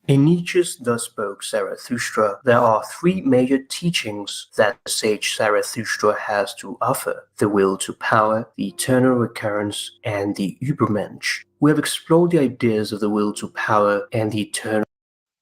In Nietzsche's Thus Spoke Zarathustra, there are three major teachings that the sage Zarathustra has to offer: the will to power, the eternal recurrence, and the Übermensch. We have explored the ideas of the will to power and the eternal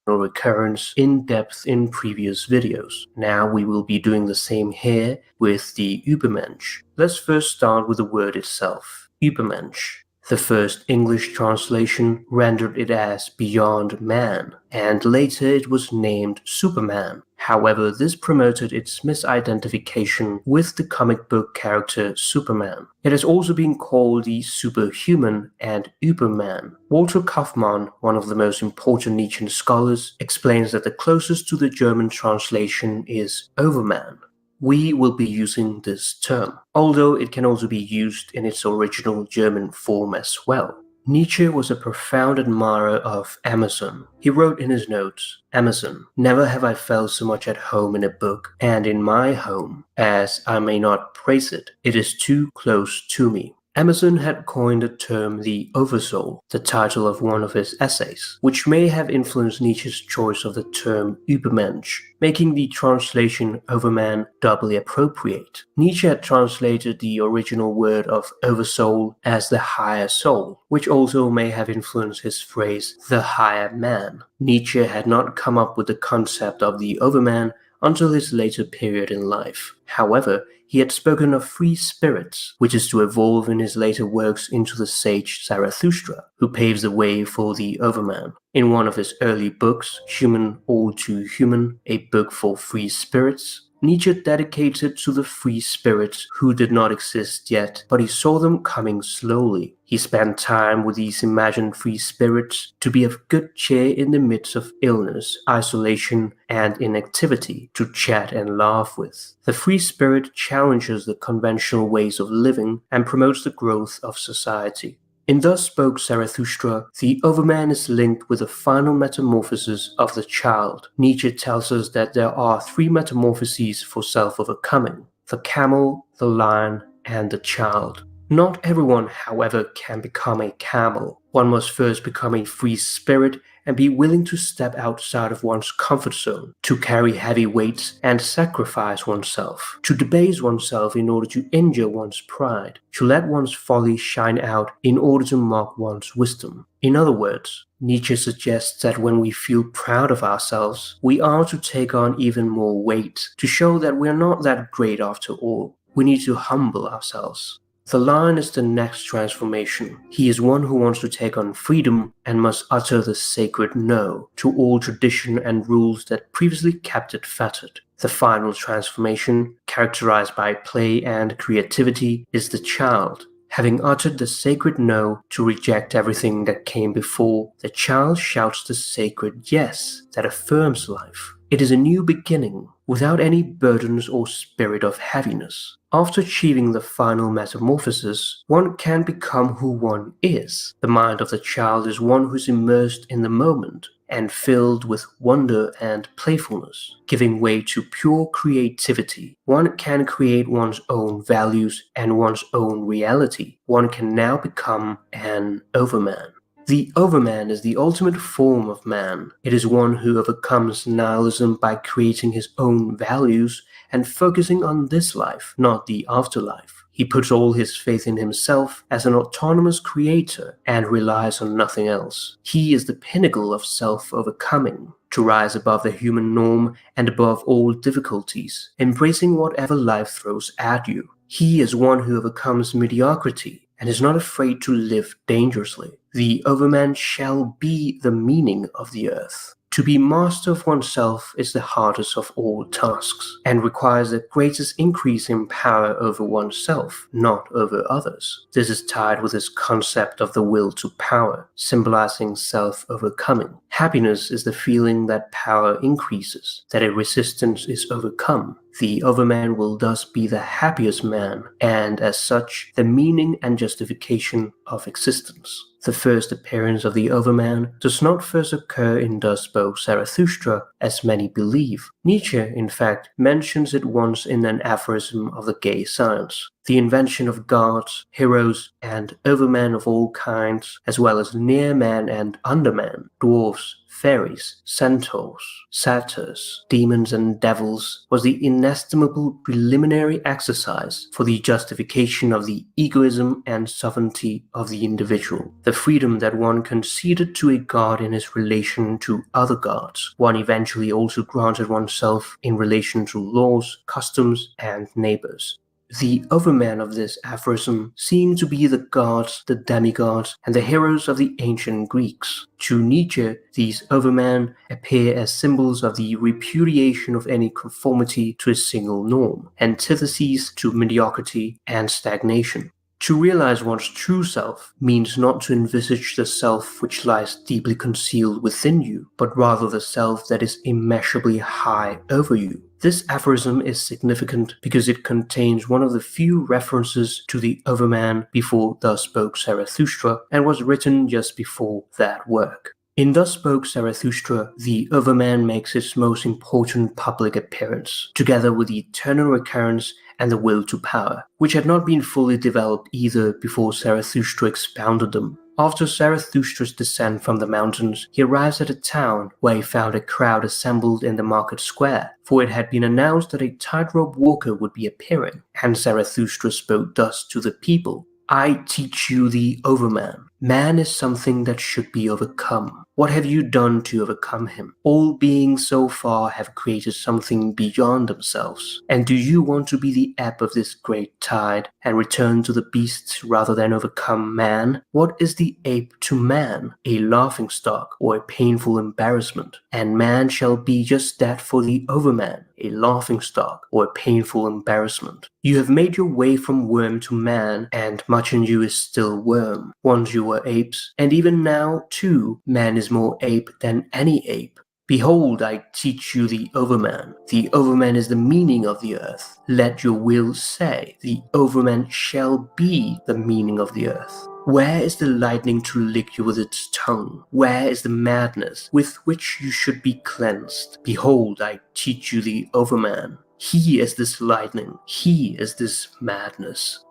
recurrence in depth in previous videos. Now we will be doing the same here with the Übermensch. Let's first start with the word itself, Übermensch. The first English translation rendered it as beyond man, and later it was named Superman. However, this promoted its misidentification with the comic book character Superman. It has also been called the superhuman and Überman. Walter Kaufmann, one of the most important Nietzschean scholars, explains that the closest to the German translation is Overman. We will be using this term, although it can also be used in its original German form as well. Nietzsche was a profound admirer of Emerson. He wrote in his notes, "Emerson, never have I felt so much at home in a book, and in my home, as I may not praise it. It is too close to me." Emerson had coined the term the oversoul, the title of one of his essays, which may have influenced Nietzsche's choice of the term Übermensch, making the translation overman doubly appropriate. Nietzsche had translated the original word of oversoul as the higher soul, which also may have influenced his phrase the higher man. Nietzsche had not come up with the concept of the overman until his later period in life. However, he had spoken of free spirits, which is to evolve in his later works into the sage Zarathustra, who paves the way for the overman. In one of his early books, Human All Too Human, a book for free spirits, Nietzsche dedicated to the free spirits who did not exist yet, but he saw them coming slowly. He spent time with these imagined free spirits to be of good cheer in the midst of illness, isolation, and inactivity, to chat and laugh with. The free spirit challenges the conventional ways of living and promotes the growth of society. In Thus Spoke Zarathustra, the overman is linked with the final metamorphosis of the child. Nietzsche tells us that there are three metamorphoses for self-overcoming: the camel, the lion, and the child. Not everyone, however, can become a camel. One must first become a free spirit and be willing to step outside of one's comfort zone, to carry heavy weights and sacrifice oneself, to debase oneself in order to injure one's pride, to let one's folly shine out in order to mock one's wisdom. In other words, Nietzsche suggests that when we feel proud of ourselves, we are to take on even more weight, to show that we are not that great after all. We need to humble ourselves. The lion is the next transformation. He is one who wants to take on freedom and must utter the sacred no to all tradition and rules that previously kept it fettered. The final transformation, characterized by play and creativity, is the child. Having uttered the sacred no to reject everything that came before, the child shouts the sacred yes that affirms life. It is a new beginning, without any burdens or spirit of heaviness. After achieving the final metamorphosis, one can become who one is. The mind of the child is one who is immersed in the moment and filled with wonder and playfulness, giving way to pure creativity. One can create one's own values and one's own reality. One can now become an overman. The overman is the ultimate form of man. It is one who overcomes nihilism by creating his own values and focusing on this life, not the afterlife. He puts all his faith in himself as an autonomous creator and relies on nothing else. He is the pinnacle of self-overcoming, to rise above the human norm and above all difficulties, embracing whatever life throws at you. He is one who overcomes mediocrity and is not afraid to live dangerously. The overman shall be the meaning of the earth. To be master of oneself is the hardest of all tasks, and requires the greatest increase in power over oneself, not over others. This is tied with his concept of the will to power, symbolizing self-overcoming. Happiness is the feeling that power increases, that a resistance is overcome. The overman will thus be the happiest man, and as such, the meaning and justification of existence. The first appearance of the overman does not first occur in Thus Spoke Zarathustra, as many believe. Nietzsche, in fact, mentions it once in an aphorism of the gay science. The invention of gods, heroes, and overmen of all kinds, as well as near man and underman, dwarfs, fairies, centaurs, satyrs, demons, and devils was the inestimable preliminary exercise for the justification of the egoism and sovereignty of the individual. The freedom that one conceded to a god in his relation to other gods, one eventually also granted oneself in relation to laws, customs, and neighbors. The overman of this aphorism seem to be the gods, the demigods, and the heroes of the ancient Greeks. To Nietzsche, these overmen appear as symbols of the repudiation of any conformity to a single norm, antitheses to mediocrity and stagnation. To realize one's true self means not to envisage the self which lies deeply concealed within you, but rather the self that is immeasurably high over you. This aphorism is significant because it contains one of the few references to the overman before Thus Spoke Zarathustra and was written just before that work. In Thus Spoke Zarathustra, the overman makes its most important public appearance, together with the eternal recurrence and the will to power, which had not been fully developed either before Zarathustra expounded them. After Zarathustra's descent from the mountains, he arrives at a town where he found a crowd assembled in the market square, for it had been announced that a tightrope walker would be appearing, and Zarathustra spoke thus to the people: I teach you the overman. Man is something that should be overcome. What have you done to overcome him? All beings so far have created something beyond themselves. And do you want to be the ebb of this great tide and return to the beasts rather than overcome man? What is the ape to man? A laughingstock or a painful embarrassment? And man shall be just that for the overman, a laughingstock or a painful embarrassment. You have made your way from worm to man, and much in you is still worm. Once you were apes, and even now, too, man is more ape than any ape. Behold, I teach you the overman. The overman is the meaning of the earth. Let your will say, the overman shall be the meaning of the earth. Where is the lightning to lick you with its tongue? Where is the madness with which you should be cleansed? Behold, I teach you the overman. He is this lightning. He is this madness.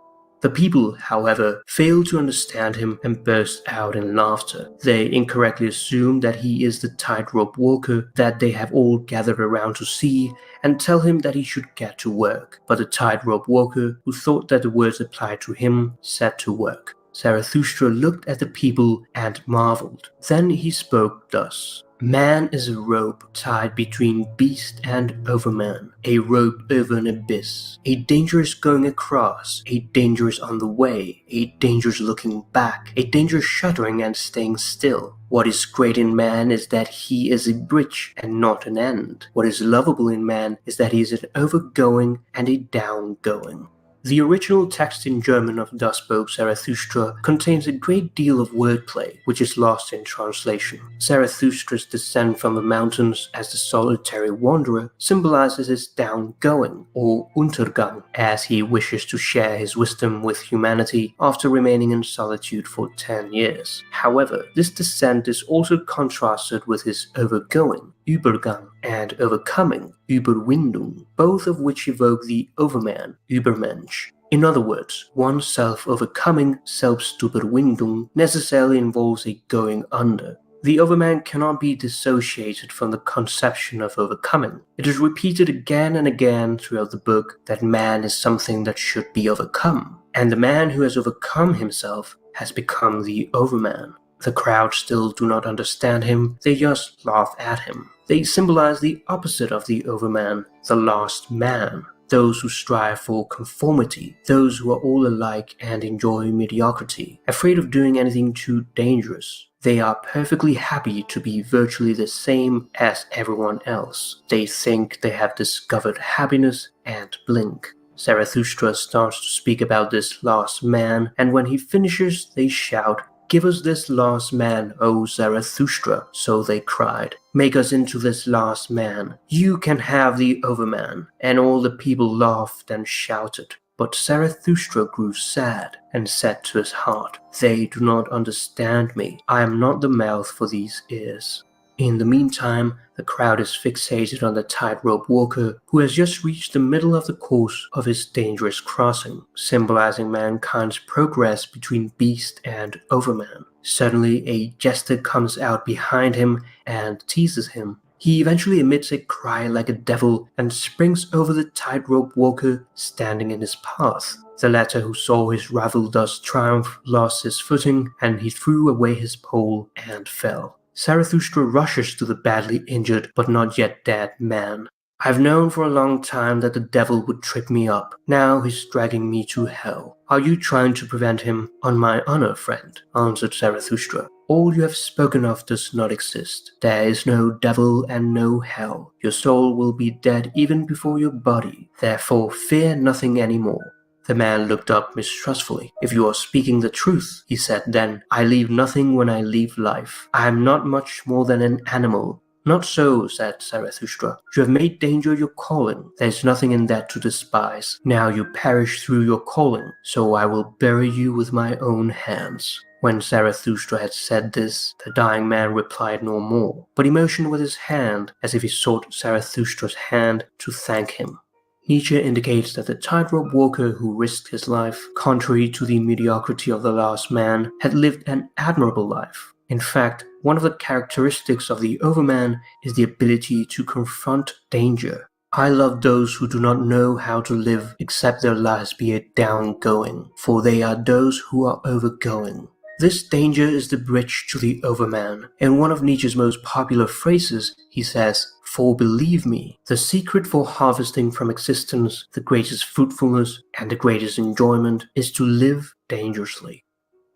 The people, however, fail to understand him and burst out in laughter. They incorrectly assume that he is the tightrope walker that they have all gathered around to see and tell him that he should get to work. But the tightrope walker, who thought that the words applied to him, set to work. Zarathustra looked at the people and marveled. Then he spoke thus: Man is a rope tied between beast and overman, a rope over an abyss, a dangerous going across, a dangerous on the way, a dangerous looking back, a dangerous shuddering and staying still. What is great in man is that he is a bridge and not an end. What is lovable in man is that he is an overgoing and a downgoing. The original text in German of Thus Spoke Zarathustra contains a great deal of wordplay, which is lost in translation. Zarathustra's descent from the mountains as the solitary wanderer symbolizes his downgoing, or Untergang, as he wishes to share his wisdom with humanity after remaining in solitude for 10 years. However, this descent is also contrasted with his overgoing, Übergang, and overcoming, Überwindung, both of which evoke the overman, Übermensch. In other words, one's self-overcoming, Selbstüberwindung, necessarily involves a going under. The overman cannot be dissociated from the conception of overcoming. It is repeated again and again throughout the book that man is something that should be overcome, and the man who has overcome himself has become the overman. The crowd still do not understand him, they just laugh at him. They symbolize the opposite of the overman, the lost man. Those who strive for conformity, those who are all alike and enjoy mediocrity, afraid of doing anything too dangerous. They are perfectly happy to be virtually the same as everyone else. They think they have discovered happiness and blink. Zarathustra starts to speak about this lost man, and when he finishes, they shout, "Give us this lost man, O Zarathustra," so they cried. "Make us into this lost man. You can have the overman." And all the people laughed and shouted. But Zarathustra grew sad and said to his heart, "They do not understand me. I am not the mouth for these ears." In the meantime, the crowd is fixated on the tightrope walker who has just reached the middle of the course of his dangerous crossing, symbolizing mankind's progress between beast and overman. Suddenly, a jester comes out behind him and teases him. He eventually emits a cry like a devil and springs over the tightrope walker standing in his path. The latter, who saw his rival thus triumph, lost his footing, and he threw away his pole and fell. Zarathustra rushes to the badly injured but not yet dead man. "I've known for a long time that the devil would trip me up. Now he's dragging me to hell. Are you trying to prevent him? On my honor, friend," answered Zarathustra. "All you have spoken of does not exist. There is no devil and no hell. Your soul will be dead even before your body. Therefore fear nothing any more." The man looked up mistrustfully. "If you are speaking the truth," he said then, "I leave nothing when I leave life. I am not much more than an animal." "Not so," said Zarathustra. "You have made danger your calling. There is nothing in that to despise. Now you perish through your calling, so I will bury you with my own hands." When Zarathustra had said this, the dying man replied no more, but he motioned with his hand as if he sought Zarathustra's hand to thank him. Nietzsche indicates that the tightrope walker who risked his life, contrary to the mediocrity of the last man, had lived an admirable life. In fact, one of the characteristics of the overman is the ability to confront danger. "I love those who do not know how to live except their lives be a down-going, for they are those who are overgoing." This danger is the bridge to the overman. In one of Nietzsche's most popular phrases, he says, "For believe me, the secret for harvesting from existence the greatest fruitfulness and the greatest enjoyment is to live dangerously."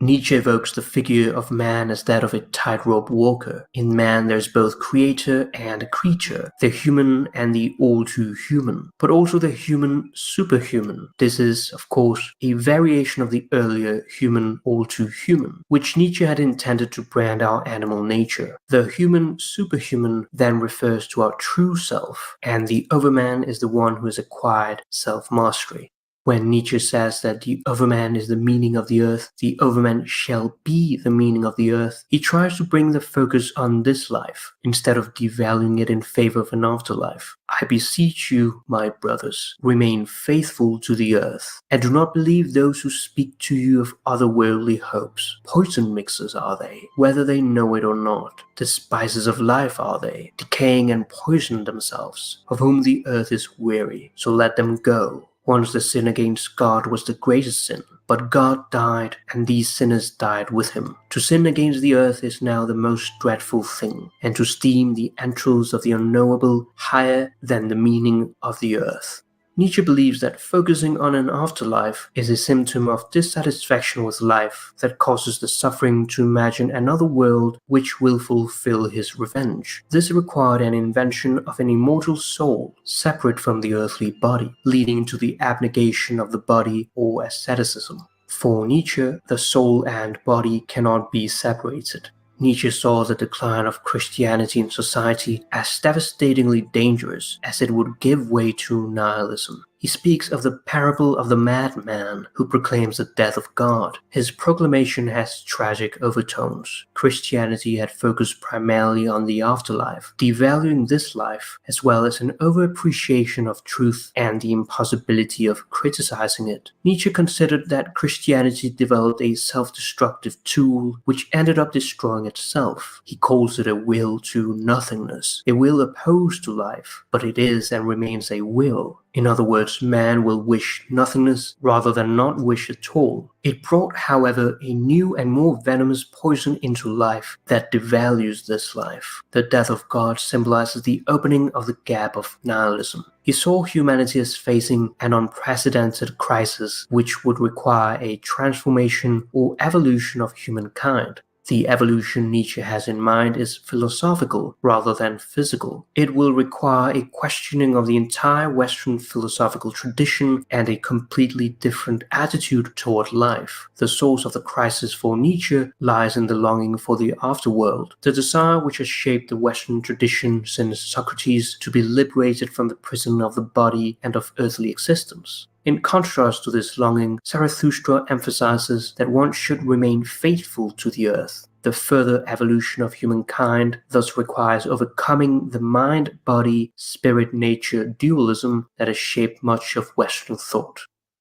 Nietzsche evokes the figure of man as that of a tightrope walker. In man there is both creator and creature, the human and the all-too-human, but also the human superhuman. This is, of course, a variation of the earlier human all-too-human, which Nietzsche had intended to brand our animal nature. The human superhuman then refers to our true self, and the overman is the one who has acquired self-mastery. When Nietzsche says that the overman is the meaning of the earth, the overman shall be the meaning of the earth, he tries to bring the focus on this life, instead of devaluing it in favor of an afterlife. "I beseech you, my brothers, remain faithful to the earth, and do not believe those who speak to you of otherworldly hopes. Poison mixers are they, whether they know it or not. The spices of life are they, decaying and poison themselves, of whom the earth is weary, so let them go. Once the sin against God was the greatest sin, but God died, and these sinners died with him. To sin against the earth is now the most dreadful thing, and to esteem the entrails of the unknowable higher than the meaning of the earth." Nietzsche believes that focusing on an afterlife is a symptom of dissatisfaction with life that causes the suffering to imagine another world which will fulfill his revenge. This required an invention of an immortal soul, separate from the earthly body, leading to the abnegation of the body or asceticism. For Nietzsche, the soul and body cannot be separated. Nietzsche saw the decline of Christianity in society as devastatingly dangerous, as it would give way to nihilism. He speaks of the parable of the madman who proclaims the death of God. His proclamation has tragic overtones. Christianity had focused primarily on the afterlife, devaluing this life, as well as an overappreciation of truth and the impossibility of criticizing it. Nietzsche considered that Christianity developed a self-destructive tool which ended up destroying itself. He calls it a will to nothingness, a will opposed to life, but it is and remains a will. In other words, man will wish nothingness rather than not wish at all. It brought, however, a new and more venomous poison into life that devalues this life. The death of God symbolizes the opening of the gap of nihilism. He saw humanity as facing an unprecedented crisis which would require a transformation or evolution of humankind. The evolution Nietzsche has in mind is philosophical rather than physical. It will require a questioning of the entire Western philosophical tradition and a completely different attitude toward life. The source of the crisis for Nietzsche lies in the longing for the afterworld, the desire which has shaped the Western tradition since Socrates to be liberated from the prison of the body and of earthly existence. In contrast to this longing, Zarathustra emphasizes that one should remain faithful to the earth. The further evolution of humankind thus requires overcoming the mind-body, spirit-nature dualism that has shaped much of Western thought.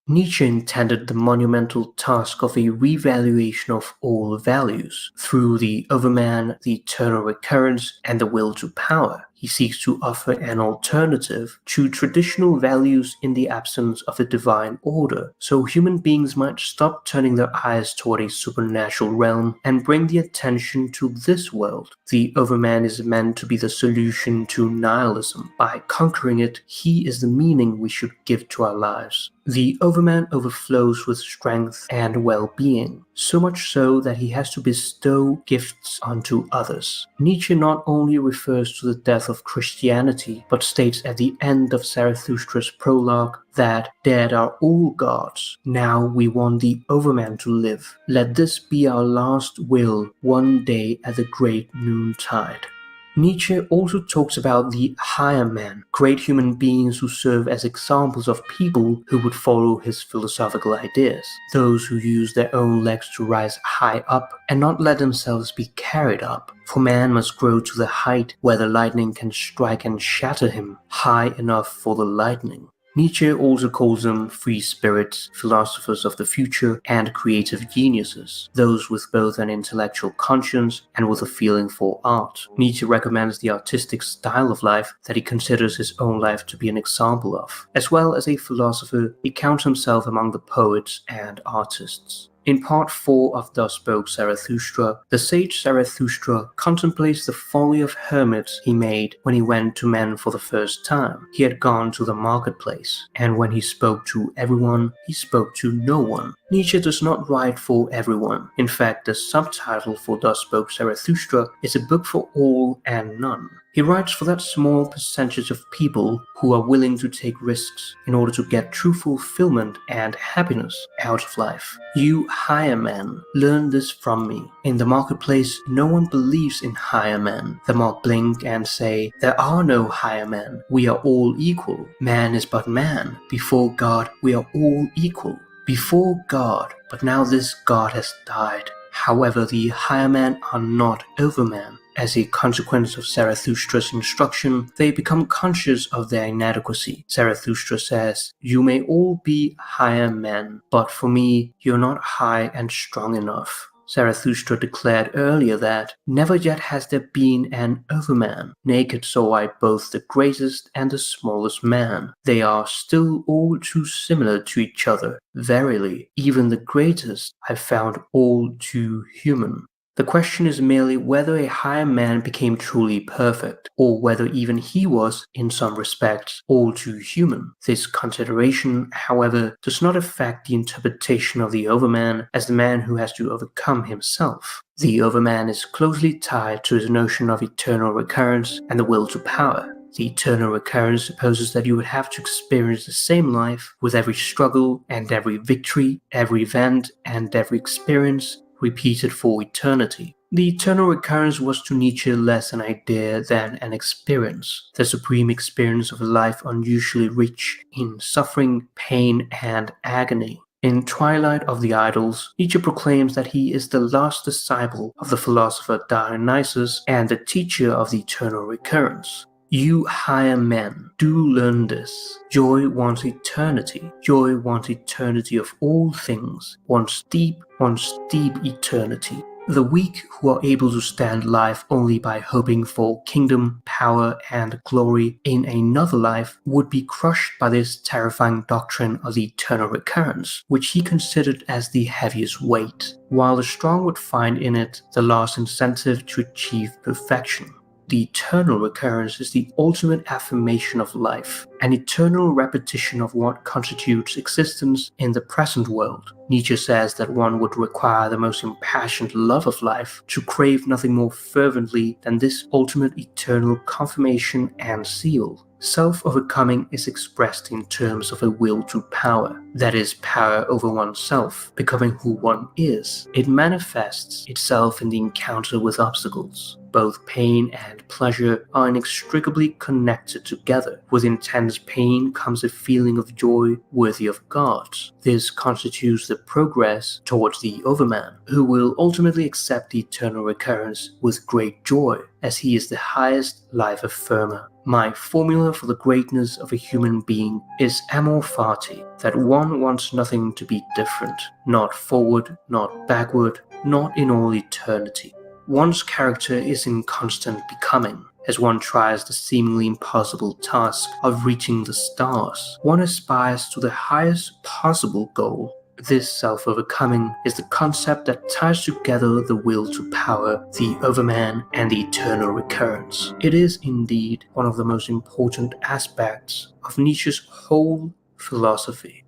Nietzsche intended the monumental task of a revaluation of all values. Through the Overman, the eternal recurrence, and the will to power, he seeks to offer an alternative to traditional values in the absence of a divine order, so human beings might stop turning their eyes toward a supernatural realm and bring the attention to this world. The Overman is meant to be the solution to nihilism. By conquering it, he is the meaning we should give to our lives. The Overman overflows with strength and well-being, so much so that he has to bestow gifts onto others. Nietzsche not only refers to the death of Christianity, but states at the end of Zarathustra's prologue that dead are all gods. Now we want the Overman to live. Let this be our last will one day at the great noontide. Nietzsche also talks about the higher man, great human beings who serve as examples of people who would follow his philosophical ideas, those who use their own legs to rise high up and not let themselves be carried up. For man must grow to the height where the lightning can strike and shatter him, high enough for the lightning. Nietzsche also calls them free spirits, philosophers of the future, and creative geniuses, those with both an intellectual conscience and with a feeling for art. Nietzsche recommends the artistic style of life that he considers his own life to be an example of. As well as a philosopher, he counts himself among the poets and artists. In part 4 of Thus Spoke Zarathustra, the sage Zarathustra contemplates the folly of hermits he made when he went to men for the first time. He had gone to the marketplace, and when he spoke to everyone, he spoke to no one. Nietzsche does not write for everyone. In fact, the subtitle for Thus Spoke Zarathustra is a book for all and none. He writes for that small percentage of people who are willing to take risks in order to get true fulfillment and happiness out of life. You higher men, learn this from me. In the marketplace, no one believes in higher men. The mob blink and say, there are no higher men. We are all equal. Man is but man. Before God, we are all equal. Before God, but now this God has died. However, the higher men are not overman. As a consequence of Zarathustra's instruction, they become conscious of their inadequacy. Zarathustra says, you may all be higher men, but for me, you're not high and strong enough. Zarathustra declared earlier that, never yet has there been an overman. Naked saw I both the greatest and the smallest man. They are still all too similar to each other. Verily, even the greatest I found all too human. The question is merely whether a higher man became truly perfect, or whether even he was, in some respects, all too human. This consideration, however, does not affect the interpretation of the Overman as the man who has to overcome himself. The Overman is closely tied to his notion of eternal recurrence and the will to power. The eternal recurrence supposes that you would have to experience the same life with every struggle and every victory, every event and every experience, repeated for eternity. The eternal recurrence was to Nietzsche less an idea than an experience, the supreme experience of a life unusually rich in suffering, pain, and agony. In Twilight of the Idols, Nietzsche proclaims that he is the last disciple of the philosopher Dionysus and the teacher of the eternal recurrence. You higher men, do learn this. Joy wants eternity. Joy wants eternity of all things, wants deep eternity. The weak who are able to stand life only by hoping for kingdom, power, and glory in another life would be crushed by this terrifying doctrine of the eternal recurrence, which he considered as the heaviest weight, while the strong would find in it the last incentive to achieve perfection. The eternal recurrence is the ultimate affirmation of life, an eternal repetition of what constitutes existence in the present world. Nietzsche says that one would require the most impassioned love of life to crave nothing more fervently than this ultimate eternal confirmation and seal. Self-overcoming is expressed in terms of a will to power, that is, power over oneself, becoming who one is. It manifests itself in the encounter with obstacles. both pain and pleasure are inextricably connected together. With intense pain comes a feeling of joy worthy of gods. This constitutes the progress towards the Overman, who will ultimately accept the eternal recurrence with great joy, as he is the highest life affirmer. My formula for the greatness of a human being is amor fati, that one wants nothing to be different, not forward, not backward, not in all eternity. One's character is in constant becoming. As one tries the seemingly impossible task of reaching the stars, one aspires to the highest possible goal. This self-overcoming is the concept that ties together the will to power, the Overman, and the eternal recurrence. It is indeed one of the most important aspects of Nietzsche's whole philosophy.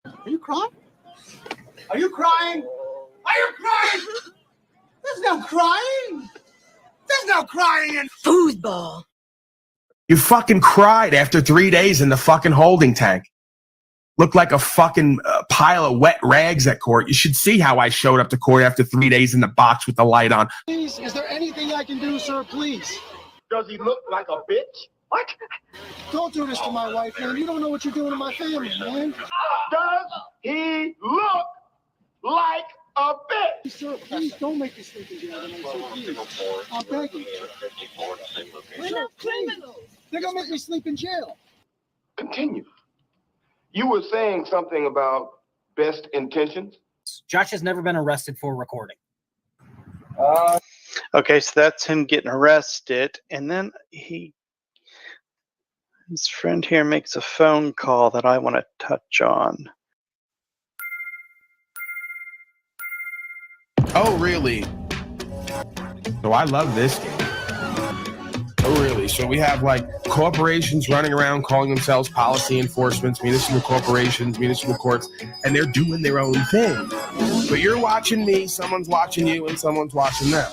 Are you crying? Are you crying? Are you crying? There's no crying. There's no crying in foosball. You fucking cried after 3 days in the fucking holding tank. Looked like a fucking pile of wet rags at court. You should see how I showed up to court after 3 days in the box with the light on. Please, is there anything I can do, sir? Please. Does he look like a bitch? What? Don't do this to my wife, man. You don't know what you're doing to my family, man. Does he look like a bitch? Sir, please don't make me sleep in jail tonight, sir, please. I'm begging. We're not criminals. They're gonna make me sleep in jail. Continue. You were saying something about best intentions? Josh has never been arrested for recording. Okay, so that's him getting arrested, and then his friend here makes a phone call that I want to touch on. Oh, really? So I love this game. Oh, really? So we have like corporations running around calling themselves policy enforcements, municipal corporations, municipal courts, and they're doing their own thing. But you're watching me, someone's watching you, and someone's watching them.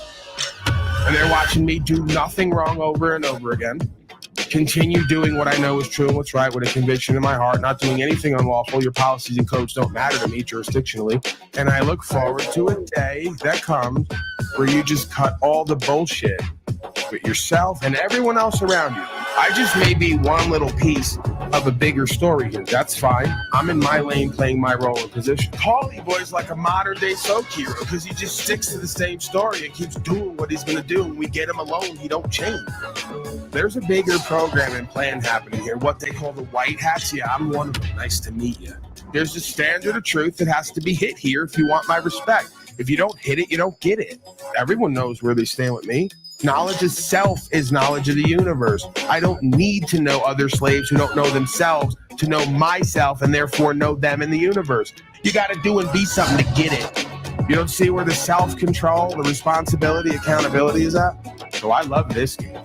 And they're watching me do nothing wrong over and over again. Continue doing what I know is true and what's right with a conviction in my heart, not doing anything unlawful. Your policies and codes don't matter to me jurisdictionally. And I look forward to a day that comes where you just cut all the bullshit with yourself and everyone else around you. I just may be one little piece of a bigger story here. That's fine. I'm in my lane playing my role and position. Paulie Boy's like a modern day soap hero because he just sticks to the same story and keeps doing what he's going to do. When we get him alone, he don't change. There's a bigger program and plan happening here. What they call the white hats. Yeah, I'm one of them. Nice to meet you. There's a standard of truth that has to be hit here if you want my respect. If you don't hit it, you don't get it. Everyone knows where they stand with me. Knowledge of self is knowledge of the universe. I don't need to know other slaves who don't know themselves to know myself and therefore know them in the universe. You got to do and be something to get it. You don't see where the self-control, the responsibility, accountability is at? So I love this game.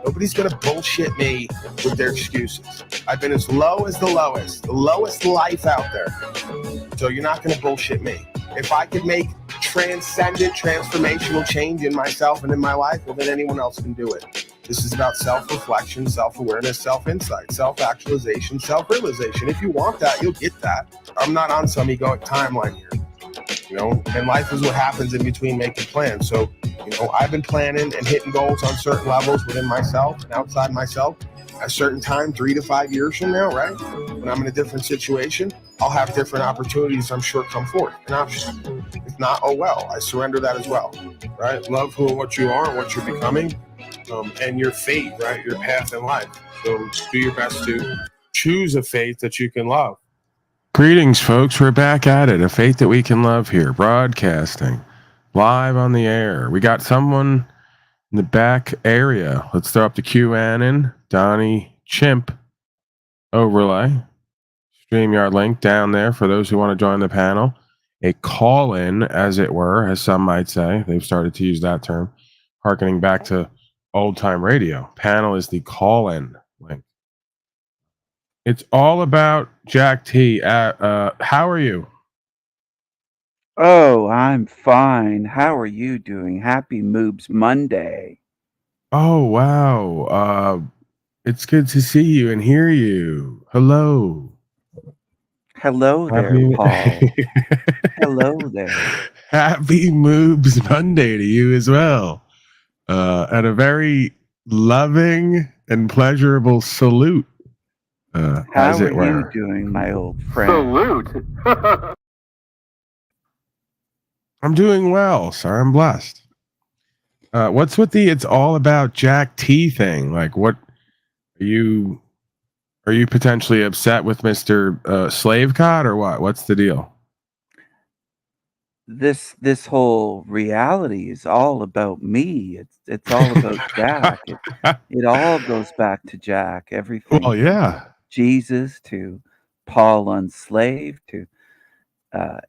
Nobody's going to bullshit me with their excuses. I've been as low as the lowest life out there. So you're not going to bullshit me. If I could make transcendent, transformational change in myself and in my life, well, then anyone else can do it. This is about self-reflection, self-awareness, self-insight, self-actualization, self-realization. If you want that, you'll get that. I'm not on some egoic timeline here. You know, and life is what happens in between making plans. So, you know, I've been planning and hitting goals on certain levels within myself and outside myself. At a certain time, 3 to 5 years from now, right? When I'm in a different situation, I'll have different opportunities, I'm sure, come forth. An option. If not, oh well, I surrender that as well, right? Love who and what you are and what you're becoming, and your fate, right? Your path in life. So do your best to choose a faith that you can love. Greetings, folks. We're back at it. A faith that we can love here. Broadcasting. Live on the air. We got someone in the back area. Let's throw up the QAnon, Donnie Chimp overlay. StreamYard link down there for those who want to join the panel. A call-in, as it were, as some might say. They've started to use that term, harkening back to old-time radio. Panel is the call-in link. It's all about Jack T. How are you? Oh, I'm fine. How are you doing? Happy Moobs Monday. Oh, wow. It's good to see you and hear you. Hello. Hello there, Paul. Hello there. Happy Moobs Monday to you as well. And a very loving and pleasurable salute, How as are it were. you doing, my old friend? Salute. I'm doing well, sir. I'm blessed. What's with the "it's all about Jack T" thing? Like, what are you potentially upset with Mr. Slavecott, or what? What's the deal? This whole reality is all about me. It's all about Jack. It all goes back to Jack. Everything. Well, yeah. Jesus to Paul Unslaved to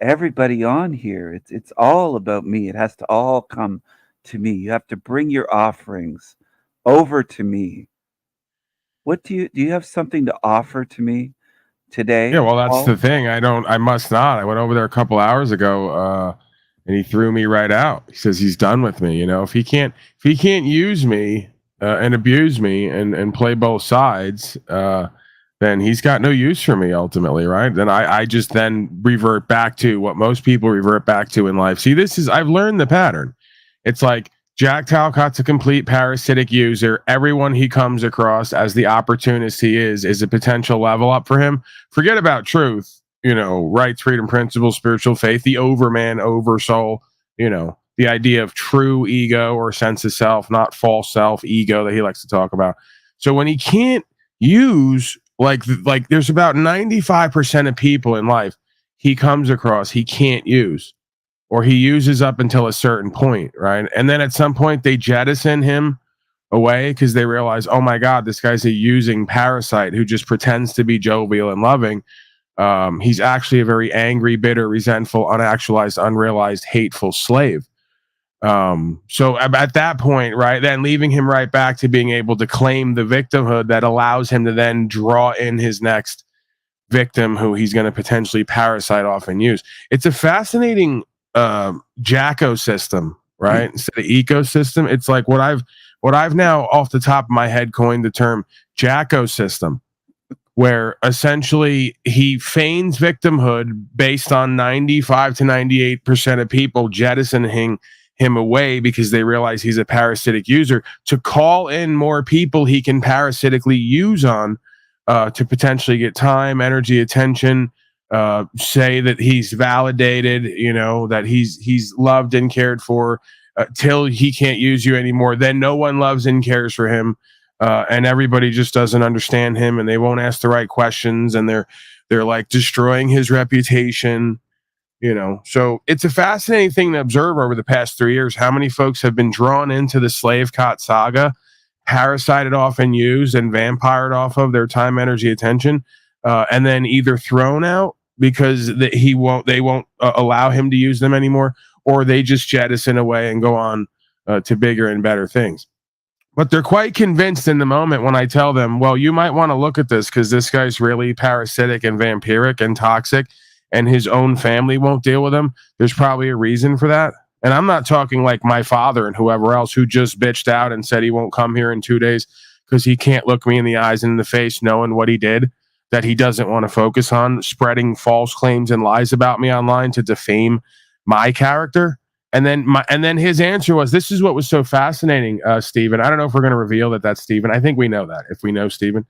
everybody on here. It's all about me. It has to all come to me. You have to bring your offerings over to me. What do you have something to offer to me today? Yeah, well, that's Paul? the thing. I must not. I went over there a couple hours ago, and he threw me right out. He says he's done with me. You know, if he can't use me and abuse me and play both sides, then he's got no use for me ultimately, right? Then I just then revert back to what most people revert back to in life. See, I've learned the pattern. It's like Jack Talcott's a complete parasitic user. Everyone he comes across, as the opportunist he is a potential level up for him. Forget about truth, rights, freedom, principles, spiritual faith, the overman, oversoul, the idea of true ego or sense of self, not false self, ego that he likes to talk about. So when he can't use, like there's about 95% of people in life he comes across, he can't use. Or he uses up until a certain point, right? And then at some point they jettison him away because they realize, oh my God, this guy's a using parasite who just pretends to be jovial and loving. He's actually a very angry, bitter, resentful, unactualized, unrealized, hateful slave. So at that point, right, then leaving him right back to being able to claim the victimhood that allows him to then draw in his next victim who he's going to potentially parasite off and use. It's a fascinating Jacko system, right? Instead of ecosystem, it's like what I've now off the top of my head coined the term Jacko system, where essentially he feigns victimhood based on 95 to 98% of people jettisoning him away because they realize he's a parasitic user, to call in more people he can parasitically use on to potentially get time, energy, attention, say that he's validated, that he's loved and cared for till he can't use you anymore. Then no one loves and cares for him, and everybody just doesn't understand him, and they won't ask the right questions, and they're like destroying his reputation. So it's a fascinating thing to observe over the past 3 years how many folks have been drawn into the Slavecott saga, parasited off and used and vampired off of their time, energy, attention, and then either thrown out because they won't allow him to use them anymore, or they just jettison away and go on to bigger and better things. But they're quite convinced in the moment when I tell them, well, you might want to look at this because this guy's really parasitic and vampiric and toxic, and his own family won't deal with him. There's probably a reason for that. And I'm not talking like my father and whoever else who just bitched out and said he won't come here in 2 days because he can't look me in the eyes and in the face knowing what he did, that he doesn't want to focus on, spreading false claims and lies about me online to defame my character. And then his answer was, this is what was so fascinating, Stephen. I don't know if we're going to reveal that that's Stephen. I think we know that if we know Stephen.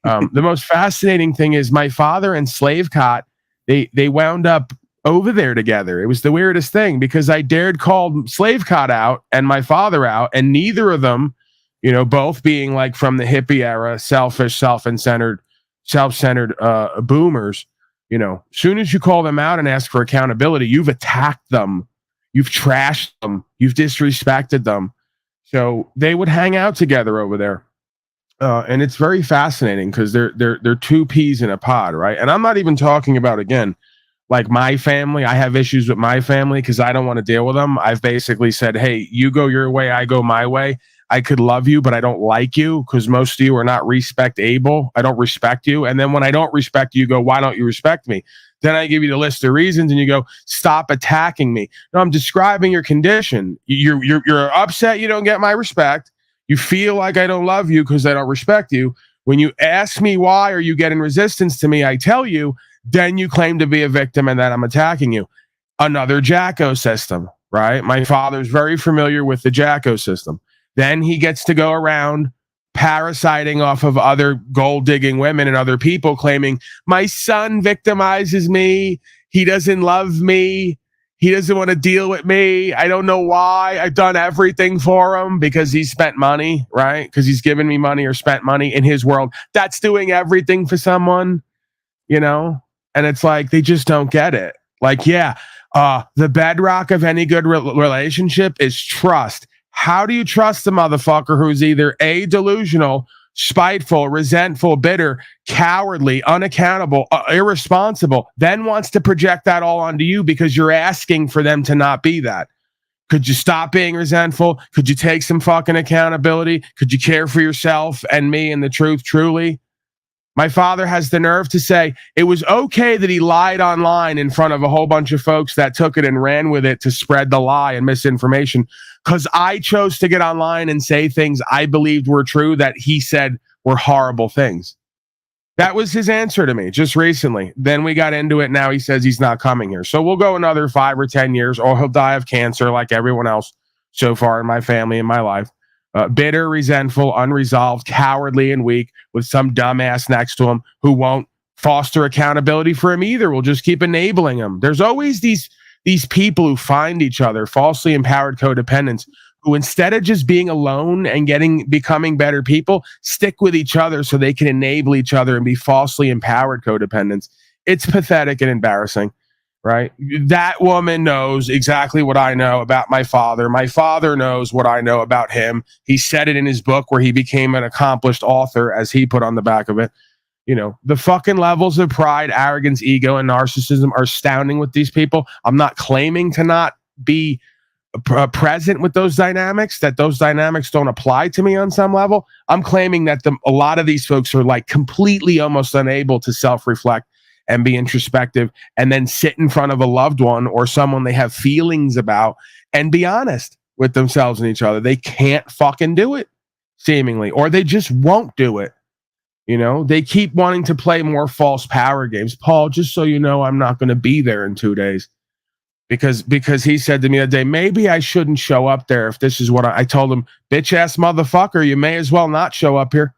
The most fascinating thing is my father and Slavecott, they wound up over there together. It was the weirdest thing because I dared call Slavecott out and my father out, and neither of them, both being like from the hippie era, selfish, self-centered boomers, soon as you call them out and ask for accountability, you've attacked them, you've trashed them, you've disrespected them. So they would hang out together over there. And it's very fascinating because they're two peas in a pod, right? And I'm not even talking about, again, like my family. I have issues with my family because I don't want to deal with them. I've basically said, hey, you go your way, I go my way. I could love you, but I don't like you because most of you are not respect-able. I don't respect you. And then when I don't respect you, you go, why don't you respect me? Then I give you the list of reasons and you go, stop attacking me. No, I'm describing your condition. You're upset you don't get my respect. You feel like I don't love you because I don't respect you. When you ask me why are you getting resistance to me, I tell you, then you claim to be a victim and that I'm attacking you. Another Jacko system, right? My father's very familiar with the Jacko system. Then he gets to go around parasiting off of other gold digging women and other people, claiming my son victimizes me. He doesn't love me. He doesn't want to deal with me. I don't know why. I've done everything for him because he spent money, right? Because he's given me money or spent money in his world. That's doing everything for someone, you know? And it's like, they just don't get it. Like, yeah, the bedrock of any good relationship is trust. How do you trust a motherfucker who's either A, delusional, spiteful, resentful, bitter, cowardly, unaccountable, irresponsible, then wants to project that all onto you because you're asking for them to not be that? Could you stop being resentful? Could you take some fucking accountability? Could you care for yourself and me and the truth truly? My father has the nerve to say it was okay that he lied online in front of a whole bunch of folks that took it and ran with it to spread the lie and misinformation, because I chose to get online and say things I believed were true that he said were horrible things. That was his answer to me just recently. Then we got into it. Now he says he's not coming here. So we'll go another 5 or 10 years, or he'll die of cancer like everyone else so far in my family and my life. Bitter, resentful, unresolved, cowardly, and weak, with some dumbass next to him who won't foster accountability for him either. We'll just keep enabling him. There's always these people who find each other, falsely empowered codependents, who instead of just being alone and becoming better people, stick with each other so they can enable each other and be falsely empowered codependents. It's pathetic and embarrassing. Right? That woman knows exactly what I know about my father. My father knows what I know about him. He said it in his book where he became an accomplished author, as he put on the back of it. You know, the fucking levels of pride, arrogance, ego, and narcissism are astounding with these people. I'm not claiming to not be present with those dynamics, that those dynamics don't apply to me on some level. I'm claiming that a lot of these folks are like completely almost unable to self-reflect and be introspective and then sit in front of a loved one or someone they have feelings about and be honest with themselves and each other. They can't fucking do it, seemingly, or they just won't do it. You know, they keep wanting to play more false power games. Paul, just so you know, I'm not going to be there in 2 days because he said to me the other day, maybe I shouldn't show up there if this is what I told him, bitch ass motherfucker, you may as well not show up here.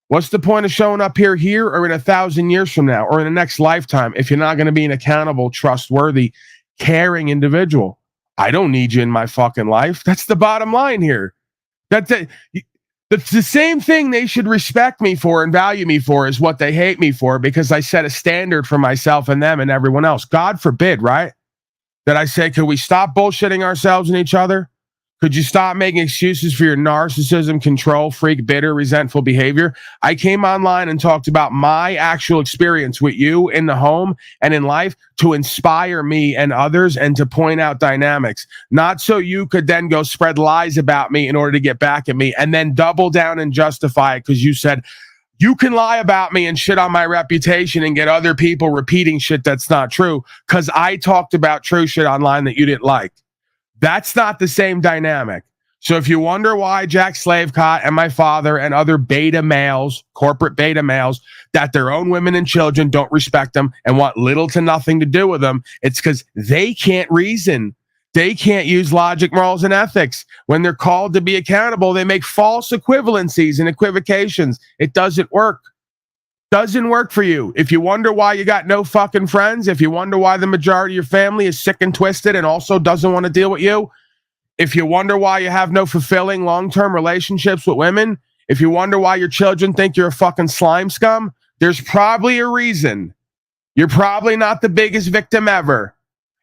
What's the point of showing up here or in 1,000 years from now or in the next lifetime if you're not going to be an accountable, trustworthy, caring individual? I don't need you in my fucking life. That's the bottom line here. That's the same thing they should respect me for and value me for is what they hate me for, because I set a standard for myself and them and everyone else. God forbid, right? That I say, could we stop bullshitting ourselves and each other? Could you stop making excuses for your narcissism, control freak, bitter, resentful behavior? I came online and talked about my actual experience with you in the home and in life to inspire me and others and to point out dynamics, not so you could then go spread lies about me in order to get back at me and then double down and justify it because you said, you can lie about me and shit on my reputation and get other people repeating shit that's not true because I talked about true shit online that you didn't like. That's not the same dynamic. So if you wonder why Jack Slavecott and my father and other beta males, corporate beta males, that their own women and children don't respect them and want little to nothing to do with them, it's because they can't reason. They can't use logic, morals, and ethics. When they're called to be accountable, they make false equivalencies and equivocations. It doesn't work. Doesn't work for you. If you wonder why you got no fucking friends, if you wonder why the majority of your family is sick and twisted and also doesn't want to deal with you, if you wonder why you have no fulfilling long-term relationships with women, if you wonder why your children think you're a fucking slime scum, there's probably a reason. You're probably not the biggest victim ever.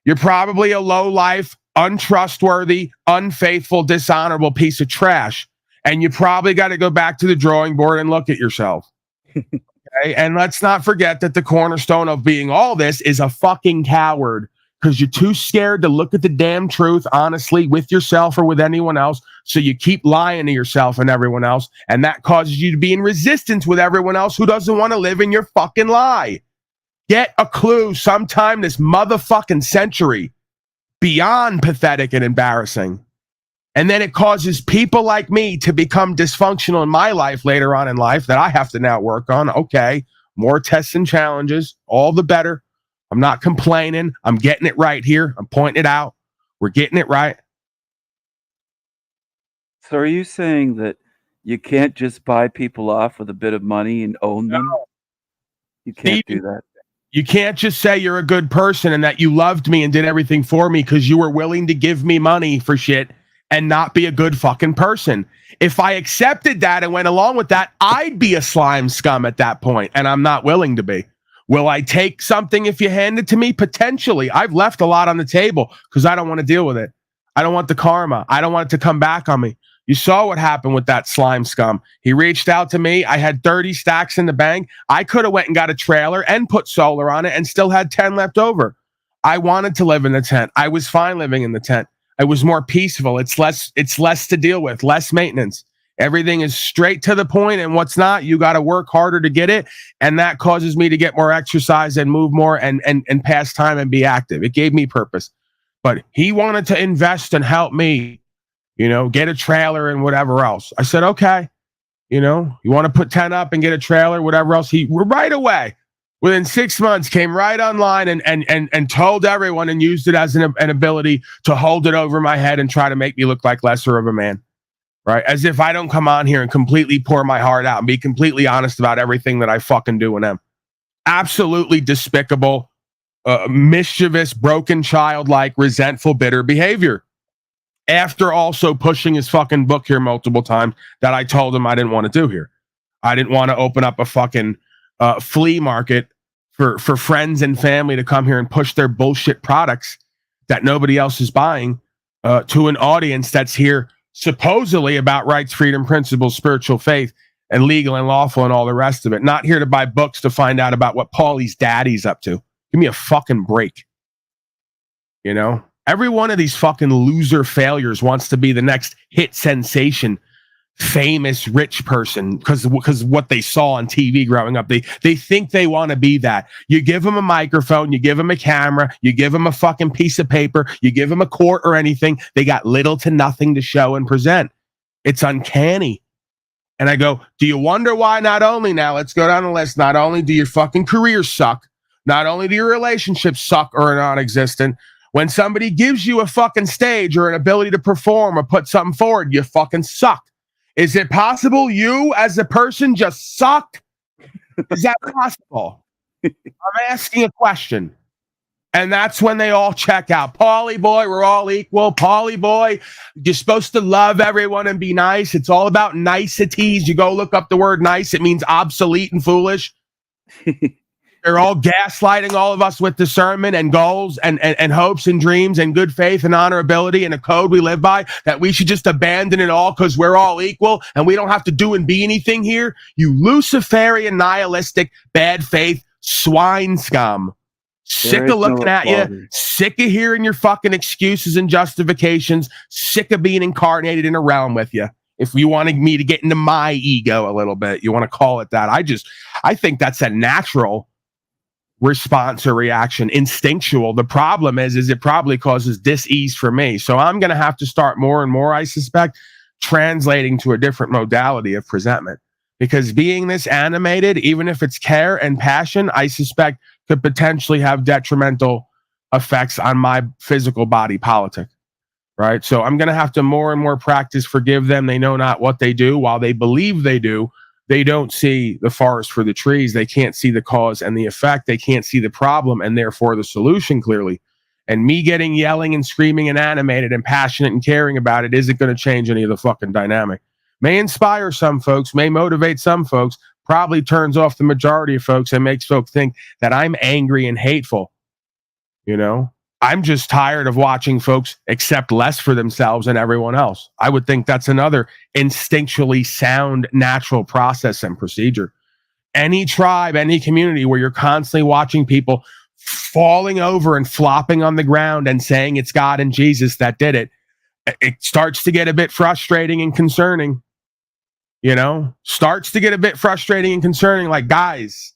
You're probably a low-life, untrustworthy, unfaithful, dishonorable piece of trash. And you probably got to go back to the drawing board and look at yourself. Okay? And let's not forget that the cornerstone of being all this is a fucking coward, because you're too scared to look at the damn truth honestly with yourself or with anyone else. So you keep lying to yourself and everyone else. And that causes you to be in resistance with everyone else who doesn't want to live in your fucking lie. Get a clue sometime this motherfucking century. Beyond pathetic and embarrassing. And then it causes people like me to become dysfunctional in my life later on in life that I have to now work on. Okay, more tests and challenges, all the better. I'm not complaining. I'm getting it right here. I'm pointing it out. We're getting it right. So are you saying that you can't just buy people off with a bit of money and own them? You can't do that. You can't just say you're a good person and that you loved me and did everything for me because you were willing to give me money for shit and not be a good fucking person. If I accepted that and went along with that, I'd be a slime scum at that point, and I'm not willing to be. Will I take something if you hand it to me? Potentially. I've left a lot on the table because I don't want to deal with it. I don't want the karma. I don't want it to come back on me. You saw what happened with that slime scum. He reached out to me. I had 30 stacks in the bank. I could have went and got a trailer and put solar on it and still had 10 left over. I wanted to live in the tent. I was fine living in the tent. It was more peaceful. It's less to deal with, less maintenance. Everything is straight to the point, and what's not, you got to work harder to get it, and that causes me to get more exercise and move more and pass time and be active. It gave me purpose. But he wanted to invest and help me, get a trailer and whatever else. I said, okay, you want to put 10 up and get a trailer, whatever else. He right away, within 6 months, came right online and told everyone and used it as an ability to hold it over my head and try to make me look like lesser of a man. Right? As if I don't come on here and completely pour my heart out and be completely honest about everything that I fucking do and am. Absolutely despicable, mischievous, broken, childlike, resentful, bitter behavior. After also pushing his fucking book here multiple times that I told him I didn't want to do here. I didn't want to open up a fucking flea market for friends and family to come here and push their bullshit products that nobody else is buying to an audience that's here supposedly about rights, freedom, principles, spiritual faith, and legal and lawful and all the rest of it. Not here to buy books to find out about what Paulie's daddy's up to. Give me a fucking break. Every one of these fucking loser failures wants to be the next hit sensation, famous rich person because what they saw on TV growing up. They think they want to be that. You give them a microphone, you give them a camera, you give them a fucking piece of paper, you give them a court or anything. They got little to nothing to show and present. It's uncanny. And I go, do you wonder why not only now, let's go down the list, not only do your fucking careers suck, not only do your relationships suck or are non-existent, when somebody gives you a fucking stage or an ability to perform or put something forward, you fucking suck. Is it possible you as a person just suck? Is that possible? I'm asking a question. And that's when they all check out. Paulie boy, we're all equal. Paulie boy, you're supposed to love everyone and be nice. It's all about niceties. You go look up the word nice. It means obsolete and foolish. They're all gaslighting all of us with discernment and goals and hopes and dreams and good faith and honorability and a code we live by that we should just abandon it all because we're all equal and we don't have to do and be anything here. You Luciferian, nihilistic, bad faith swine scum. Sick of looking at you. Sick of hearing your fucking excuses and justifications. Sick of being incarnated in a realm with you. If you wanted me to get into my ego a little bit, you want to call it that. I think that's a natural response or reaction, instinctual. The problem is it probably causes dis-ease for me. So I'm going to have to start more and more, I suspect, translating to a different modality of presentment. Because being this animated, even if it's care and passion, I suspect could potentially have detrimental effects on my physical body politic. Right? So I'm going to have to more and more practice forgive them. They know not what they do. While they believe they do, they don't see the forest for the trees. They can't see the cause and the effect. They can't see the problem and therefore the solution clearly. And me getting yelling and screaming and animated and passionate and caring about it isn't going to change any of the fucking dynamic. May inspire some folks, may motivate some folks, probably turns off the majority of folks and makes folks think that I'm angry and hateful. I'm just tired of watching folks accept less for themselves than everyone else. I would think that's another instinctually sound, natural process and procedure. Any tribe, any community where you're constantly watching people falling over and flopping on the ground and saying it's God and Jesus that did it, it starts to get a bit frustrating and concerning. Starts to get a bit frustrating and concerning. Like, guys,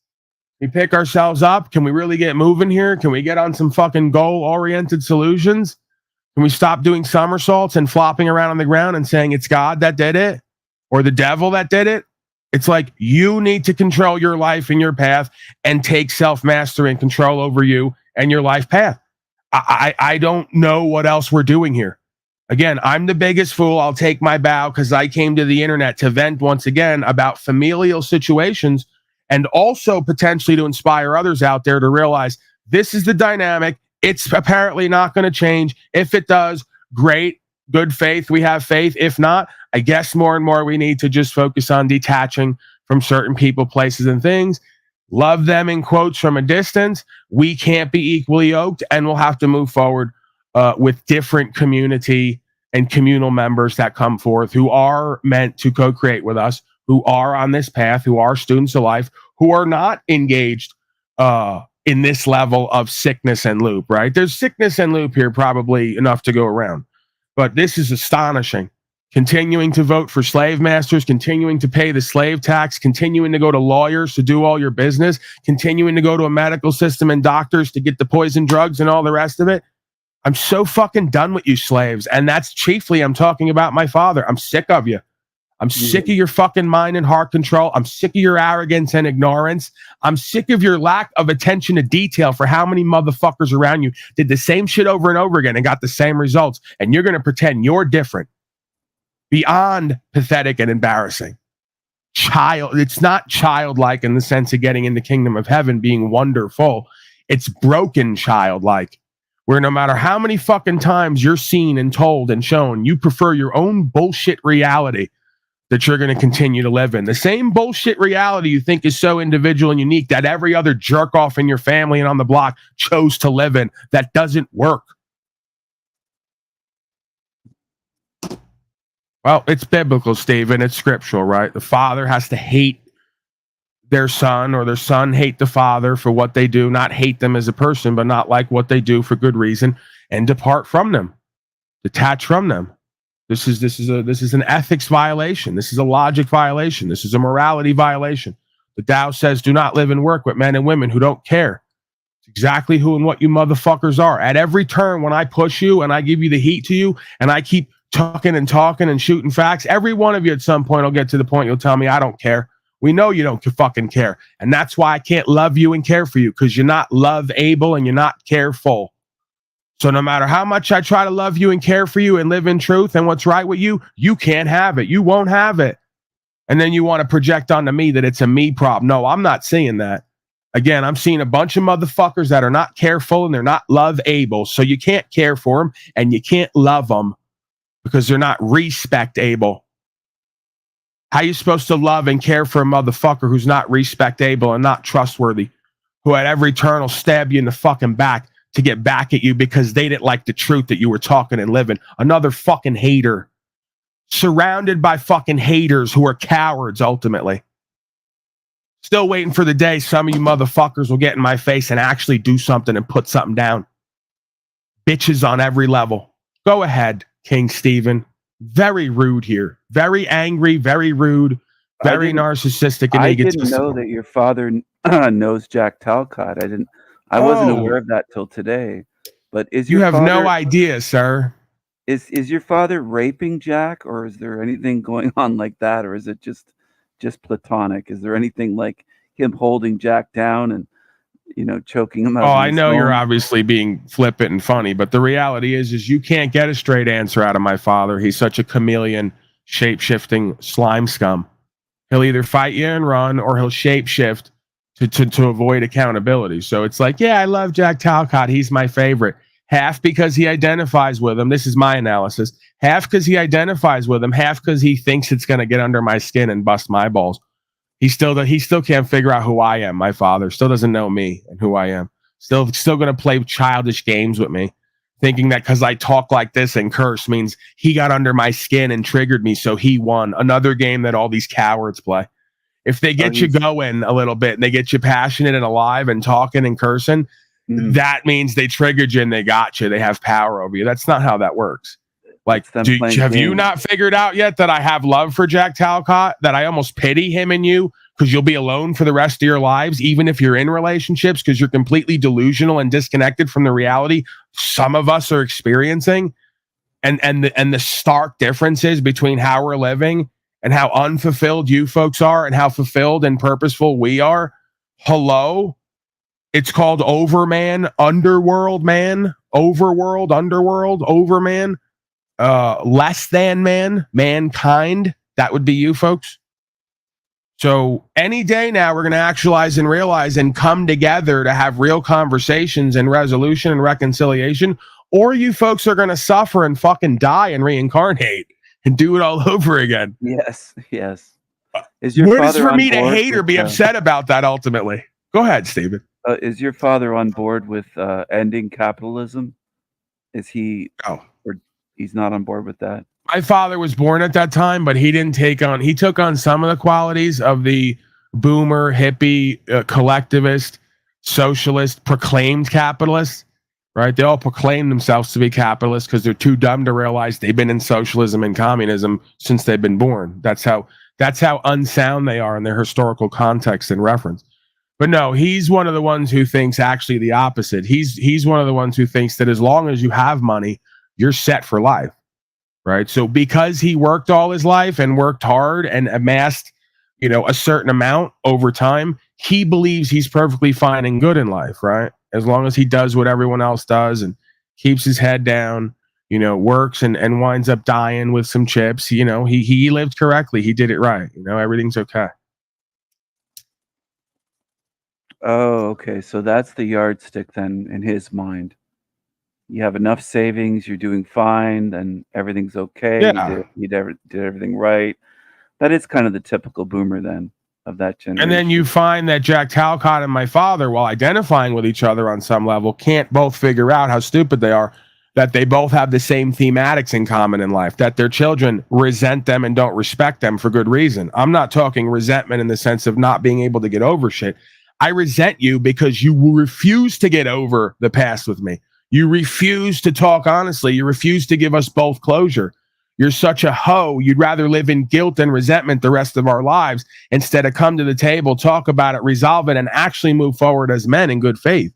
we pick ourselves up. Can we really get moving here? Can we get on some fucking goal-oriented solutions? Can we stop doing somersaults and flopping around on the ground and saying it's God that did it or the devil that did it? It's like you need to control your life and your path and take self-mastery and control over you and your life path. I don't know what else we're doing here. Again, I'm the biggest fool. I'll take my bow because I came to the internet to vent once again about familial situations and also potentially to inspire others out there to realize this is the dynamic. It's apparently not going to change. If it does, great, good faith. We have faith. If not, I guess more and more we need to just focus on detaching from certain people, places, and things. Love them in quotes from a distance. We can't be equally yoked, and we'll have to move forward with different community and communal members that come forth who are meant to co-create with us, who are on this path, who are students of life, who are not engaged in this level of sickness and loop, right? There's sickness and loop here, probably enough to go around. But this is astonishing. Continuing to vote for slave masters, continuing to pay the slave tax, continuing to go to lawyers to do all your business, continuing to go to a medical system and doctors to get the poison drugs and all the rest of it. I'm so fucking done with you slaves. And that's chiefly, I'm talking about my father. I'm sick of you. I'm sick of your fucking mind and heart control. I'm sick of your arrogance and ignorance. I'm sick of your lack of attention to detail for how many motherfuckers around you did the same shit over and over again and got the same results. And you're going to pretend you're different. Beyond pathetic and embarrassing. It's not childlike in the sense of getting in the kingdom of heaven being wonderful. It's broken childlike, where no matter how many fucking times you're seen and told and shown, you prefer your own bullshit reality that you're going to continue to live in. The same bullshit reality you think is so individual and unique that every other jerk off in your family and on the block chose to live in. That doesn't work. Well, it's biblical, Stephen. It's scriptural, right? The father has to hate their son, or their son hate the father for what they do, not hate them as a person, but not like what they do for good reason, and depart from them, detach from them. This is an ethics violation. This is a logic violation. This is a morality violation. The Tao says, do not live and work with men and women who don't care. It's exactly who and what you motherfuckers are. At every turn, when I push you and I give you the heat to you and I keep talking and shooting facts, every one of you at some point will get to the point you'll tell me, I don't care. We know you don't fucking care. And that's why I can't love you and care for you, because you're not love able and you're not careful. So no matter how much I try to love you and care for you and live in truth and what's right with you, you can't have it. You won't have it. And then you want to project onto me that it's a me problem. No, I'm not seeing that. Again, I'm seeing a bunch of motherfuckers that are not careful and they're not love able. So you can't care for them and you can't love them because they're not respect able. How are you supposed to love and care for a motherfucker who's not respect able and not trustworthy, who at every turn will stab you in the fucking back to get back at you because they didn't like the truth that you were talking and living? Another fucking hater. Surrounded by fucking haters who are cowards ultimately. Still waiting for the day some of you motherfuckers will get in my face and actually do something and put something down. Bitches on every level. Go ahead, King Stephen. Very rude here. Very angry, very rude, very narcissistic and egotistical. I didn't know that your father knows Jack Talcott. I wasn't aware of that till today. But is your father, no idea, sir. Is your father raping Jack, or is there anything going on like that, or is it just platonic? Is there anything like him holding Jack down and choking him out? Oh, I know you're obviously being flippant and funny, but the reality is you can't get a straight answer out of my father. He's such a chameleon, shape-shifting slime scum. He'll either fight you and run, or he'll shape-shift to avoid accountability. So it's like, yeah, I love Jack Talcott. He's my favorite. Half because he identifies with him. This is my analysis. Half because he identifies with him. Half because he thinks it's going to get under my skin and bust my balls. He still can't figure out who I am. My father still doesn't know me and who I am. Still going to play childish games with me, thinking that because I talk like this and curse means he got under my skin and triggered me, so he won. Another game that all these cowards play. If they get you going a little bit and they get you passionate and alive and talking and cursing, that means they triggered you and they got you. They have power over you. That's not how that works. Like, have you not figured out yet that I have love for Jack Talcott, that I almost pity him and you because you'll be alone for the rest of your lives, even if you're in relationships, because you're completely delusional and disconnected from the reality some of us are experiencing? and the stark differences between how we're living and how unfulfilled you folks are and how fulfilled and purposeful we are. Hello? It's called Overman, Underworld Man, Overworld, Underworld, Overman, Less Than Man, Mankind. That would be you folks. So any day now, we're going to actualize and realize and come together to have real conversations and resolution and reconciliation, or you folks are going to suffer and fucking die and reincarnate and do it all over again. Yes. What is for me to hate or be upset about that ultimately? Go ahead, Stephen. Is your father on board with ending capitalism? Is he? No. Or he's not on board with that? My father was born at that time, but he took on some of the qualities of the boomer, hippie, collectivist, socialist, proclaimed capitalist, right? They all proclaim themselves to be capitalists because they're too dumb to realize they've been in socialism and communism since they've been born. That's how unsound they are in their historical context and reference. But no, he's one of the ones who thinks actually the opposite. He's one of the ones who thinks that as long as you have money, you're set for life. Right. So because he worked all his life and worked hard and amassed, a certain amount over time, he believes he's perfectly fine and good in life. Right. As long as he does what everyone else does and keeps his head down, works and winds up dying with some chips. He lived correctly. He did it right. Everything's okay. Oh, okay. So that's the yardstick then in his mind. You have enough savings, you're doing fine, then everything's okay. Yeah. You did everything right. That is kind of the typical boomer then of that generation. And then you find that Jack Talcott and my father, while identifying with each other on some level, can't both figure out how stupid they are, that they both have the same thematics in common in life, that their children resent them and don't respect them for good reason. I'm not talking resentment in the sense of not being able to get over shit. I resent you because you refuse to get over the past with me. You refuse to talk honestly. You refuse to give us both closure. You're such a hoe. You'd rather live in guilt and resentment the rest of our lives instead of come to the table, talk about it, resolve it, and actually move forward as men in good faith.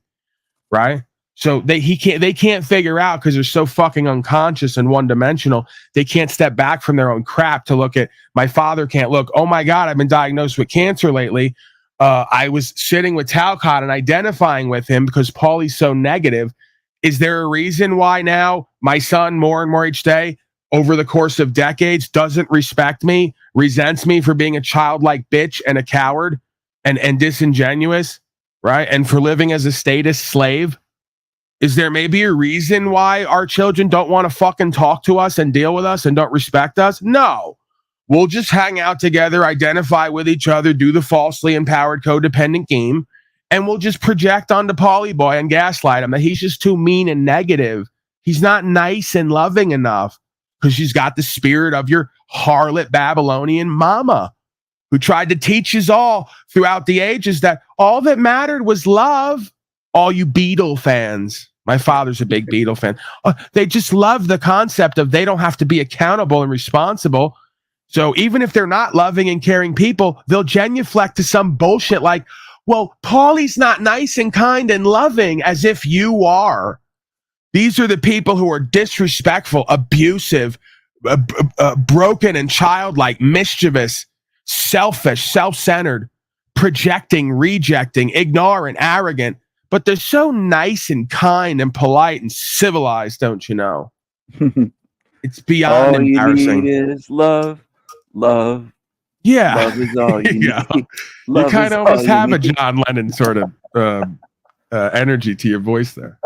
Right? So they can't figure out because they're so fucking unconscious and one-dimensional. They can't step back from their own crap to look at my father can't look. Oh my God, I've been diagnosed with cancer lately. I was sitting with Talcott and identifying with him because Paulie's so negative. Is there a reason why now my son more and more each day over the course of decades doesn't respect me, resents me for being a childlike bitch and a coward and disingenuous, right? And for living as a status slave? Is there maybe a reason why our children don't want to fucking talk to us and deal with us and don't respect us? No. We'll just hang out together, identify with each other, do the falsely empowered codependent game. And we'll just project onto Paulie Boy and gaslight him that he's just too mean and negative. He's not nice and loving enough because she's got the spirit of your harlot Babylonian mama who tried to teach us all throughout the ages that all that mattered was love. All you Beatle fans. My father's a big Beatle fan. They just love the concept of they don't have to be accountable and responsible. So even if they're not loving and caring people, they'll genuflect to some bullshit like, well, Paulie's not nice and kind and loving as if you are. These are the people who are disrespectful, abusive, broken and childlike, mischievous, selfish, self-centered, projecting, rejecting, ignorant, arrogant. But they're so nice and kind and polite and civilized, don't you know? It's beyond all embarrassing. You need is love. Yeah. Love is all you Yeah. need. You kind of almost have a need. John Lennon sort of energy to your voice there.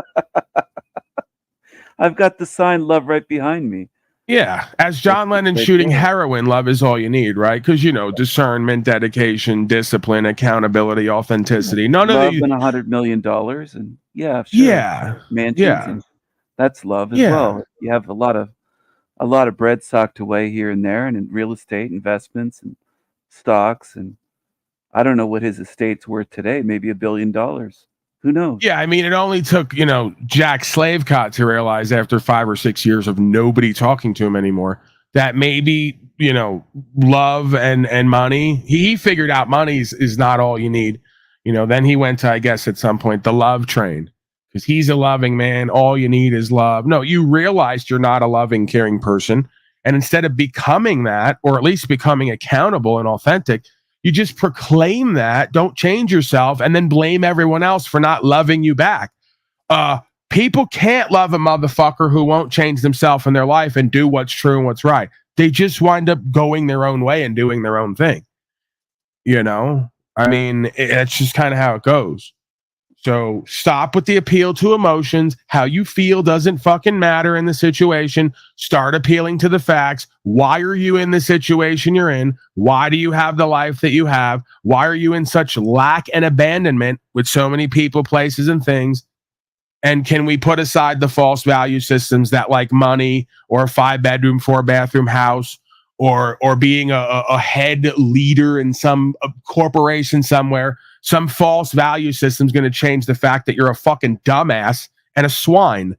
I've got the sign love right behind me. Yeah. As John Lennon shooting heroin, love is all you need, right? Because, discernment, dedication, discipline, accountability, authenticity. None of love these. and $100 million. And yeah, sure. Yeah. Mansions. Yeah. And that's love as Yeah. well. You have a lot of bread socked away here and there, and in real estate investments and stocks. And I don't know what his estate's worth today. Maybe $1 billion. Who knows? Yeah, I mean, it only took, Jack Slavecott to realize after 5 or 6 years of nobody talking to him anymore that maybe, love and money. He figured out money is not all you need. Then he went to, I guess, at some point, the love train. because he's a loving man. All you need is love. No, you realized you're not a loving, caring person. And instead of becoming that, or at least becoming accountable and authentic, you just proclaim that, don't change yourself, and then blame everyone else for not loving you back. People can't love a motherfucker who won't change themselves in their life and do what's true and what's right. They just wind up going their own way and doing their own thing. You know? I mean, it's just kind of how it goes. So stop with the appeal to emotions. How you feel doesn't fucking matter in the situation. Start appealing to the facts. Why are you in the situation you're in? Why do you have the life that you have? Why are you in such lack and abandonment with so many people, places, and things? And can we put aside the false value systems that like money or a 5-bedroom, 4-bathroom house or being a head leader in some corporation somewhere? Some false value system is going to change the fact that you're a fucking dumbass and a swine,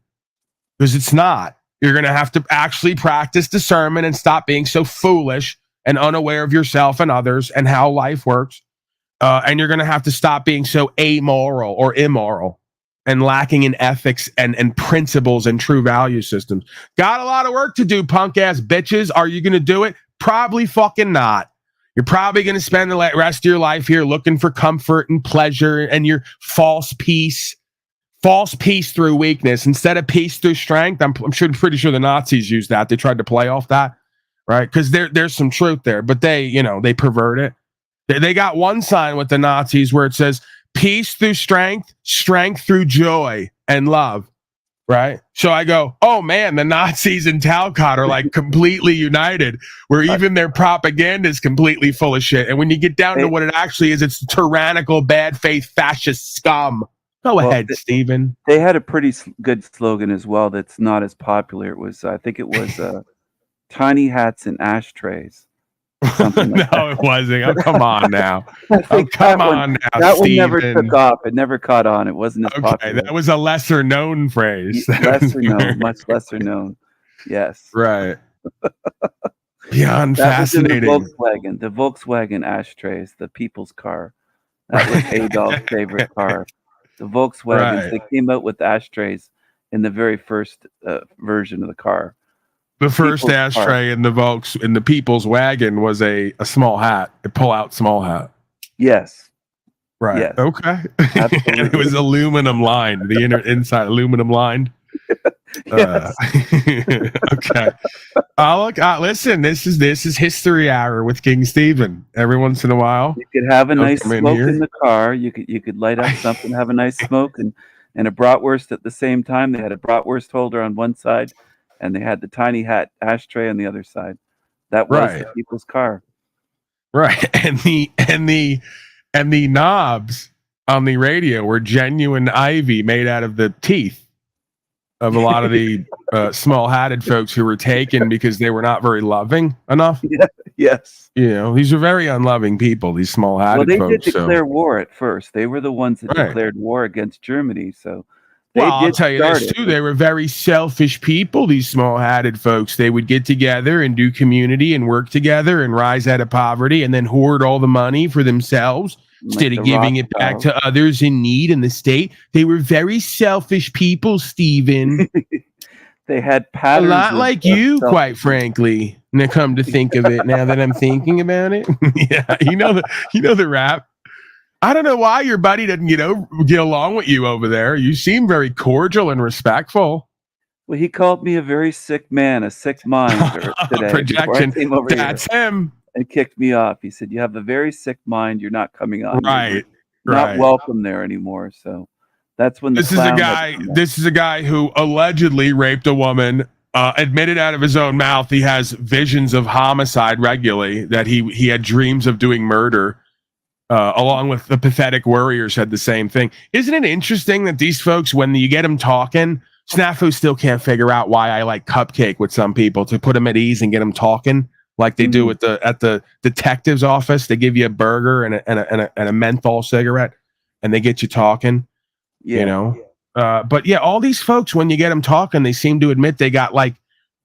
because it's not. You're going to have to actually practice discernment and stop being so foolish and unaware of yourself and others and how life works. And you're going to have to stop being so amoral or immoral and lacking in ethics and principles and true value systems. Got a lot of work to do, punk ass bitches. Are you going to do it? Probably fucking not. You're probably going to spend the rest of your life here looking for comfort and pleasure and your false peace through weakness instead of peace through strength. I'm pretty sure the Nazis used that. They tried to play off that, right? Because there's some truth there, but they pervert it. They got one sign with the Nazis where it says peace through strength, strength through joy and love. Right. So I go, oh man, the Nazis in Talcott are like completely united, where even their propaganda is completely full of shit. And when you get down to what it actually is, it's tyrannical, bad faith, fascist scum. Go ahead, Stephen. They had a pretty good slogan as well that's not as popular. It was, I think it was tiny hats and ashtrays. Like no, it wasn't. Oh, come on now. Oh, come on now, that Steven. one never took off. It never caught on. It wasn't as popular. That was a lesser known phrase. Lesser known, much lesser known. Yes. Right. Beyond fascinating. The Volkswagen ashtrays, the people's car. That was Adolf's favorite car. The Volkswagens, they came out with ashtrays in the very first version of the car. The first ashtray in the people's wagon was a small hat, a pull-out small hat. Yes. Right. Yes. Okay. And it was aluminum lined, the inside aluminum lined. Yes. Okay. Listen, this is History Hour with King Stephen. Every once in a while, you could have a nice smoke in the car. You could light up something, have a nice smoke, and a bratwurst at the same time. They had a bratwurst holder on one side, and they had the tiny hat ashtray on the other side. That was the people's car. Right. And the knobs on the radio were genuine ivy made out of the teeth of a lot of the small hatted folks who were taken because they were not very loving enough. Yeah, yes. You know, these are very unloving people, these small hatted folks. Well, they did declare war at first. They were the ones that declared war against Germany. So I'll tell you this too. They were very selfish people, these small-hatted folks. They would get together and do community and work together and rise out of poverty and then hoard all the money for themselves instead of giving it back to others in need in the state. They were very selfish people, Stephen. They had patterns. A lot like you, quite frankly. Now, come to think of it, now that I'm thinking about it. Yeah, you know the rap. I don't know why your buddy didn't get along with you over there. You seem very cordial and respectful. Well, he called me a very sick man, a sick mind today. Projection. That's him. And kicked me off. He said, "You have a very sick mind. You're not coming on. Right. You're not welcome there anymore." So that's when this is a guy who allegedly raped a woman. Admitted out of his own mouth he has visions of homicide regularly. That he had dreams of doing murder. Along with the pathetic warriors had the same thing. Isn't it interesting that these folks, when you get them talking, Snafu still can't figure out why I like cupcake with some people to put them at ease and get them talking like they do at the detective's office. They give you a burger and a menthol cigarette and they get you talking, you know? But yeah, all these folks, when you get them talking, they seem to admit they got like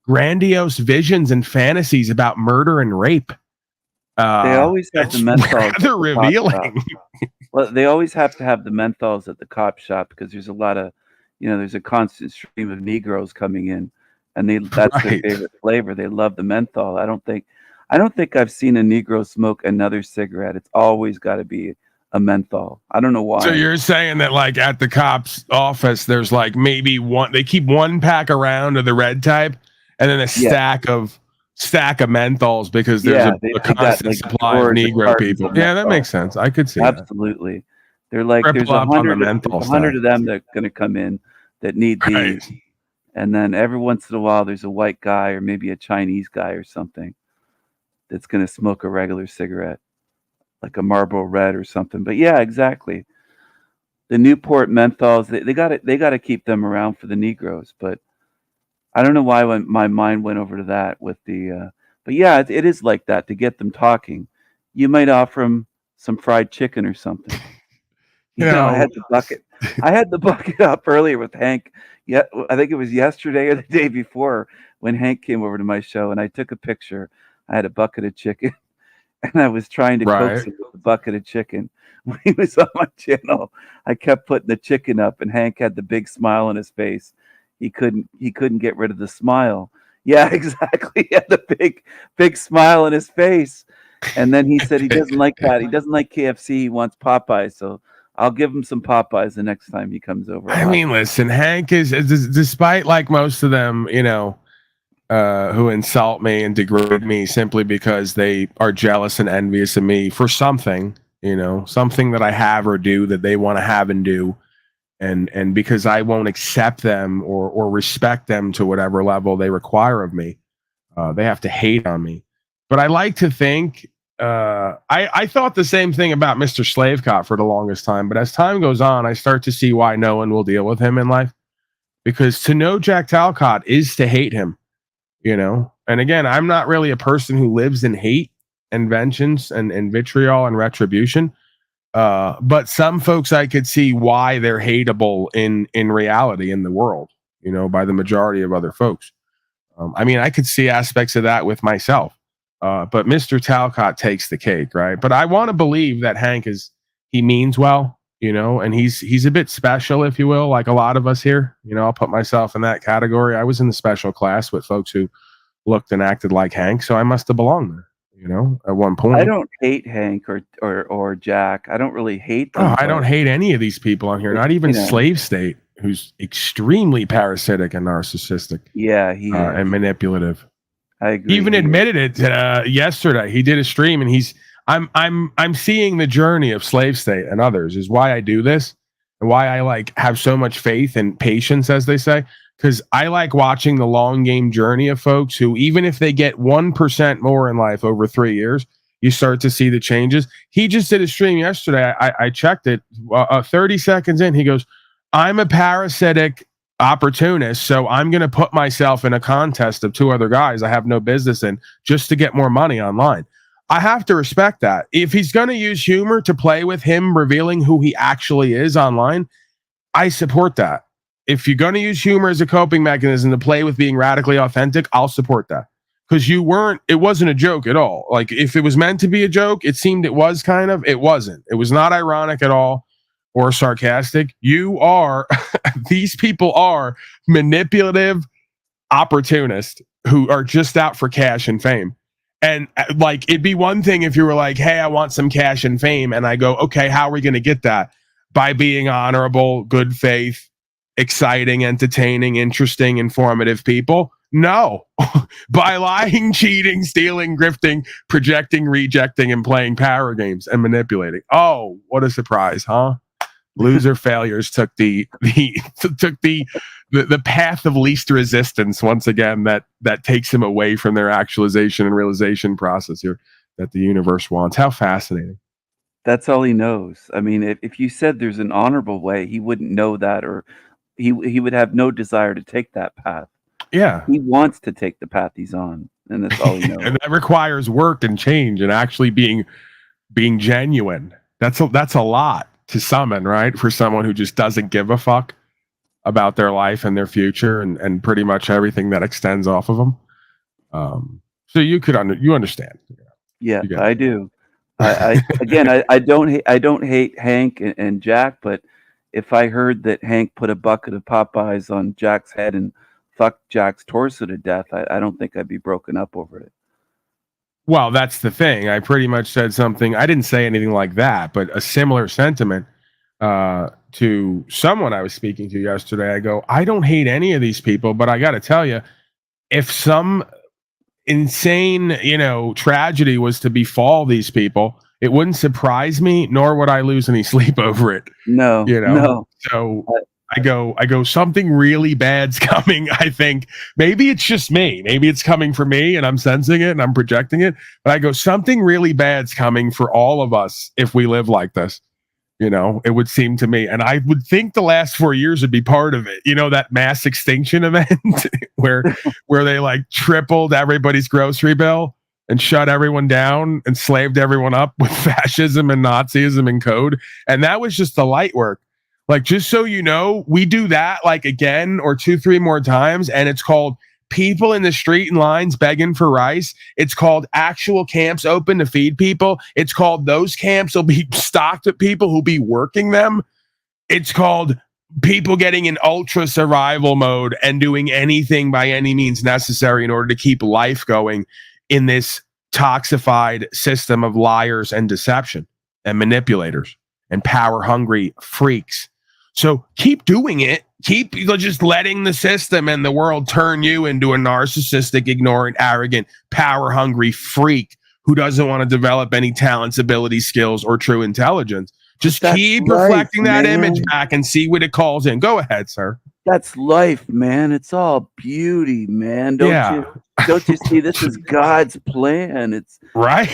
grandiose visions and fantasies about murder and rape. They always have the menthols. Rather revealing. Well, they always have to have the menthols at the cop shop because there's a lot of there's a constant stream of Negroes coming in, and that's their Right. favorite flavor. They love the menthol. I don't think I've seen a Negro smoke another cigarette. It's always got to be a menthol. I don't know why. So you're saying that like at the cop's office, there's like maybe one, they keep one pack around of the red type and then a stack of menthols because there's a constant supply of Negro people. Yeah, that makes sense. I could see Absolutely. They're like, there's Triple up on the 100 menthol of stuff. them that are going to come in that need Right. these. And then every once in a while, there's a white guy or maybe a Chinese guy or something that's going to smoke a regular cigarette, like a Marlboro Red or something. But yeah, exactly. The Newport menthols, they got to keep them around for the Negroes. But I don't know why my mind went over to that with the. But yeah, it is like that to get them talking. You might offer them some fried chicken or something. You know, I had the bucket up earlier with Hank. Yeah, I think it was yesterday or the day before when Hank came over to my show, and I took a picture. I had a bucket of chicken, and I was trying to coax him with the bucket of chicken. When he was on my channel, I kept putting the chicken up, and Hank had the big smile on his face. He couldn't get rid of the smile. Yeah, exactly. He had the big smile on his face. And then he said he doesn't like that. He doesn't like KFC. He wants Popeyes. So I'll give him some Popeyes the next time he comes over. I mean, listen, Hank is despite like most of them, who insult me and degrade me simply because they are jealous and envious of me for something, something that I have or do that they want to have and do. And because I won't accept them or respect them to whatever level they require of me, they have to hate on me. But I like to think, I thought the same thing about Mr. Slavecott for the longest time. But as time goes on, I start to see why no one will deal with him in life. Because to know Jack Talcott is to hate him, And again, I'm not really a person who lives in hate and vengeance and vitriol and retribution. But some folks I could see why they're hateable in reality in the world, by the majority of other folks. I mean, I could see aspects of that with myself. But Mr. Talcott takes the cake, right? But I want to believe that Hank he means well, and he's a bit special, if you will, like a lot of us here. I'll put myself in that category. I was in the special class with folks who looked and acted like Hank, so I must have belonged there. At one point. I don't hate Hank or Jack. I don't really hate them. I don't hate any of these people on here, not even Slave State, who's extremely parasitic and narcissistic. Yeah, he is. And manipulative. I agree. He even admitted it yesterday. He did a stream, and I'm seeing the journey of Slave State and others is why I do this and why I have so much faith and patience, as they say. Because I like watching the long game journey of folks who, even if they get 1% more in life over 3 years, you start to see the changes. He just did a stream yesterday. I checked it. 30 seconds in, he goes, I'm a parasitic opportunist, so I'm going to put myself in a contest of 2 other guys I have no business in just to get more money online. I have to respect that. If he's going to use humor to play with him revealing who he actually is online, I support that. If you're going to use humor as a coping mechanism to play with being radically authentic, I'll support that. Because it wasn't a joke at all. Like, if it was meant to be a joke, it seemed it was kind of, it wasn't. It was not ironic at all or sarcastic. These people are manipulative opportunists who are just out for cash and fame. And it'd be one thing if you were like, hey, I want some cash and fame. And I go, okay, how are we going to get that? By being honorable, good faith, exciting, entertaining, interesting, informative people? No. By lying, cheating, stealing, grifting, projecting, rejecting, and playing power games and manipulating. Oh, what a surprise, huh? Loser failures took the path of least resistance once again that takes him away from their actualization and realization process here that the universe wants. How fascinating. That's all he knows. I mean, if you said there's an honorable way, he wouldn't know that, or he would have no desire to take that path. Yeah. He wants to take the path he's on, and that's all he knows. And that requires work and change and actually being genuine. That's a lot to summon, right? For someone who just doesn't give a fuck about their life and their future and pretty much everything that extends off of them. So you understand. Yeah, I do. I don't hate Hank and Jack, but if I heard that Hank put a bucket of Popeyes on Jack's head and fucked Jack's torso to death, I don't think I'd be broken up over it. Well, that's the thing. I pretty much said something. I didn't say anything like that, but a similar sentiment to someone I was speaking to yesterday. I go, I don't hate any of these people, but I got to tell you, if some insane, tragedy was to befall these people, it wouldn't surprise me, nor would I lose any sleep over it. No. So I go, something really bad's coming. I think maybe it's just me. Maybe it's coming for me and I'm sensing it and I'm projecting it. But I go, something really bad's coming for all of us if we live like this. It would seem to me. And I would think the last 4 years would be part of it. That mass extinction event where they like tripled everybody's grocery bill and shut everyone down and slaved everyone up with fascism and Nazism and code. And that was just the light work. Like, just so you know, we do that like again or 2-3 more times. And it's called people in the street in lines begging for rice. It's called actual camps open to feed people. It's called those camps will be stocked with people who'll be working them. It's called people getting in ultra survival mode and doing anything by any means necessary in order to keep life going in this toxified system of liars and deception and manipulators and power hungry freaks. So keep doing it. Keep just letting the system and the world turn you into a narcissistic, ignorant, arrogant, power-hungry freak who doesn't want to develop any talents, abilities, skills, or true intelligence. Just keep reflecting that image back and see what it calls in. Go ahead, sir. That's life, man. It's all beauty, man. Don't you see? This is God's plan. It's right.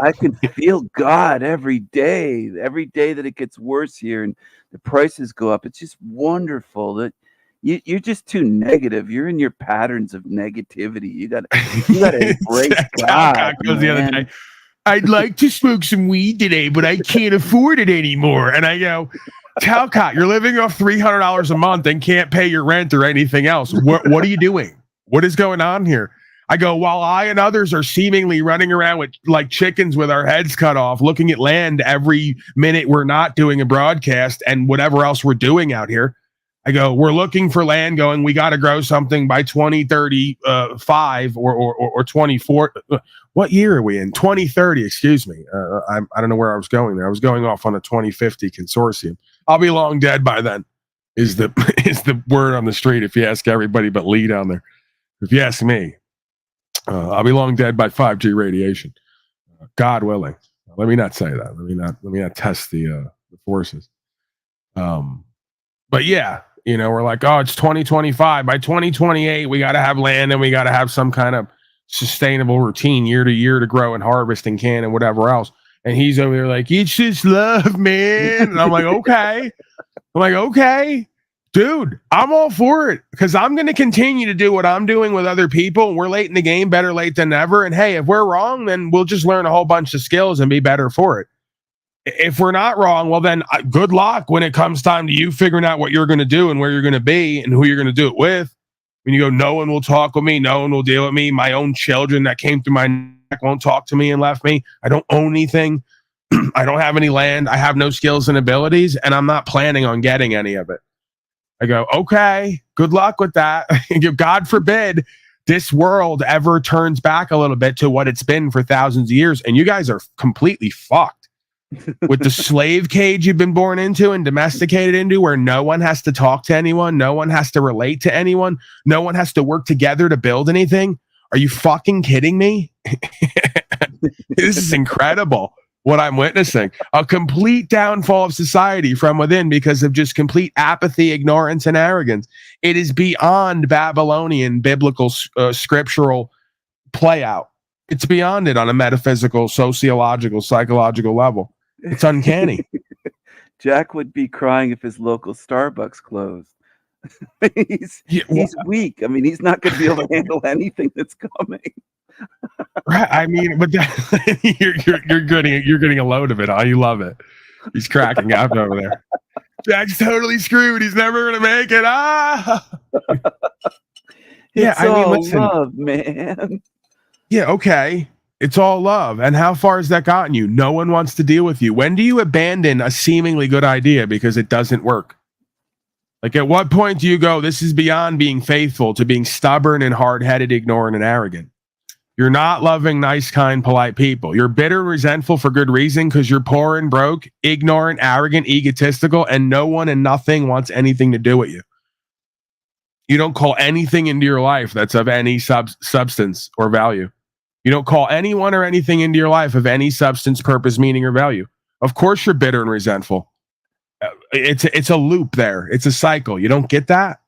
I can feel God every day that it gets worse here and the prices go up. It's just wonderful that you're just too negative. You're in your patterns of negativity. You got to embrace God. The other day, I'd like to smoke some weed today, but I can't afford it anymore. And I go, Talcott, you're living off $300 a month and can't pay your rent or anything else. What are you doing? What is going on here? I go, while I and others are seemingly running around with like chickens with our heads cut off, looking at land every minute we're not doing a broadcast and whatever else we're doing out here. I go, we're looking for land going, we got to grow something by 2035 or 24. What year are we in? 2030, excuse me. I don't know where I was going there. I was going off on a 2050 consortium. I'll be long dead by then is the word on the street if you ask everybody but Lee down there. If you ask me, I'll be long dead by 5G radiation. God willing. Let me not say that. Let me not test the forces. But yeah, we're like, oh, it's 2025. By 2028, we got to have land and we got to have some kind of sustainable routine year to year to grow and harvest and can and whatever else. And he's over there like, it's just love, man. And I'm like, okay. Dude, I'm all for it because I'm going to continue to do what I'm doing with other people. We're late in the game, better late than never. And hey, if we're wrong, then we'll just learn a whole bunch of skills and be better for it. If we're not wrong, well, then good luck when it comes time to you figuring out what you're going to do and where you're going to be and who you're going to do it with. When you go, no one will talk with me. No one will deal with me. My own children that came through my neck won't talk to me and left me. I don't own anything. I don't have any land. I have no skills and abilities, and I'm not planning on getting any of it. I go, okay, good luck with that. God forbid this world ever turns back a little bit to what it's been for thousands of years. And you guys are completely fucked with the slave cage you've been born into and domesticated into, where no one has to talk to anyone. No one has to relate to anyone. No one has to work together to build anything. Are you fucking kidding me? This is incredible. What I'm witnessing, a complete downfall of society from within because of just complete apathy, ignorance, and arrogance. It is beyond Babylonian, biblical, scriptural play out. It's beyond it on a metaphysical, sociological, psychological level. It's uncanny. Jack would be crying if his local Starbucks closed. He's weak. I mean, he's not going to be able to handle anything that's coming. Right. I mean, but you're getting a load of it. You love it. He's cracking up over there. Jack's totally screwed. He's never gonna make it. Yeah, I mean, listen, love, man. Yeah, okay. It's all love. And how far has that gotten you? No one wants to deal with you. When do you abandon a seemingly good idea because it doesn't work? Like, at what point do you go, this is beyond being faithful, to being stubborn and hard-headed, ignorant, and arrogant? You're not loving nice, kind, polite people. You're bitter and resentful for good reason because you're poor and broke, ignorant, arrogant, egotistical, and no one and nothing wants anything to do with you. You don't call anything into your life that's of any substance or value. You don't call anyone or anything into your life of any substance, purpose, meaning, or value. Of course you're bitter and resentful. It's a loop there. It's a cycle. You don't get that?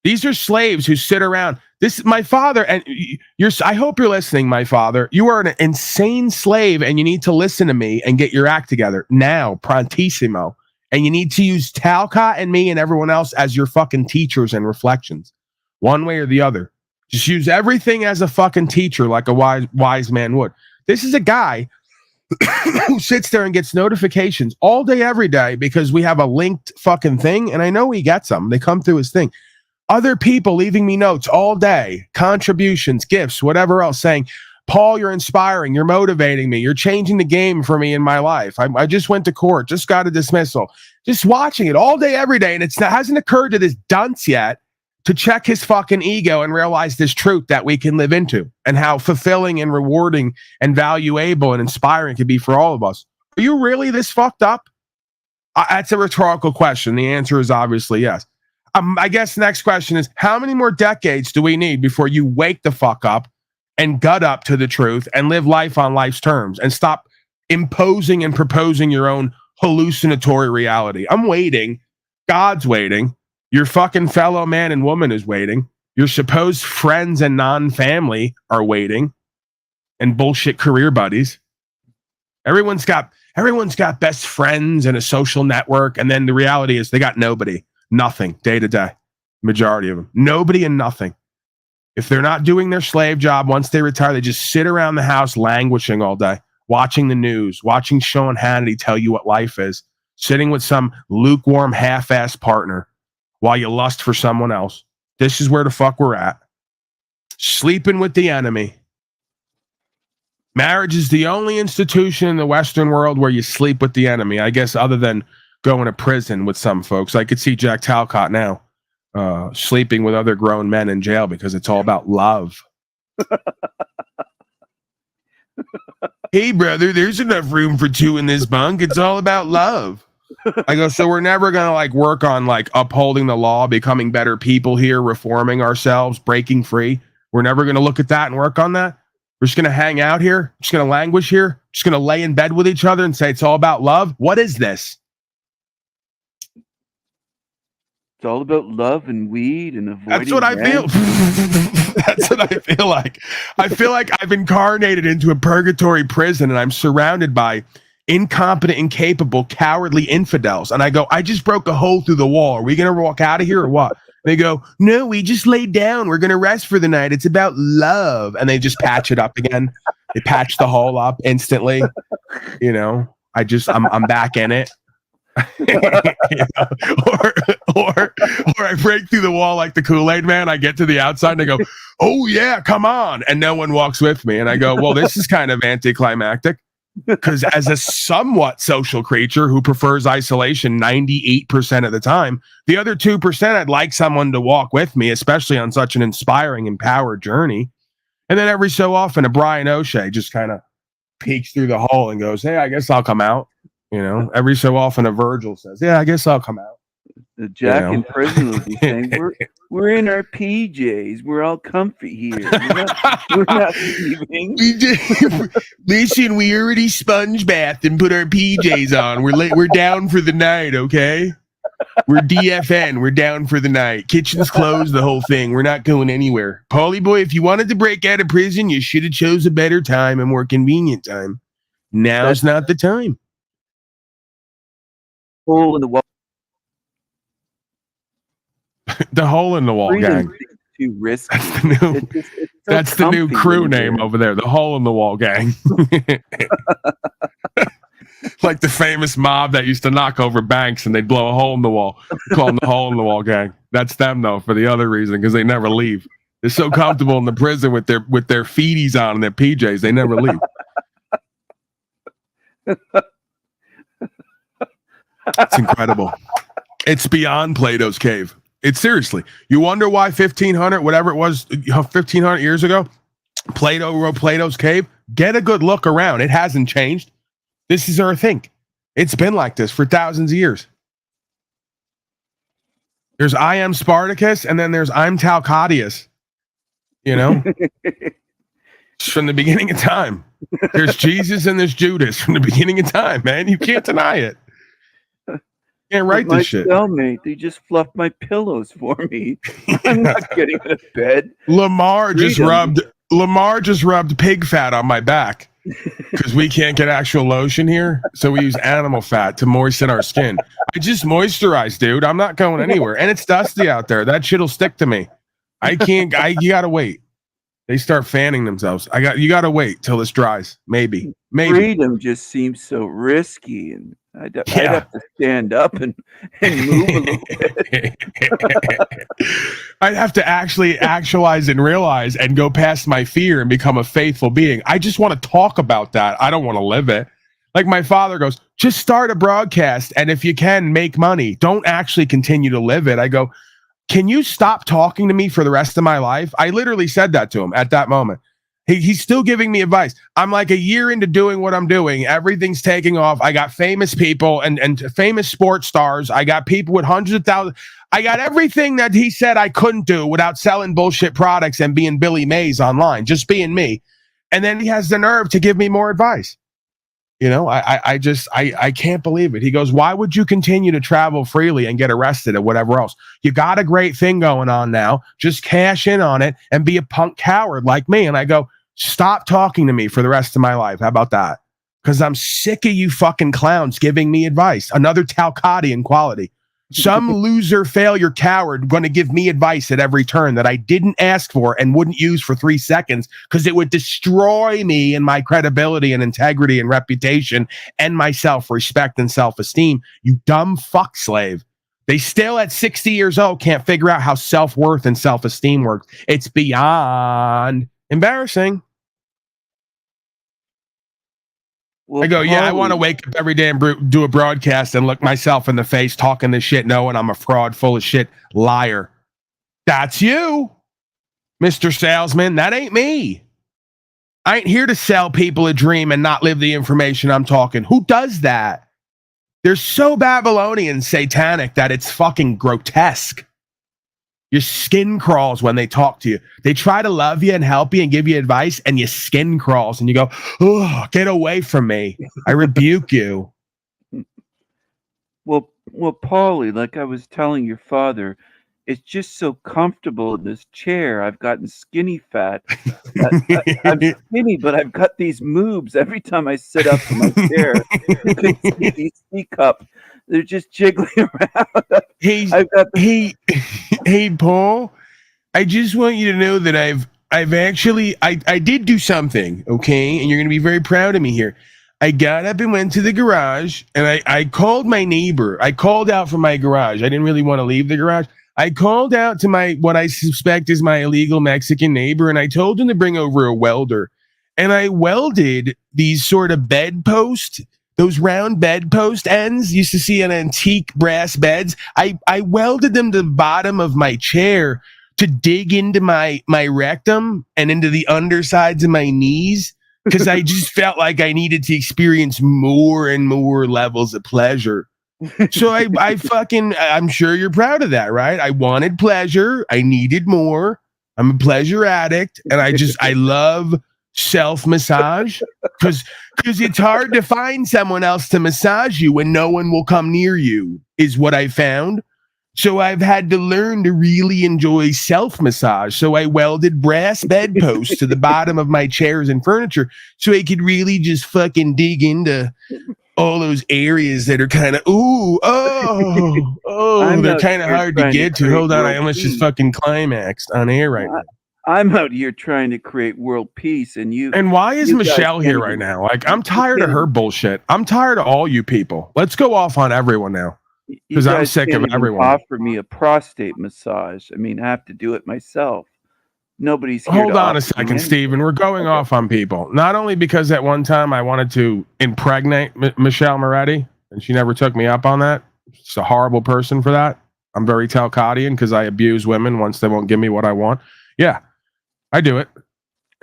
These are slaves who sit around. This, my father, and I hope you're listening, my father. You are an insane slave, and you need to listen to me and get your act together now, prontissimo. And you need to use Talcott and me and everyone else as your fucking teachers and reflections, one way or the other. Just use everything as a fucking teacher, like a wise man would. This is a guy who sits there and gets notifications all day, every day, because we have a linked fucking thing. And I know he gets them. They come through his thing. Other people leaving me notes all day, contributions, gifts, whatever else, saying, Paul, you're inspiring. You're motivating me. You're changing the game for me in my life. I just went to court, just got a dismissal. Just watching it all day, every day. And it hasn't occurred to this dunce yet to check his fucking ego and realize this truth that we can live into and how fulfilling and rewarding and valuable and inspiring it can be for all of us. Are you really this fucked up? That's a rhetorical question. The answer is obviously yes. I guess the next question is, how many more decades do we need before you wake the fuck up and gut up to the truth and live life on life's terms and stop imposing and proposing your own hallucinatory reality? I'm waiting. God's waiting. Your fucking fellow man and woman is waiting. Your supposed friends and non-family are waiting, and bullshit career buddies. Everyone's got best friends and a social network, and then the reality is they got nobody, nothing, day to day. Majority of them, nobody and nothing. If they're not doing their slave job, once they retire, they just sit around the house languishing all day, watching the news, watching Sean Hannity tell you what life is, sitting with some lukewarm, half-assed partner while you lust for someone else. This is where the fuck we're at. Sleeping with the enemy. Marriage is the only institution in the Western world where you sleep with the enemy, I guess, other than going to prison with some folks. I could see Jack Talcott now sleeping with other grown men in jail because it's all about love. Hey, brother, there's enough room for two in this bunk. It's all about love. I go, so we're never going to like work on like upholding the law, becoming better people here, reforming ourselves, breaking free. We're never going to look at that and work on that. We're just going to hang out here, just going to languish here, just going to lay in bed with each other and say it's all about love. What is this? It's all about love and weed and avoiding. That's what I feel. That's what I feel like. I feel like I've incarnated into a purgatory prison and I'm surrounded by incompetent, incapable, cowardly infidels. And I go, I just broke a hole through the wall. Are we going to walk out of here or what? They go, no, we just laid down. We're going to rest for the night. It's about love. And they just patch it up again. They patch the hole up instantly. You know, I'm back in it. You know? or I break through the wall like the Kool-Aid man. I get to the outside and I go, oh yeah, come on. And no one walks with me. And I go, well, this is kind of anticlimactic. Because as a somewhat social creature who prefers isolation 98% of the time, the other 2%, I'd like someone to walk with me, especially on such an inspiring, empowered journey. And then every so often, a Brian O'Shea just kind of peeks through the hole and goes, hey, I guess I'll come out. You know, every so often, a Virgil says, yeah, I guess I'll come out. The Jack in prison will be saying, we're in our PJs. We're all comfy here. We're not leaving. Listen, we already sponge bathed and put our PJs on. We're down for the night, okay? We're DFN. We're down for the night. Kitchen's closed, the whole thing. We're not going anywhere. Paulie boy, if you wanted to break out of prison, you should have chose a better time, a more convenient time. Now's not the time. Hole in the wall. The hole in the wall gang. Too risky. That's the new crew name over there. The hole in the wall gang. Like the famous mob that used to knock over banks and they'd blow a hole in the wall. Call them the hole in the wall gang. That's them though, for the other reason, because they never leave. They're so comfortable in the prison with their feeties on and their PJs, they never leave. It's incredible. It's beyond Plato's cave. It's seriously. You wonder why 1500, whatever it was, 1500 years ago, Plato wrote Plato's cave? Get a good look around. It hasn't changed. This is our thing. It's been like this for thousands of years. There's I am Spartacus, and then there's I'm Talcadius. You know? From the beginning of time. There's Jesus and there's Judas from the beginning of time, man. You can't deny it. Can't write this shit. My cellmate, they just fluffed my pillows for me. I'm not getting out of bed. Lamar just rubbed pig fat on my back because we can't get actual lotion here, so we use animal fat to moisten our skin. I just moisturize, dude. I'm not going anywhere, and it's dusty out there. That shit'll stick to me. I can't. You gotta wait. They start fanning themselves. You gotta wait till this dries. Maybe. Freedom just seems so risky, and I'd have to stand up and move a little bit. I'd have to actually actualize and realize and go past my fear and become a faithful being. I just want to talk about that. I don't want to live it. Like my father goes, just start a broadcast, and if you can, make money. Don't actually continue to live it. I go, can you stop talking to me for the rest of my life? I literally said that to him at that moment. He's still giving me advice. I'm like a year into doing what I'm doing. Everything's taking off. I got famous people and famous sports stars. I got people with hundreds of thousands. I got everything that he said I couldn't do without selling bullshit products and being Billy Mays online, just being me. And then he has the nerve to give me more advice. You know, I can't believe it. He goes, why would you continue to travel freely and get arrested or whatever else? You got a great thing going on now. Just cash in on it and be a punk coward like me. And I go, stop talking to me for the rest of my life. How about that? Because I'm sick of you fucking clowns giving me advice. Another Talcadian quality. Some loser failure coward going to give me advice at every turn that I didn't ask for and wouldn't use for 3 seconds because it would destroy me and my credibility and integrity and reputation and my self-respect and self-esteem. You dumb fuck slave. They still at 60 years old can't figure out how self-worth and self-esteem works. It's beyond embarrassing. Well, I go, yeah, I want to wake up every day and do a broadcast and look myself in the face talking this shit, knowing I'm a fraud, full of shit, liar. That's you, Mr. Salesman. That ain't me. I ain't here to sell people a dream and not live the information I'm talking. Who does that? They're so Babylonian satanic that it's fucking grotesque. Your skin crawls when they talk to you. They try to love you and help you and give you advice, and your skin crawls, and you go, oh, get away from me. I rebuke you. Well, Paulie, like I was telling your father, it's just so comfortable in this chair. I've gotten skinny fat. I'm skinny, but I've got these moves every time I sit up in my chair. You can see these teacups. They're just jiggling around. Hey, Paul, I just want you to know that I've actually I did do something, okay? And you're gonna be very proud of me here. I got up and went to the garage, and I called my neighbor. I called out from my garage. I didn't really want to leave the garage. I called out to my what I suspect is my illegal Mexican neighbor, and I told him to bring over a welder. And I welded these sort of bedposts. Those round bedpost ends you used to see in antique brass beds. I welded them to the bottom of my chair to dig into my rectum and into the undersides of my knees because I just felt like I needed to experience more and more levels of pleasure. So I'm sure you're proud of that, right? I wanted pleasure. I needed more. I'm a pleasure addict, and I love self-massage because it's hard to find someone else to massage you when no one will come near you is what I found. So I've had to learn to really enjoy self-massage. So I welded brass bedposts to the bottom of my chairs and furniture so I could really just fucking dig into all those areas that are kind of they're kind of hard to get to. Hold on, I almost just fucking climaxed on air right now. I'm out here trying to create world peace, and you. And why is Michelle here right now? Like, I'm tired of her bullshit. I'm tired of all you people. Let's go off on everyone now, because I'm sick of everyone. Offer me a prostate massage. I mean, I have to do it myself. Nobody's here. Hold on a second, Stephen. We're going off on people. Not only because at one time I wanted to impregnate Michelle Moretti, and she never took me up on that. She's a horrible person for that. I'm very Talcottian because I abuse women once they won't give me what I want. Yeah, I do it.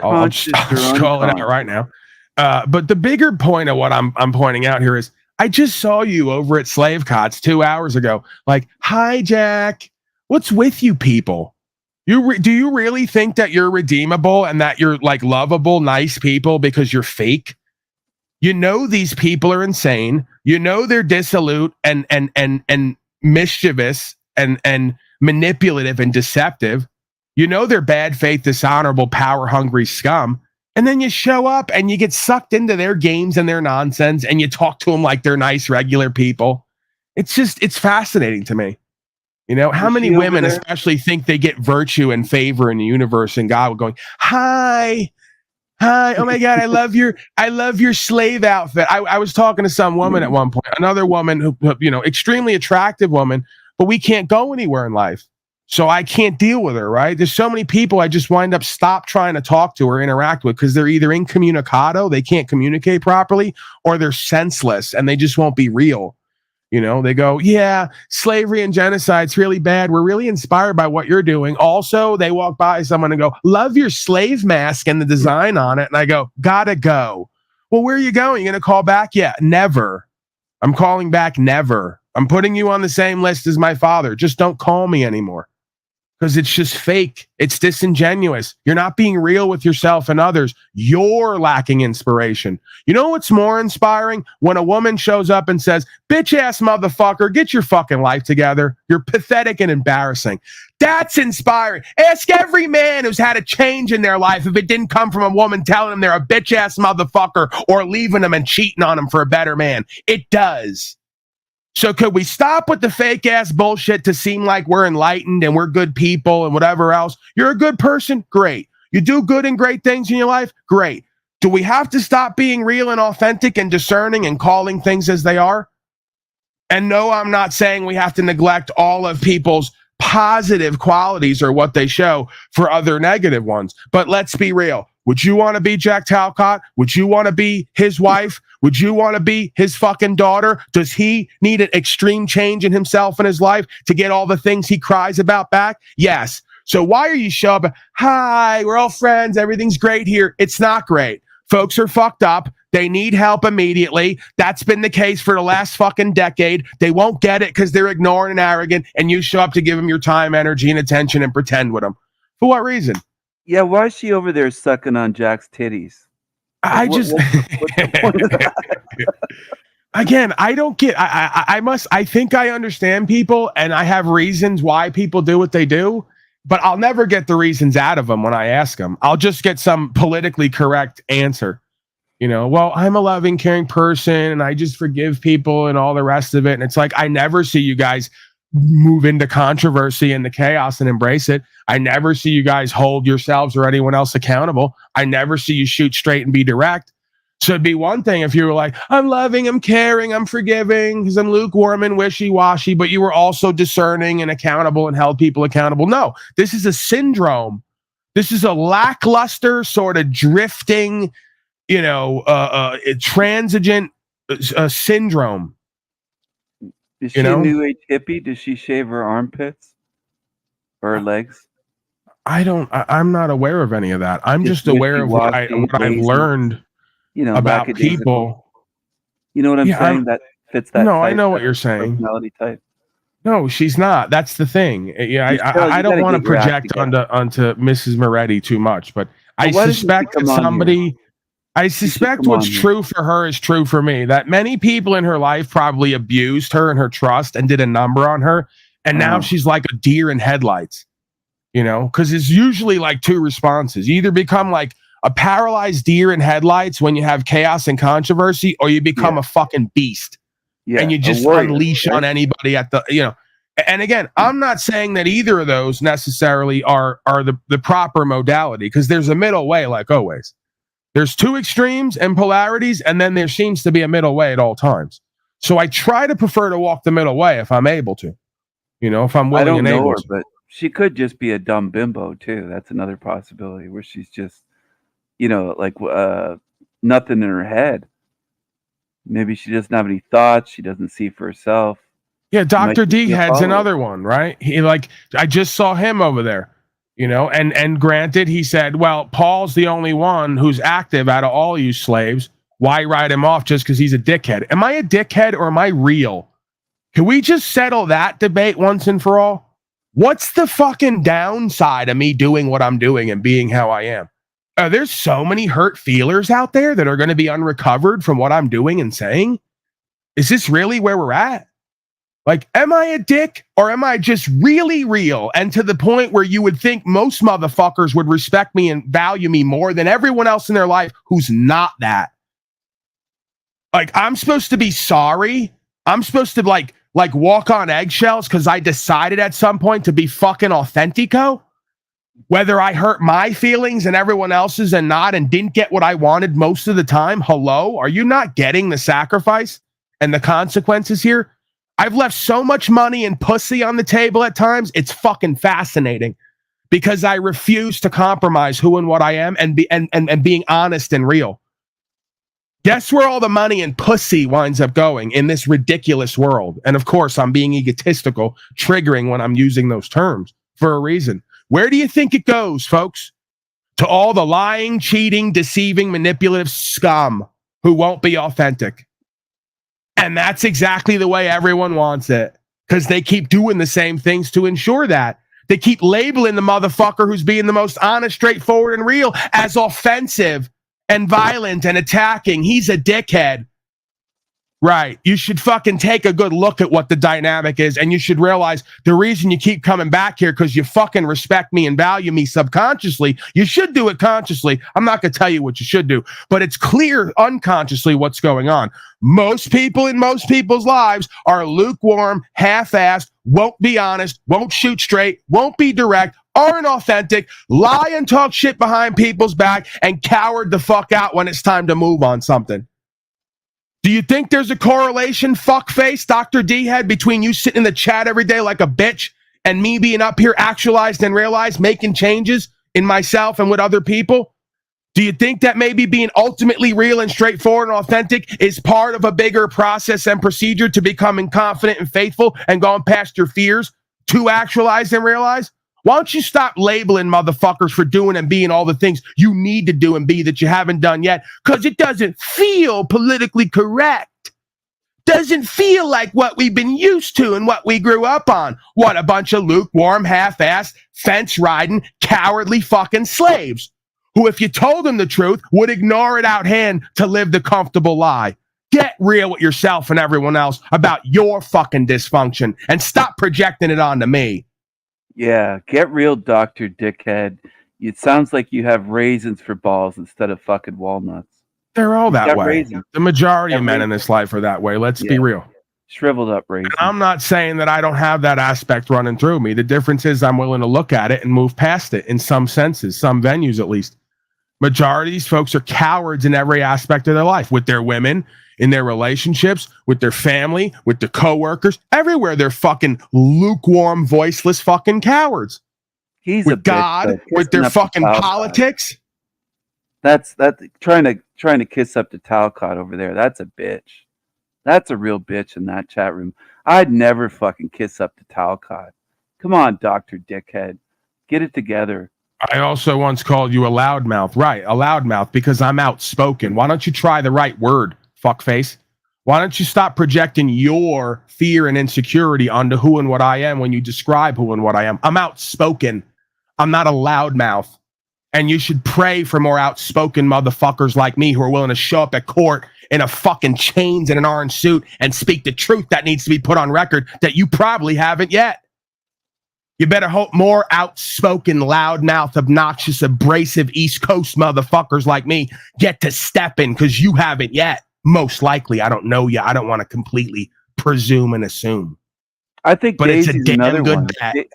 I'll just call it out right now. But the bigger point of what I'm pointing out here is I just saw you over at Slave Cots 2 hours ago. Like, hi, Jack. What's with you people? Do you really think that you're redeemable and that you're like lovable, nice people because you're fake? You know these people are insane. You know they're dissolute and mischievous and manipulative and deceptive. You know they're bad faith, dishonorable, power hungry scum. And then you show up and you get sucked into their games and their nonsense and you talk to them like they're nice, regular people. It's fascinating to me. You know, how many women especially think they get virtue and favor in the universe and God going, hi, oh my God, I love your slave outfit. I was talking to some woman at one point, another woman who, you know, extremely attractive woman, but we can't go anywhere in life. So I can't deal with her, right? There's so many people I just wind up stop trying to talk to or interact with because they're either incommunicado, they can't communicate properly, or they're senseless and they just won't be real. You know, they go, yeah, slavery and genocide's really bad. We're really inspired by what you're doing. Also, they walk by someone and go, love your slave mask and the design on it. And I go, gotta go. Well, where are you going? You going to call back? Yeah, never. I'm calling back never. I'm putting you on the same list as my father. Just don't call me anymore. Because it's just fake. It's disingenuous. You're not being real with yourself and others. You're lacking inspiration. You know what's more inspiring? When a woman shows up and says, bitch ass motherfucker, get your fucking life together. You're pathetic and embarrassing. That's inspiring. Ask every man who's had a change in their life if it didn't come from a woman telling them they're a bitch ass motherfucker or leaving them and cheating on them for a better man. It does. So could we stop with the fake ass bullshit to seem like we're enlightened and we're good people and whatever else? You're a good person? Great. You do good and great things in your life? Great. Do we have to stop being real and authentic and discerning and calling things as they are? And no, I'm not saying we have to neglect all of people's positive qualities or what they show for other negative ones. But let's be real. Would you want to be Jack Talcott? Would you want to be his wife? Would you want to be his fucking daughter? Does he need an extreme change in himself and his life to get all the things he cries about back? Yes. So why are you showing up? Hi, we're all friends. Everything's great here. It's not great. Folks are fucked up. They need help immediately. That's been the case for the last fucking decade. They won't get it because they're ignorant and arrogant, and you show up to give them your time, energy, and attention and pretend with them. For what reason? Yeah, why is she over there sucking on Jack's titties? What's the point of that? Again, I don't get. I think I understand people, and I have reasons why people do what they do, but I'll never get the reasons out of them when I ask them. I'll just get some politically correct answer. You know, well, I'm a loving, caring person, and I just forgive people and all the rest of it. And it's like I never see you guys move into controversy and the chaos and embrace it. I never see you guys hold yourselves or anyone else accountable. I never see you shoot straight and be direct. So it'd be one thing if you were like, I'm loving, I'm caring, I'm forgiving, because I'm lukewarm and wishy-washy, but you were also discerning and accountable and held people accountable. No, this is a syndrome. This is a lackluster sort of drifting, you know, transigent syndrome. Is she a new age hippie? Does she shave her armpits or her legs? I'm not aware of any of that. I'm just aware of what I've learned, you know, about people. You know what I'm saying? That fits that. No, I know what you're saying. Personality type. No, she's not. That's the thing. Yeah, I don't want to project onto Mrs. Moretti too much, but I suspect that somebody. I suspect what's true for her is true for me. That many people in her life probably abused her and her trust and did a number on her. And now she's like a deer in headlights, you know, because it's usually like two responses. You either become like a paralyzed deer in headlights when you have chaos and controversy, or you become a fucking beast and you just unleash on anybody at the, you know. And again, I'm not saying that either of those necessarily are the proper modality, because there's a middle way, like always. There's two extremes and polarities, and then there seems to be a middle way at all times. So I try to prefer to walk the middle way if I'm able to, you know, if I'm willing and able to. But she could just be a dumb bimbo too. That's another possibility where she's just, like nothing in her head. Maybe she doesn't have any thoughts. She doesn't see for herself. Yeah, Dr. Might just D be a head's follower. another one, right? I just saw him over there, and granted, he said, well, Paul's the only one who's active out of all you slaves. Why write him off just because he's a dickhead? Am I a dickhead or am I real? Can we just settle that debate once and for all? What's the fucking downside of me doing what I'm doing and being how I am? There's so many hurt feelers out there that are going to be unrecovered from what I'm doing and saying. Is this really where we're at? Like, am I a dick or am I just really real? And to the point where you would think most motherfuckers would respect me and value me more than everyone else in their life who's not that. Like, I'm supposed to be sorry. I'm supposed to like walk on eggshells because I decided at some point to be fucking authentico. Whether I hurt my feelings and everyone else's and not, and didn't get what I wanted most of the time. Hello? Are you not getting the sacrifice and the consequences here? I've left so much money and pussy on the table at times. It's fucking fascinating because I refuse to compromise who and what I am and being honest and real. Guess where all the money and pussy winds up going in this ridiculous world? And of course, I'm being egotistical, triggering when I'm using those terms for a reason. Where do you think it goes, folks? To all the lying, cheating, deceiving, manipulative scum who won't be authentic. And that's exactly the way everyone wants it because they keep doing the same things to ensure that. They keep labeling the motherfucker who's being the most honest, straightforward, and real as offensive and violent and attacking. He's a dickhead. Right. You should fucking take a good look at what the dynamic is, and you should realize the reason you keep coming back here because you fucking respect me and value me subconsciously. You should do it consciously. I'm not going to tell you what you should do, but it's clear unconsciously what's going on. Most people in most people's lives are lukewarm, half-assed, won't be honest, won't shoot straight, won't be direct, aren't authentic, lie and talk shit behind people's back, and coward the fuck out when it's time to move on something. Do you think there's a correlation, fuckface, Dr. D head, between you sitting in the chat every day like a bitch and me being up here actualized and realized, making changes in myself and with other people? Do you think that maybe being ultimately real and straightforward and authentic is part of a bigger process and procedure to becoming confident and faithful and going past your fears to actualize and realize? Why don't you stop labeling motherfuckers for doing and being all the things you need to do and be that you haven't done yet? Because it doesn't feel politically correct. Doesn't feel like what we've been used to and what we grew up on. What a bunch of lukewarm, half-assed, fence-riding, cowardly fucking slaves who, if you told them the truth, would ignore it out hand to live the comfortable lie. Get real with yourself and everyone else about your fucking dysfunction and stop projecting it onto me. Yeah, get real, Dr. Dickhead. It sounds like you have raisins for balls instead of fucking walnuts. They're all that way. Raisins. The majority of men in this life are that way. Let's be real. Shriveled up raisins. And I'm not saying that I don't have that aspect running through me. The difference is I'm willing to look at it and move past it in some senses, some venues at least. Majority of these folks are cowards in every aspect of their life, with their women, in their relationships, with their family, with their coworkers, everywhere. They're fucking lukewarm, voiceless fucking cowards. He's with a God, bitch, with their fucking politics. That's trying to kiss up to Talcott over there. That's a bitch. That's a real bitch in that chat room. I'd never fucking kiss up to Talcott. Come on, Dr. Dickhead. Get it together. I also once called you a loudmouth. Right, a loudmouth, because I'm outspoken. Why don't you try the right word, fuckface? Why don't you stop projecting your fear and insecurity onto who and what I am when you describe who and what I am? I'm outspoken. I'm not a loudmouth. And you should pray for more outspoken motherfuckers like me who are willing to show up at court in a fucking chains and an orange suit and speak the truth that needs to be put on record that you probably haven't yet. You better hope more outspoken, loudmouth, obnoxious, abrasive East Coast motherfuckers like me get to step in, because you haven't yet. Most likely. I don't know you. I don't want to completely presume and assume. I think but Daisy's it's a damn another good one. bet.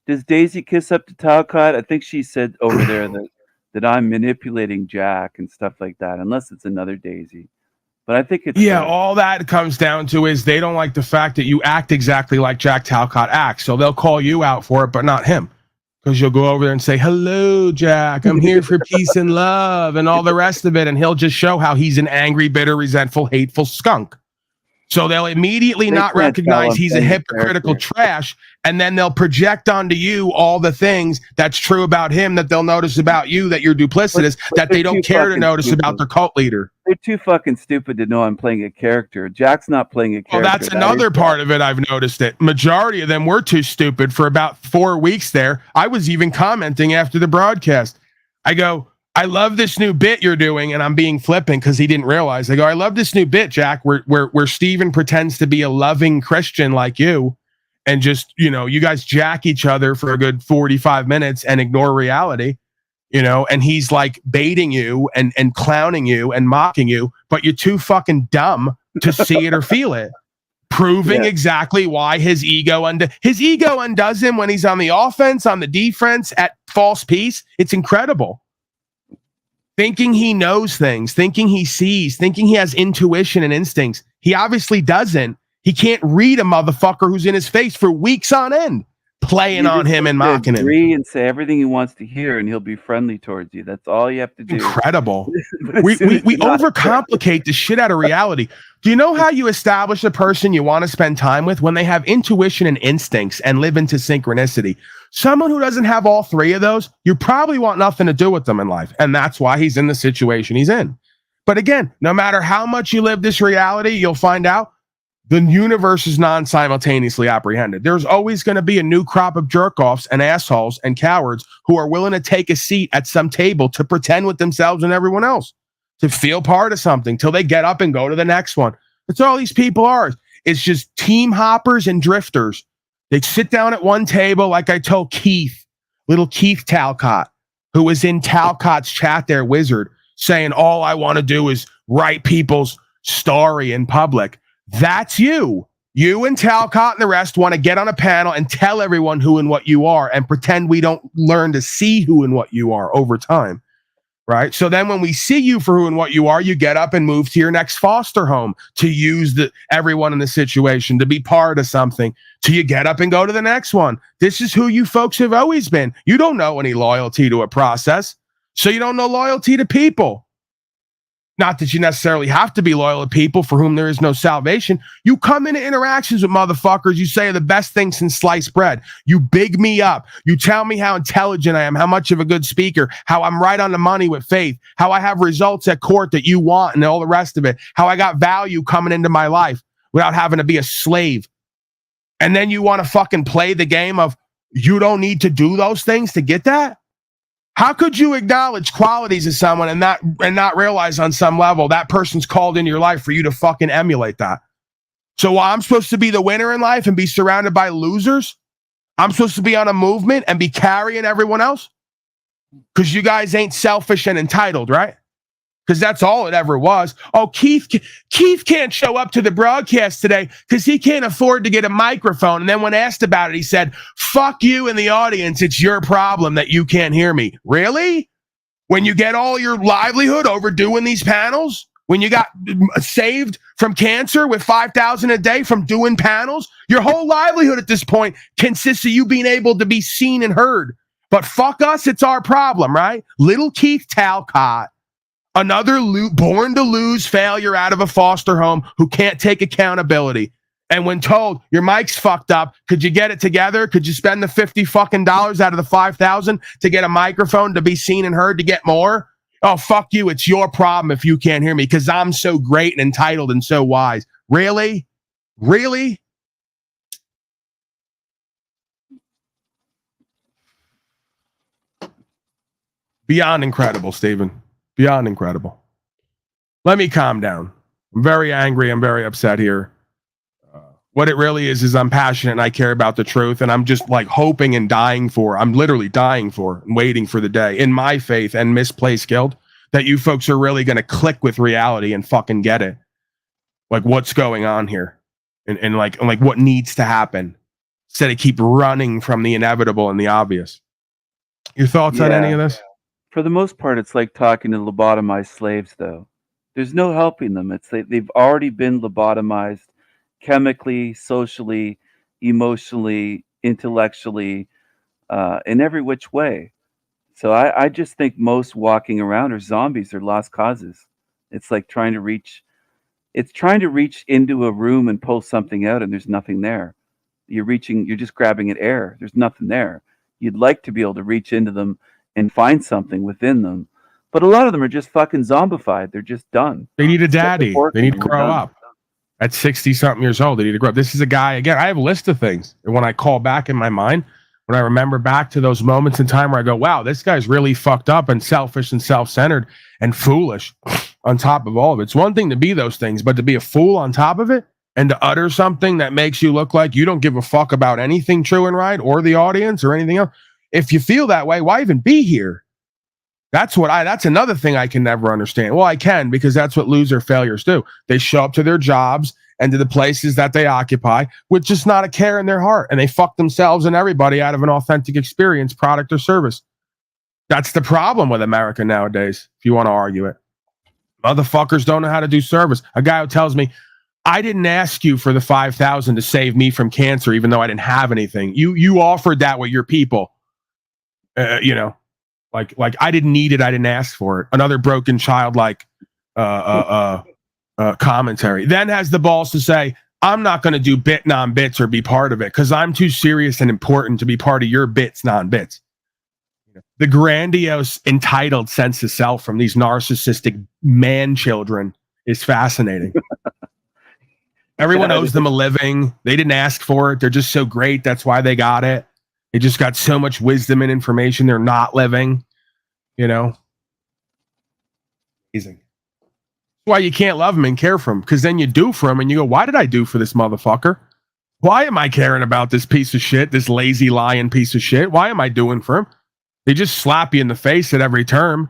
Does Daisy kiss up to Talcott? I think she said over there that I'm manipulating Jack and stuff like that, unless it's another Daisy. But I think it's all that comes down to is they don't like the fact that you act exactly like Jack Talcott acts. So they'll call you out for it, but not him. Because you'll go over there and say, hello, Jack, I'm here for peace and love and all the rest of it. And he'll just show how he's an angry, bitter, resentful, hateful skunk. So they'll immediately not recognize he's a hypocritical trash, and then they'll project onto you all the things that's true about him that they'll notice about you that you're duplicitous, that they don't care to notice about their cult leader. They're too fucking stupid to know I'm playing a character. Jack's not playing a character. Well, that's another part of it. I've noticed it. Majority of them were too stupid for about 4 weeks there. I was even commenting after the broadcast. I go, I love this new bit you're doing, and I'm being flippant because he didn't realize. I go, I love this new bit, Jack, where Steven pretends to be a loving Christian like you, and just, you guys jack each other for a good 45 minutes and ignore reality, and he's like baiting you and clowning you and mocking you, but you're too fucking dumb to see it or feel it. Proving exactly why his ego undoes him when he's on the offense, on the defense, at false peace. It's incredible. Thinking he knows things, thinking he sees, thinking he has intuition and instincts. He obviously doesn't. He can't read a motherfucker who's in his face for weeks on end, playing on him and mocking him. Agree and say everything he wants to hear, and he'll be friendly towards you. That's all you have to do. Incredible. we overcomplicate the shit out of reality. Do you know how you establish a person you want to spend time with? When they have intuition and instincts and live into synchronicity. Someone who doesn't have all three of those, you probably want nothing to do with them in life. And that's why he's in the situation he's in. But again, no matter how much you live this reality, you'll find out the universe is non-simultaneously apprehended. There's always going to be a new crop of jerk-offs and assholes and cowards who are willing to take a seat at some table to pretend with themselves and everyone else, to feel part of something till they get up and go to the next one. That's all these people are. It's just team hoppers and drifters. They sit down at one table, like I told Keith, little Keith Talcott, who was in Talcott's chat there, Wizard, saying, all I want to do is write people's story in public. That's you. You and Talcott and the rest want to get on a panel and tell everyone who and what you are and pretend we don't learn to see who and what you are over time. Right? So then when we see you for who and what you are, you get up and move to your next foster home to use everyone in the situation, to be part of something, till you get up and go to the next one. This is who you folks have always been. You don't know any loyalty to a process, so you don't know loyalty to people. Not that you necessarily have to be loyal to people for whom there is no salvation. You come into interactions with motherfuckers, you say the best thing since sliced bread. You big me up. You tell me how intelligent I am, how much of a good speaker, how I'm right on the money with faith, how I have results at court that you want and all the rest of it, how I got value coming into my life without having to be a slave. And then you want to fucking play the game of you don't need to do those things to get that? How could you acknowledge qualities of someone and not realize on some level that person's called into your life for you to fucking emulate that? So while I'm supposed to be the winner in life and be surrounded by losers, I'm supposed to be on a movement and be carrying everyone else? Because you guys ain't selfish and entitled, right? Because that's all it ever was. Oh, Keith can't show up to the broadcast today because he can't afford to get a microphone. And then when asked about it, he said, fuck you in the audience. It's your problem that you can't hear me. Really? When you get all your livelihood over doing these panels? When you got saved from cancer with $5,000 a day from doing panels? Your whole livelihood at this point consists of you being able to be seen and heard. But fuck us, it's our problem, right? Little Keith Talcott. Another born to lose failure out of a foster home who can't take accountability. And when told your mic's fucked up, could you get it together? Could you spend the $50 fucking out of the $5,000 to get a microphone to be seen and heard to get more? Oh, fuck you. It's your problem if you can't hear me because I'm so great and entitled and so wise. Really? Really? Beyond incredible, Stephen. Beyond incredible. Let me calm down. I'm very angry. I'm very upset here. What it really is I'm passionate and I care about the truth. And I'm just like hoping and I'm literally dying for and waiting for the day in my faith and misplaced guilt that you folks are really going to click with reality and fucking get it. Like what's going on here and like what needs to happen instead of keep running from the inevitable and the obvious. Your thoughts on any of this? For the most part, it's like talking to lobotomized slaves, though. There's no helping them. It's they've already been lobotomized chemically, socially, emotionally, intellectually, in every which way. So I just think most walking around are zombies. They're lost causes. It's like trying to reach into a room and pull something out and there's nothing there. You're just grabbing at air. There's nothing there. You'd like to be able to reach into them and find something within them. But a lot of them are just fucking zombified. They're just done. They need a daddy. They need to grow up. At 60-something years old, they need to grow up. This is a guy, again, I have a list of things. And when I call back in my mind, when I remember back to those moments in time where I go, wow, this guy's really fucked up and selfish and self-centered and foolish on top of all of it. It's one thing to be those things, but to be a fool on top of it and to utter something that makes you look like you don't give a fuck about anything true and right or the audience or anything else. If you feel that way, why even be here? That's another thing I can never understand. Well, I can, because that's what loser failures do. They show up to their jobs and to the places that they occupy with just not a care in their heart. And they fuck themselves and everybody out of an authentic experience, product, or service. That's the problem with America nowadays, if you want to argue it. Motherfuckers don't know how to do service. A guy who tells me, I didn't ask you for the $5,000 to save me from cancer, even though I didn't have anything. You offered that with your people. Like I didn't need it. I didn't ask for it. Another broken childlike commentary. Then has the balls to say, I'm not going to do bit non-bits or be part of it because I'm too serious and important to be part of your bits non-bits. The grandiose, entitled sense of self from these narcissistic man children is fascinating. Everyone owes them a living. They didn't ask for it. They're just so great. That's why they got it. They just got so much wisdom and information they're not living, Amazing. That's why you can't love them and care for them, because then you do for them and you go, why did I do for this motherfucker? Why am I caring about this piece of shit, this lazy lying piece of shit? Why am I doing for him? They just slap you in the face at every turn.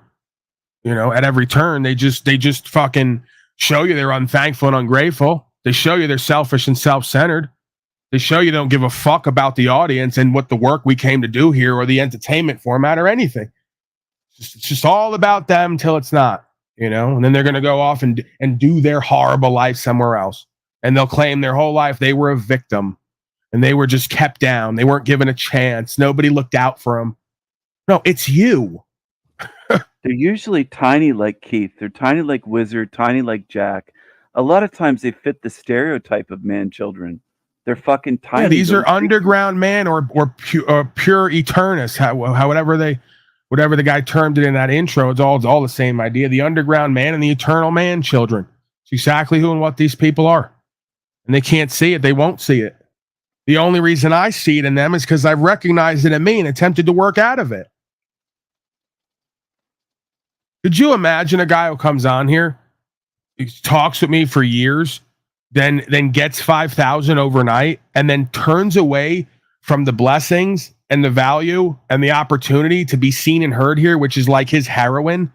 At every turn, they just fucking show you they're unthankful and ungrateful. They show you they're selfish and self-centered. They show you don't give a fuck about the audience and what the work we came to do here or the entertainment format or anything. It's just all about them till it's not, and then they're going to go off and do their horrible life somewhere else. And they'll claim their whole life they were a victim and they were just kept down. They weren't given a chance. Nobody looked out for them. No, it's you. They're usually tiny like Keith. They're tiny like Wizard, tiny like Jack. A lot of times they fit the stereotype of man children. They're fucking tiny. Yeah, these are underground man or pure eternus. Whatever the guy termed it in that intro. It's all the same idea. The underground man and the eternal man children. It's exactly who and what these people are. And they can't see it. They won't see it. The only reason I see it in them is because I've recognized it in me and attempted to work out of it. Could you imagine a guy who comes on here, talks with me for years, then gets 5,000 overnight, and then turns away from the blessings and the value and the opportunity to be seen and heard here, which is like his heroin,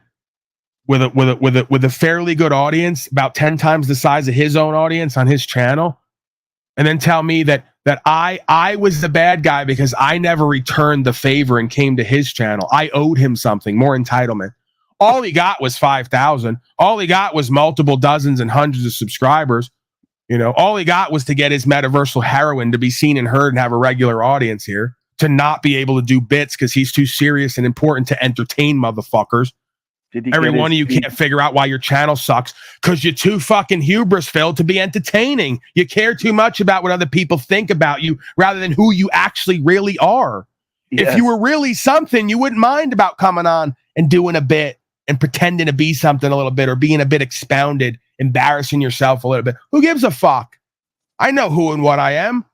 with a fairly good audience, about 10 times the size of his own audience on his channel, and then tell me that I was the bad guy because I never returned the favor and came to his channel. I owed him something, more entitlement. All he got was 5,000. All he got was multiple dozens and hundreds of subscribers. All he got was to get his metaversal heroin to be seen and heard and have a regular audience here, to not be able to do bits because he's too serious and important to entertain motherfuckers. Every one of you can't figure out why your channel sucks because you're too fucking hubris-filled to be entertaining. You care too much about what other people think about you rather than who you actually really are. Yes. If you were really something, you wouldn't mind about coming on and doing a bit and pretending to be something a little bit or being a bit expounded, embarrassing yourself a little bit. Who gives a fuck? I know who and what I am.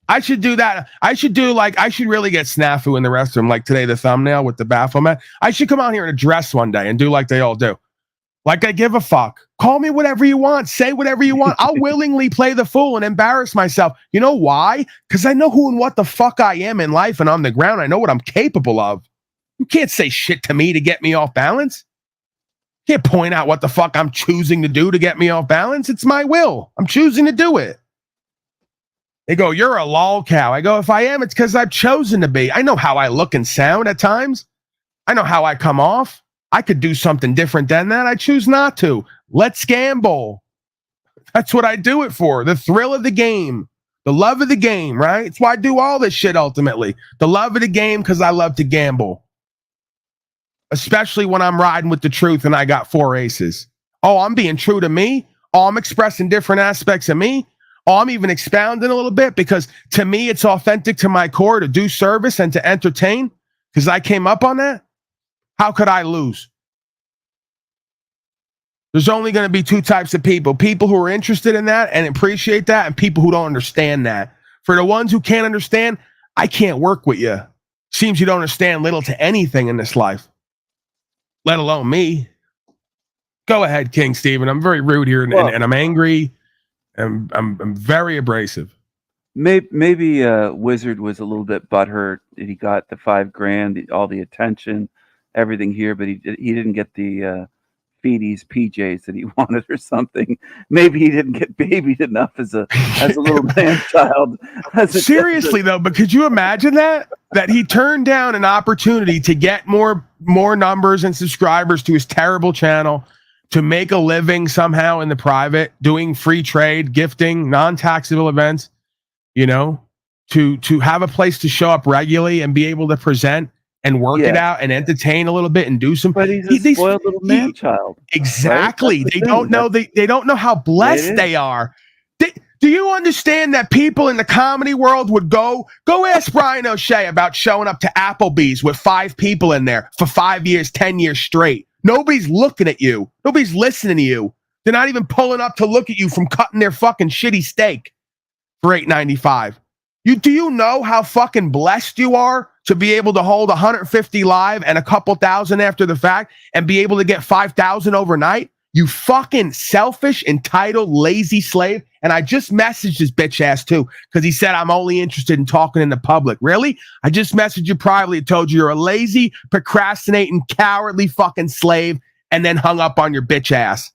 I should do that. I should really get snafu in the restroom, like today, the thumbnail with the Baphomet. I should come out here and address one day and do like they all do. Like I give a fuck. Call me whatever you want. Say whatever you want. I'll willingly play the fool and embarrass myself. You know why? Because I know who and what the fuck I am in life and on the ground. I know what I'm capable of. You can't say shit to me to get me off balance. You can't point out what the fuck I'm choosing to do to get me off balance. It's my will. I'm choosing to do it. They go, you're a lol cow. I go, if I am, it's because I've chosen to be. I know how I look and sound at times. I know how I come off. I could do something different than that. I choose not to. Let's gamble. That's what I do it for. The thrill of the game. The love of the game, right? It's why I do all this shit ultimately. The love of the game because I love to gamble. Especially when I'm riding with the truth and I got 4 aces. Oh, I'm being true to me. Oh, I'm expressing different aspects of me. Oh, I'm even expounding a little bit because to me, it's authentic to my core to do service and to entertain because I came up on that. How could I lose? There's only going to be 2 types of people. People who are interested in that and appreciate that and people who don't understand that. For the ones who can't understand, I can't work with you. Seems you don't understand little to anything in this life, let alone me. Go ahead, King Stephen. I'm very rude here and I'm angry. And I'm very abrasive. Maybe Wizard was a little bit butthurt that he got the $5,000, all the attention, everything here, but he didn't get the Feedy's PJs that he wanted or something. Maybe he didn't get babied enough as a little man child. Seriously though, but could you imagine that he turned down an opportunity to get more numbers and subscribers to his terrible channel, to make a living somehow in the private, doing free trade, gifting, non-taxable events, to have a place to show up regularly and be able to present and work it out and entertain a little bit and do some. But he's a spoiled little man child. Exactly. Right? They don't know. They don't know how blessed they are. Do you understand that people in the comedy world would go ask Brian O'Shea about showing up to Applebee's with 5 people in there for 5 years, 10 years straight? Nobody's looking at you. Nobody's listening to you. They're not even pulling up to look at you from cutting their fucking shitty steak for $8.95. Do you know how fucking blessed you are to be able to hold 150 live and a couple thousand after the fact and be able to get 5,000 overnight? You fucking selfish, entitled, lazy slave. And I just messaged his bitch ass too because he said I'm only interested in talking in the public. Really? I just messaged you privately and told you you're a lazy, procrastinating, cowardly fucking slave and then hung up on your bitch ass.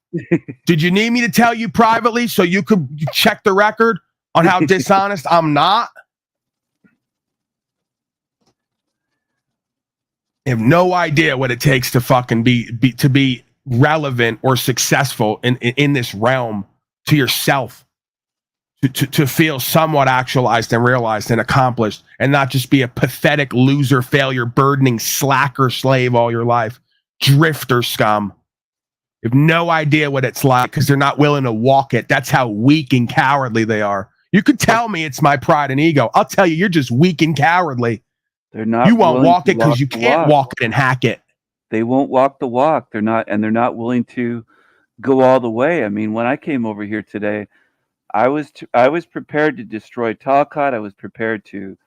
Did you need me to tell you privately so you could check the record on how dishonest I'm not? You have no idea what it takes to fucking be relevant or successful in this realm to yourself, to feel somewhat actualized and realized and accomplished and not just be a pathetic loser, failure, burdening slacker slave all your life. Drifter scum. You have no idea what it's like because they're not willing to walk it. That's how weak and cowardly they are. You could tell me it's my pride and ego. I'll tell you, you're just weak and cowardly. They're not. You won't walk it because you can't walk it and hack it. They won't walk the walk. They're not willing to go all the way. I mean, when I came over here today, I was prepared to destroy Talcott. I was prepared to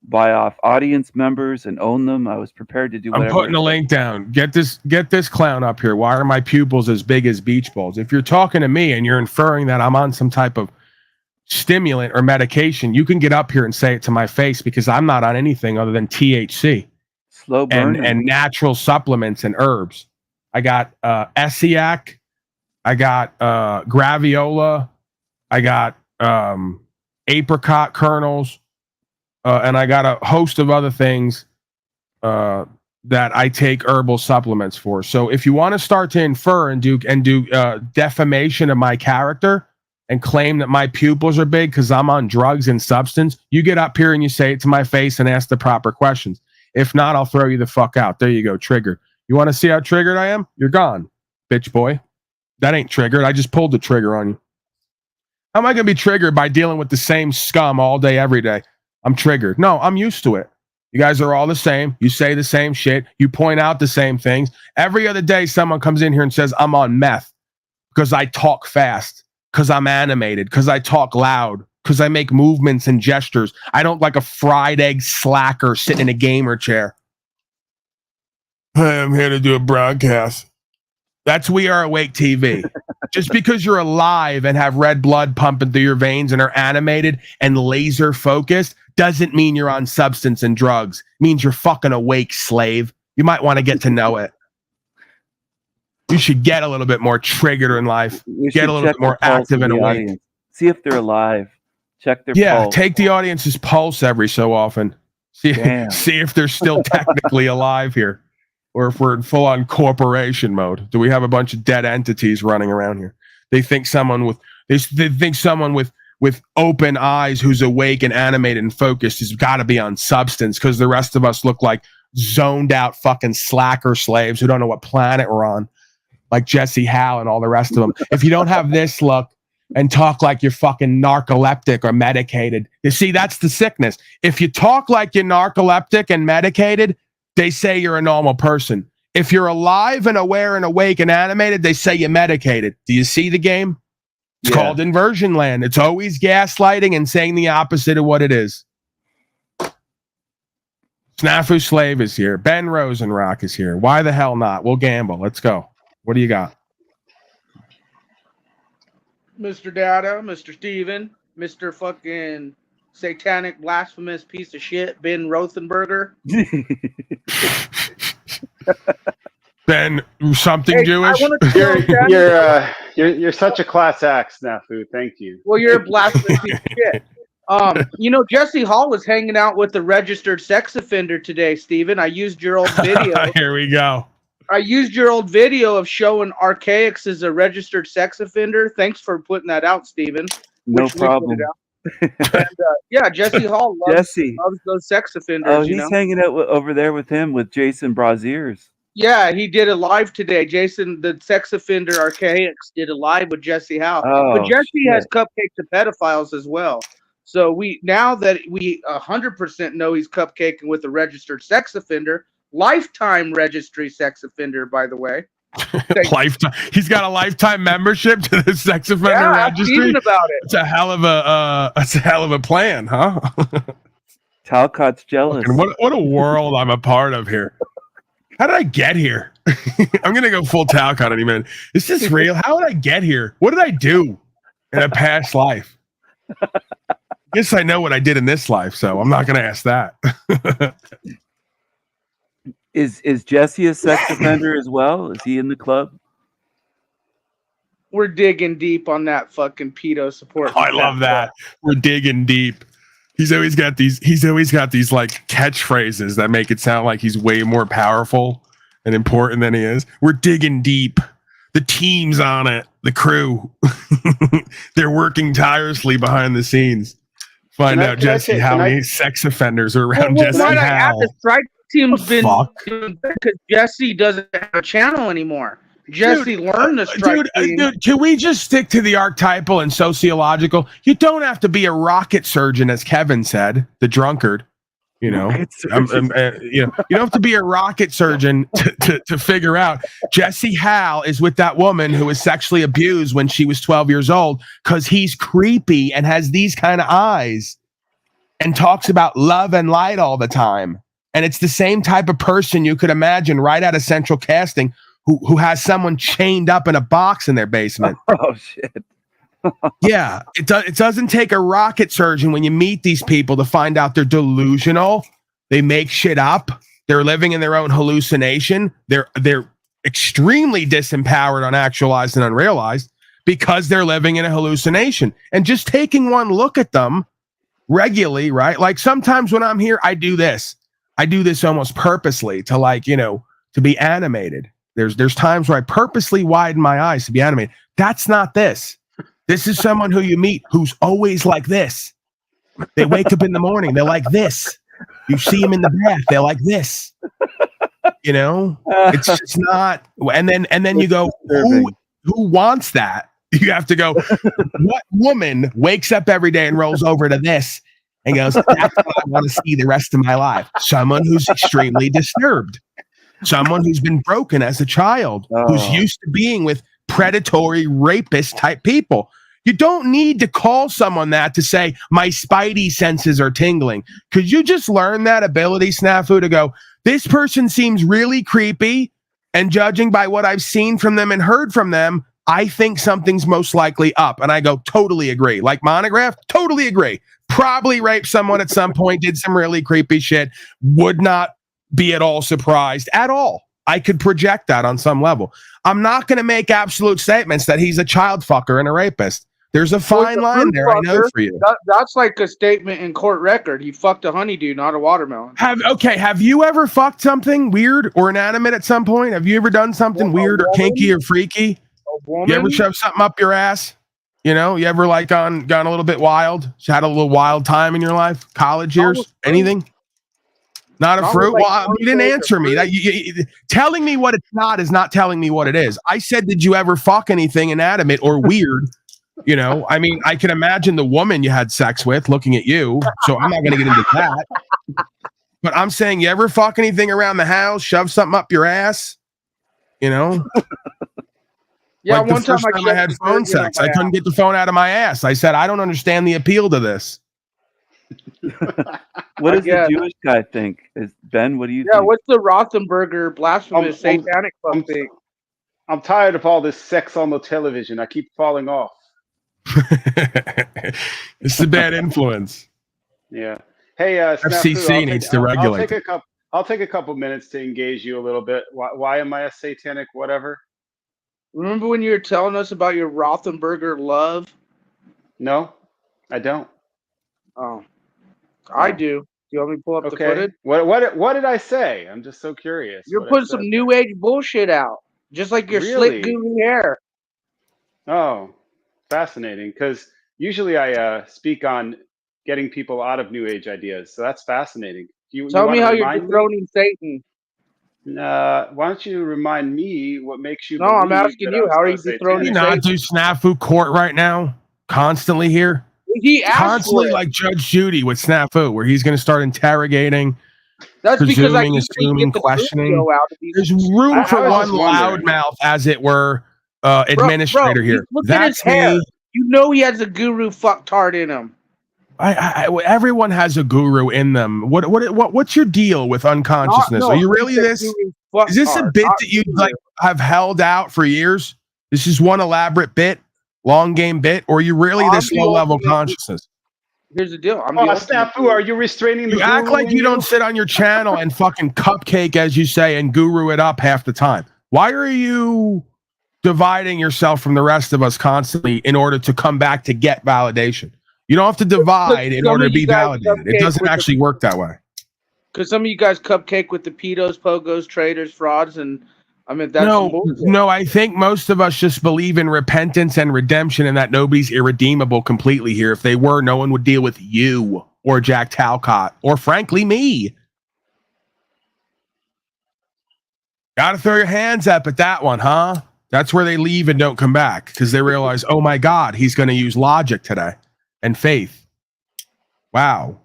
buy off audience members and own them. I was prepared to do whatever. I'm putting a link down. Get this clown up here. Why are my pupils as big as beach balls? If you're talking to me and you're inferring that I'm on some type of stimulant or medication, you can get up here and say it to my face because I'm not on anything other than THC. Slow burn and natural supplements and herbs. I got Essiac, I got Graviola, I got apricot kernels, and I got a host of other things that I take herbal supplements for. So if you want to start to infer and do defamation of my character and claim that my pupils are big because I'm on drugs and substance, you get up here and you say it to my face and ask the proper questions. If not, I'll throw you the fuck out. There you go, triggered. You want to see how triggered I am? You're gone, bitch boy. That ain't triggered. I just pulled the trigger on you. How am I going to be triggered by dealing with the same scum all day, every day? I'm triggered. No, I'm used to it. You guys are all the same. You say the same shit. You point out the same things. Every other day, someone comes in here and says, I'm on meth because I talk fast, because I'm animated, because I talk loud, because I make movements and gestures. I don't like a fried egg slacker sitting in a gamer chair. Hey, I'm here to do a broadcast. That's We Are Awake TV. Just because you're alive and have red blood pumping through your veins and are animated and laser focused doesn't mean you're on substance and drugs. It means you're fucking awake, slave. You might want to get to know it. You should get a little bit more triggered in life. Get a little bit more active and awake. Audience. See if they're alive. Check their pulse. Take the audience's pulse every so often. See if they're still technically alive here. or if we're in full-on corporation mode. Do we have a bunch of dead entities running around here? They think someone with with open eyes who's awake and animated and focused has got to be on substance, because the rest of us look like zoned out fucking slacker slaves who don't know what planet we're on, like Jesse Howe and all the rest of them. If you don't have this look and talk like you're fucking narcoleptic or medicated, you see, that's the sickness. If you talk like you're narcoleptic and medicated, they say you're a normal person. If you're alive and aware and awake and animated, they say you're medicated. Do you see the game? It's called inversion land. It's always gaslighting and saying the opposite of what it is. Snafu Slave is here. Ben Rosenrock is here. Why the hell not? We'll gamble. Let's go. What do you got? Mr. Data, Mr. Steven, Mr. fucking satanic blasphemous piece of shit, Ben Rothenberger. Ben, something Jewish? You're such a class act, Snafu. Thank you. Well, you're a blasphemous piece of shit. You know, Jesse Hall was hanging out with the registered sex offender today, Steven. I used your old video. Here we go. I used your old video of showing Archaics as a registered sex offender. Thanks for putting that out, Steven. No problem. And, yeah, Jesse Hall loves those sex offenders. Oh, he's hanging out over there with him, with Jason Braziers. Yeah, he did a live today. Jason, the sex offender Archaics, did a live with Jesse Howe. Oh, but Jesse has cupcake to pedophiles as well. So now that we 100% know he's cupcaking with a registered sex offender, lifetime registry sex offender, by the way. Lifetime. He's got a lifetime membership to the sex offender registry. Even about it. It's a hell of a plan, huh? Talcott's jealous. What a world I'm a part of here. How did I get here? I'm gonna go full Talcott any minute. Is this real? How did I get here? What did I do in a past life? Guess I know what I did in this life, so I'm not gonna ask that. Is Jesse a sex offender as well? Is he in the club? We're digging deep on that fucking pedo support. I love that. We're digging deep. He's always got these like catchphrases that make it sound like he's way more powerful and important than he is. We're digging deep. The team's on it. The crew. They're working tirelessly behind the scenes. Find out, Jesse, how many sex offenders are around Jesse Howe. The strike team's been because Jesse doesn't have a channel anymore. Jesse learned the strike team. Dude, can we just stick to the archetypal and sociological? You don't have to be a rocket surgeon, as Kevin said, the drunkard. You know, you don't have to be a rocket surgeon to figure out Jesse Howe is with that woman who was sexually abused when she was 12 years old because he's creepy and has these kind of eyes and talks about love and light all the time. And it's the same type of person you could imagine right out of Central Casting who has someone chained up in a box in their basement. Oh, shit. Yeah, it doesn't take a rocket surgeon when you meet these people to find out they're delusional. They make shit up. They're living in their own hallucination. They're extremely disempowered, unactualized, and unrealized because they're living in a hallucination. And just taking one look at them regularly, right? Like sometimes when I'm here, I do this. I do this almost purposely to to be animated. There's times where I purposely widen my eyes to be animated. That's not this. This is someone who you meet who's always like this. They wake up in the morning, they're like this. You see them in the bath, they're like this. It's just not. And then you go, who wants that? You have to go, what woman wakes up every day and rolls over to this and goes, that's what I want to see the rest of my life. Someone who's extremely disturbed. Someone who's been broken as a child, who's used to being with predatory rapist type people. You don't need to call someone that to say my spidey senses are tingling. Could you just learn that ability, Snafu, to go, this person seems really creepy, and judging by what I've seen from them and heard from them, I think something's most likely up. And I go, totally agree. Like Monograph, totally agree. Probably raped someone at some point, did some really creepy shit, would not be at all surprised at all. I could project that on some level. I'm not going to make absolute statements that he's a child fucker and a rapist. There's a fine line there. I know for you. That's like a statement in court record. He fucked a honeydew, not a watermelon. Have you ever fucked something weird or inanimate at some point? Have you ever done something weird or kinky or freaky? A woman? You ever shove something up your ass? You know, you ever like gone a little bit wild? Had a little wild time in your life? College years? Anything? Not a fruit? Well, you didn't answer me. Telling me what it's not is not telling me what it is. I said, did you ever fuck anything inanimate or weird? You know, I mean, I can imagine the woman you had sex with looking at you, so I'm not going to get into that. But I'm saying, you ever fuck anything around the house, shove something up your ass? You know? Yeah, like one time I had phone sex. I couldn't get the phone out of my ass. I said, I don't understand the appeal to this. What does the Jewish guy think? Ben, what do you think? Yeah, what's the Rothenberger blasphemous satanic fuck thing? I'm tired of all this sex on the television. I keep falling off. It's a bad influence. Yeah. Hey, FCC needs to regulate. I'll take a couple minutes to engage you a little bit. Why am I a satanic whatever? Remember when you were telling us about your Rothenberger love? No, I don't. Oh, I do. Do you want me to pull up the footage? What did I say? I'm just so curious. You're putting some new age bullshit out, just like your slick goofy hair. Oh, fascinating. Because usually I speak on getting people out of new age ideas, so that's fascinating. Tell me how you're dethroning Satan. Why don't you remind me what makes you? No, I'm asking you. How are you dethroning Satan? Not do snafu court right now, constantly here. He asked constantly for it. like Judge Judy with snafu, where he's going to start interrogating. That's because I keep assuming, questioning. There's room for one loudmouth, as it were, administrator here. Look at his hair. You know he has a guru fucktard in him. Everyone has a guru in them. What's your deal with unconsciousness? Are you really this? Is this a bit that you like have held out for years? This is one elaborate bit, long game bit, or are you really this low level consciousness? Here's the deal. Snafu, are you restraining the You act like you don't sit on your channel and fucking cupcake, as you say, and guru it up half the time. Why are you dividing yourself from the rest of us constantly in order to come back to get validation? You don't have to divide in order to be validated. It doesn't actually work that way. Because some of you guys cupcake with the pedos, pogos, traitors, frauds, and I mean that's no. I think most of us just believe in repentance and redemption, and that nobody's irredeemable completely here. If they were, no one would deal with you or Jack Talcott or, frankly, me. Got to throw your hands up at that one, huh? That's where they leave and don't come back because they realize, oh my God, he's going to use logic today. And faith. Wow.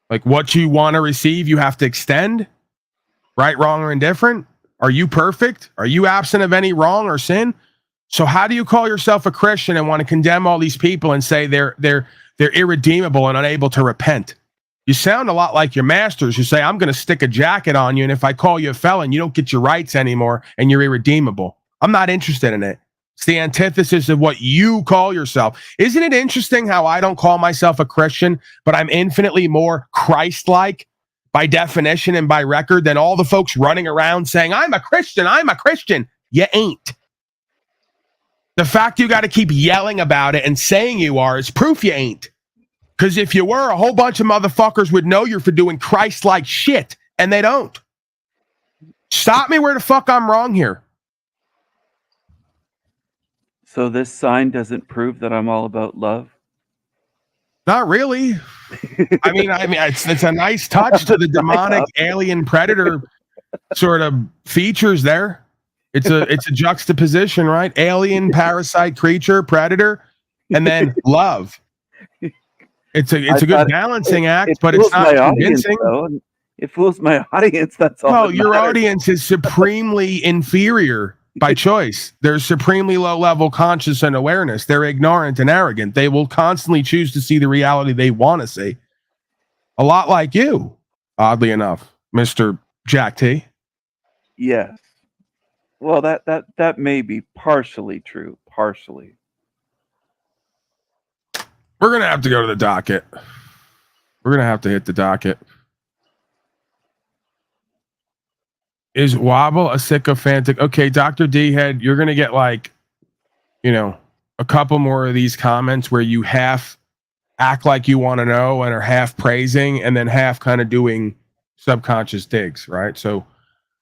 Like what you want to receive, you have to extend? Right, wrong, or indifferent? Are you perfect? Are you absent of any wrong or sin? So how do you call yourself a Christian and want to condemn all these people and say they're irredeemable and unable to repent? You sound a lot like your masters who say, I'm going to stick a jacket on you, and if I call you a felon, you don't get your rights anymore and you're irredeemable. I'm not interested in it. It's the antithesis of what you call yourself. Isn't it interesting how I don't call myself a Christian, but I'm infinitely more Christ-like by definition and by record than all the folks running around saying, I'm a Christian, I'm a Christian. You ain't. The fact you got to keep yelling about it and saying you are is proof you ain't. Because if you were, a whole bunch of motherfuckers would know you're for doing Christ-like shit, and they don't. Stop me where the fuck I'm wrong here. So this sign doesn't prove that I'm all about love? Not really. I mean, it's a nice touch to the demonic alien predator sort of features there. It's a juxtaposition, right? Alien, parasite, creature, predator, and then love. It's a good balancing act, but it's not convincing. Audience, it fools my audience. That's all. No, your audience is supremely inferior by choice. They're supremely low level conscious and awareness. They're ignorant and arrogant. They will constantly choose to see the reality they want to see. A lot like you, oddly enough, Mr. Jack T. Yes. Well, that may be partially true. Partially. We're going to have to go to the docket. We're going to have to hit the docket. Is Wobble a sycophantic? Okay, Dr. D-Head, you're going to get a couple more of these comments where you half act like you want to know and are half praising and then half kind of doing subconscious digs, right? So,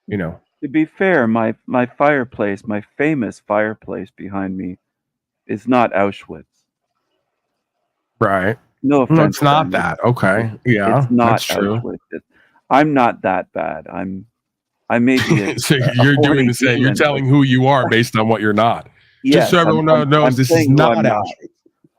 you know. To be fair, my fireplace, my famous fireplace behind me, is not Auschwitz. Right. No offense. No, it's not that. Okay. Yeah, it's not that's true. Auschwitz. I'm not that bad. I may be. So you're doing the same. You're telling who you are based on what you're not. Yes, Just so everyone knows, this is not Auschwitz.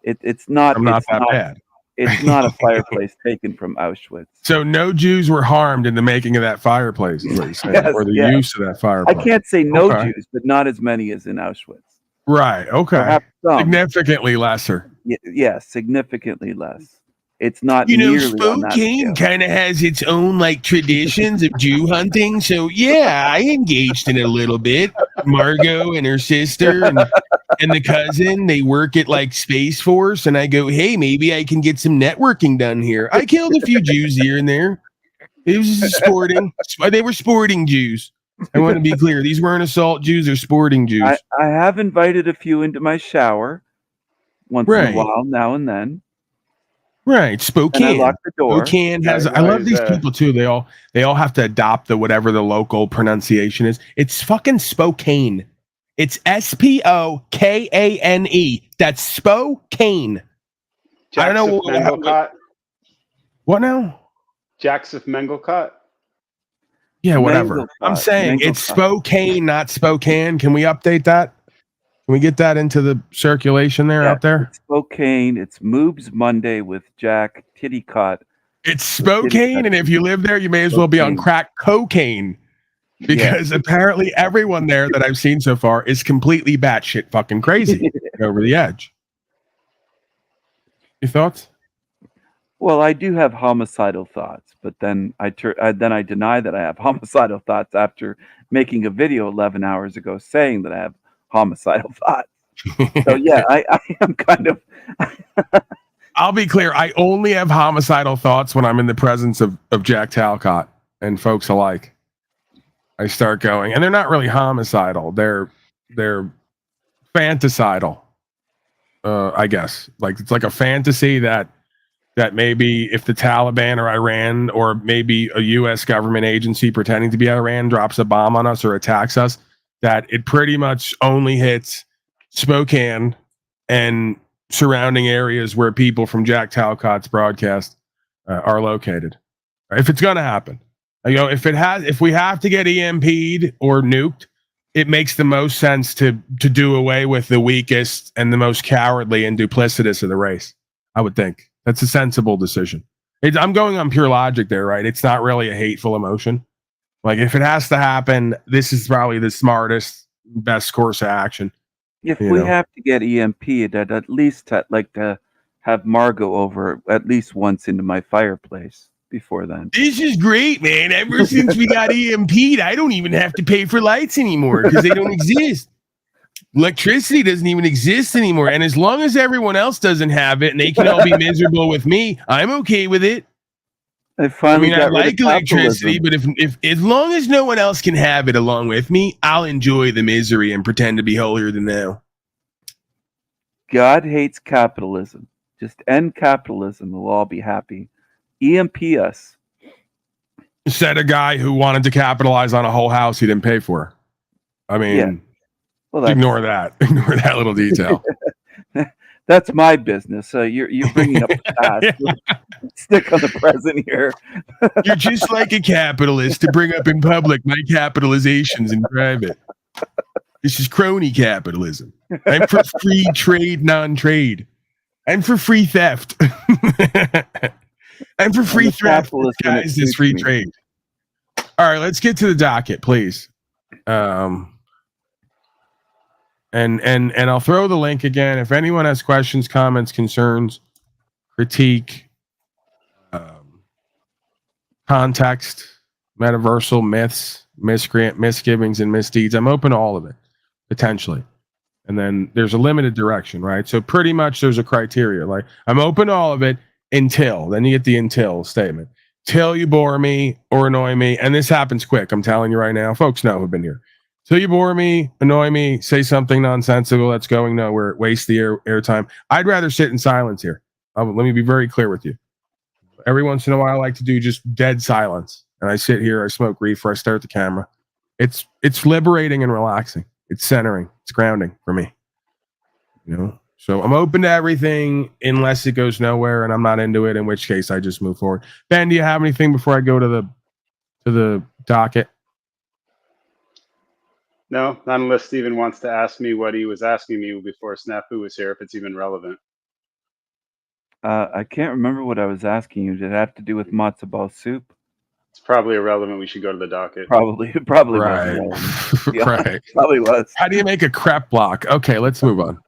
It's not. I'm not that bad. It's not a fireplace taken from Auschwitz. So no Jews were harmed in the making of that fireplace, is what you're saying, or the use of that fireplace. I can't say no Jews, but not as many as in Auschwitz. Right. Okay. Perhaps some. Significantly lesser. Yes, significantly less. It's not. You know, nearly on that Spokane kind of has its own like traditions of Jew hunting. So yeah, I engaged in it a little bit. Margot and her sister and the cousin, they work at like Space Force, and I go, hey, maybe I can get some networking done here. I killed a few Jews here and there. It was just sporting. They were sporting Jews. I want to be clear. These weren't assault Jews or sporting Jews. I have invited a few into my shower once in a while, now and then. Right, Spokane. And I lock the door. Spokane has. I love these people too. They all have to adopt the whatever the local pronunciation is. It's fucking Spokane. It's Spokane. That's Spokane. I don't know what now. Jackseph Mengelcott. Yeah, whatever. I'm saying it's Spokane, not Spokane. Can we update that? Can we get that into the circulation there out there? It's Spokane. It's Moobs Monday with Jack Tittycott. It's Spokane, and if you live there, you may as well be on crack cocaine. Because apparently everyone there that I've seen so far is completely batshit fucking crazy over the edge. Your thoughts? Well, I do have homicidal thoughts, but then I deny that I have homicidal thoughts after making a video 11 hours ago saying that I have homicidal thoughts. So yeah, I am kind of. I'll be clear. I only have homicidal thoughts when I'm in the presence of Jack Talcott and folks alike. I start going, and they're not really homicidal. They're fantasidal. I guess like it's like a fantasy that maybe if the Taliban or Iran or maybe a U.S. government agency pretending to be Iran drops a bomb on us or attacks us, that it pretty much only hits Spokane and surrounding areas where people from Jack Talcott's broadcast are located. If it's going to happen, if we have to get EMP'd or nuked, it makes the most sense to do away with the weakest and the most cowardly and duplicitous of the race. I would think that's a sensible decision. I'm going on pure logic there, right? It's not really a hateful emotion. Like if it has to happen, this is probably the smartest, best course of action. If we have to get EMP'd, I'd at least like to have Margot over at least once into my fireplace before then. This is great, man. Ever since we got EMP'd, I don't even have to pay for lights anymore because they don't exist. Electricity doesn't even exist anymore. And as long as everyone else doesn't have it and they can all be miserable with me, I'm okay with it. I like electricity, but if as long as no one else can have it along with me, I'll enjoy the misery and pretend to be holier than thou. God hates capitalism. Just end capitalism. We'll all be happy. EMP us. Said a guy who wanted to capitalize on a whole house he didn't pay for. I mean, ignore that. Ignore that little detail. That's my business. So you're bringing up the past. Stick on the present here. You're just like a capitalist to bring up in public my capitalizations in private. This is crony capitalism. I'm for free trade, non-trade. I'm for free theft. I'm for free theft. Guys, this free trade. All right, let's get to the docket, please. And I'll throw the link again. If anyone has questions, comments, concerns, critique, context, metaversal myths, misgivings, and misdeeds, I'm open to all of it, potentially. And then there's a limited direction, right? So pretty much there's a criteria. Like I'm open to all of it until, then you get the until statement. Till you bore me or annoy me. And this happens quick. I'm telling you right now. Folks know who've been here. So you bore me, annoy me, say something nonsensical that's going nowhere, waste the airtime. I'd rather sit in silence here. Let me be very clear with you. Every once in a while, I like to do just dead silence, and I sit here, I smoke reefer, I stare at the camera. It's liberating and relaxing. It's centering. It's grounding for me. You know, so I'm open to everything unless it goes nowhere and I'm not into it. In which case, I just move forward. Ben, do you have anything before I go to the docket? No, not unless Steven wants to ask me what he was asking me before Snafu was here, if it's even relevant. I can't remember what I was asking you. Did it have to do with matzo ball soup? It's probably irrelevant. We should go to the docket. Probably Right. was. Yeah, Right. probably was. How do you make a crepe block? Okay, let's move on.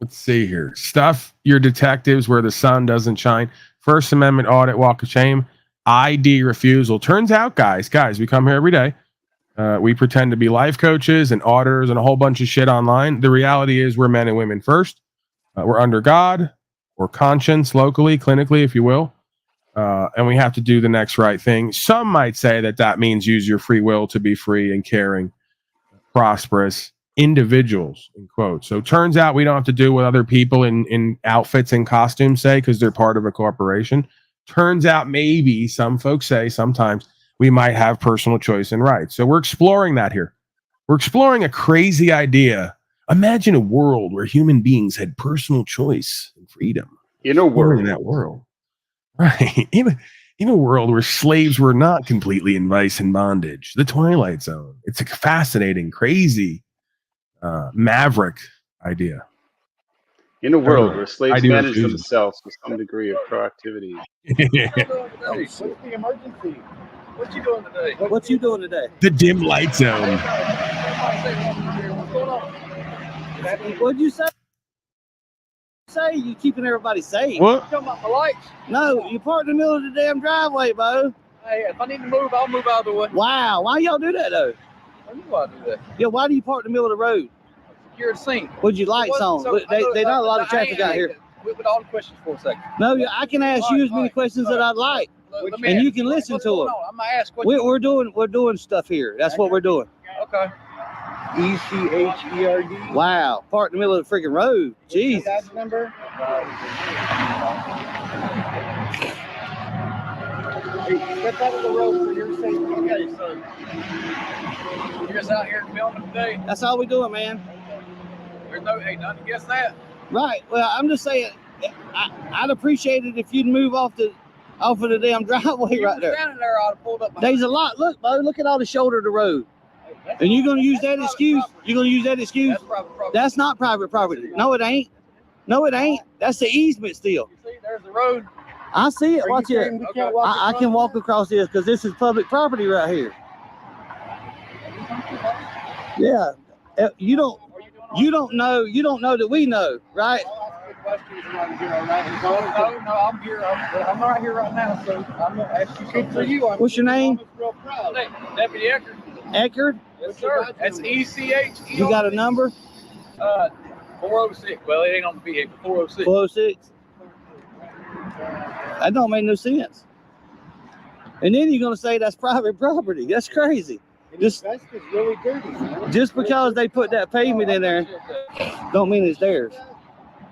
Let's see here. Stuff your detectives where the sun doesn't shine. First Amendment audit, walk of shame. ID refusal. Turns out, guys, we come here every day. We pretend to be life coaches and auditors and a whole bunch of shit online. The reality is we're men and women first. We're under God or conscience locally, clinically, if you will. And we have to do the next right thing. Some might say that means use your free will to be free and caring, prosperous individuals, in quotes. So turns out we don't have to do what other people in outfits and costumes say because they're part of a corporation. Turns out maybe some folks say sometimes we might have personal choice and rights. So we're exploring that here. We're exploring a crazy idea. Imagine a world where human beings had personal choice and freedom. In a world. In that world. Right. In a world where slaves were not completely in vice and bondage. The Twilight Zone. It's a fascinating, crazy, maverick idea. In a world where slaves manage refuse. themselves with some degree of proactivity. What's the emergency? What you doing today? What you doing today? The dim light zone. What's going on? What'd you say? You keeping everybody safe. What? You talking about my lights? No, you parked in the middle of the damn driveway, Bo. Hey, if I need to move, I'll move out of the way. Wow, why y'all do that though? I knew I'd do that. Yeah, why do you park in the middle of the road? Secure the scene. What'd you lights on? They not a lot of traffic out here. With all the questions for a second. No, I can ask you as many questions that I'd like, and you can listen to them. I'm gonna ask questions. We're doing stuff here. That's what we're doing. Okay. ECHERD. Wow, parked in the middle of the freaking road. Jeez. That's number. Step out of the road for your safety. Okay, so you're just out here filming today. That's all we doing, man. There's nothing against that. Right. Well, I'm just saying, I'd appreciate it if you'd move off of the damn driveway right there. Standing there, I'd have pulled up. There's a lot. Look, Bo, look at all the shoulder of the road. And you're going to use that excuse? You're going to use that excuse? That's private property. That's not private property. No, it ain't. No, it ain't. That's the easement still. You see, there's the road. I see it. Watch it. I can walk across this because this is public property right here. Yeah. You don't know that we know, right? No, I'm here. I'm right here right now, so I'm gonna ask you something. For you, what's your name? Deputy Eckerd. Eckerd? Yes, sir. That's ECH. You got a number? 406. Well, it ain't on the vehicle. 406. 406. That don't make no sense. And then you're gonna say that's private property. That's crazy. That's just really dirty. Just because they put that pavement in there, don't mean it's theirs.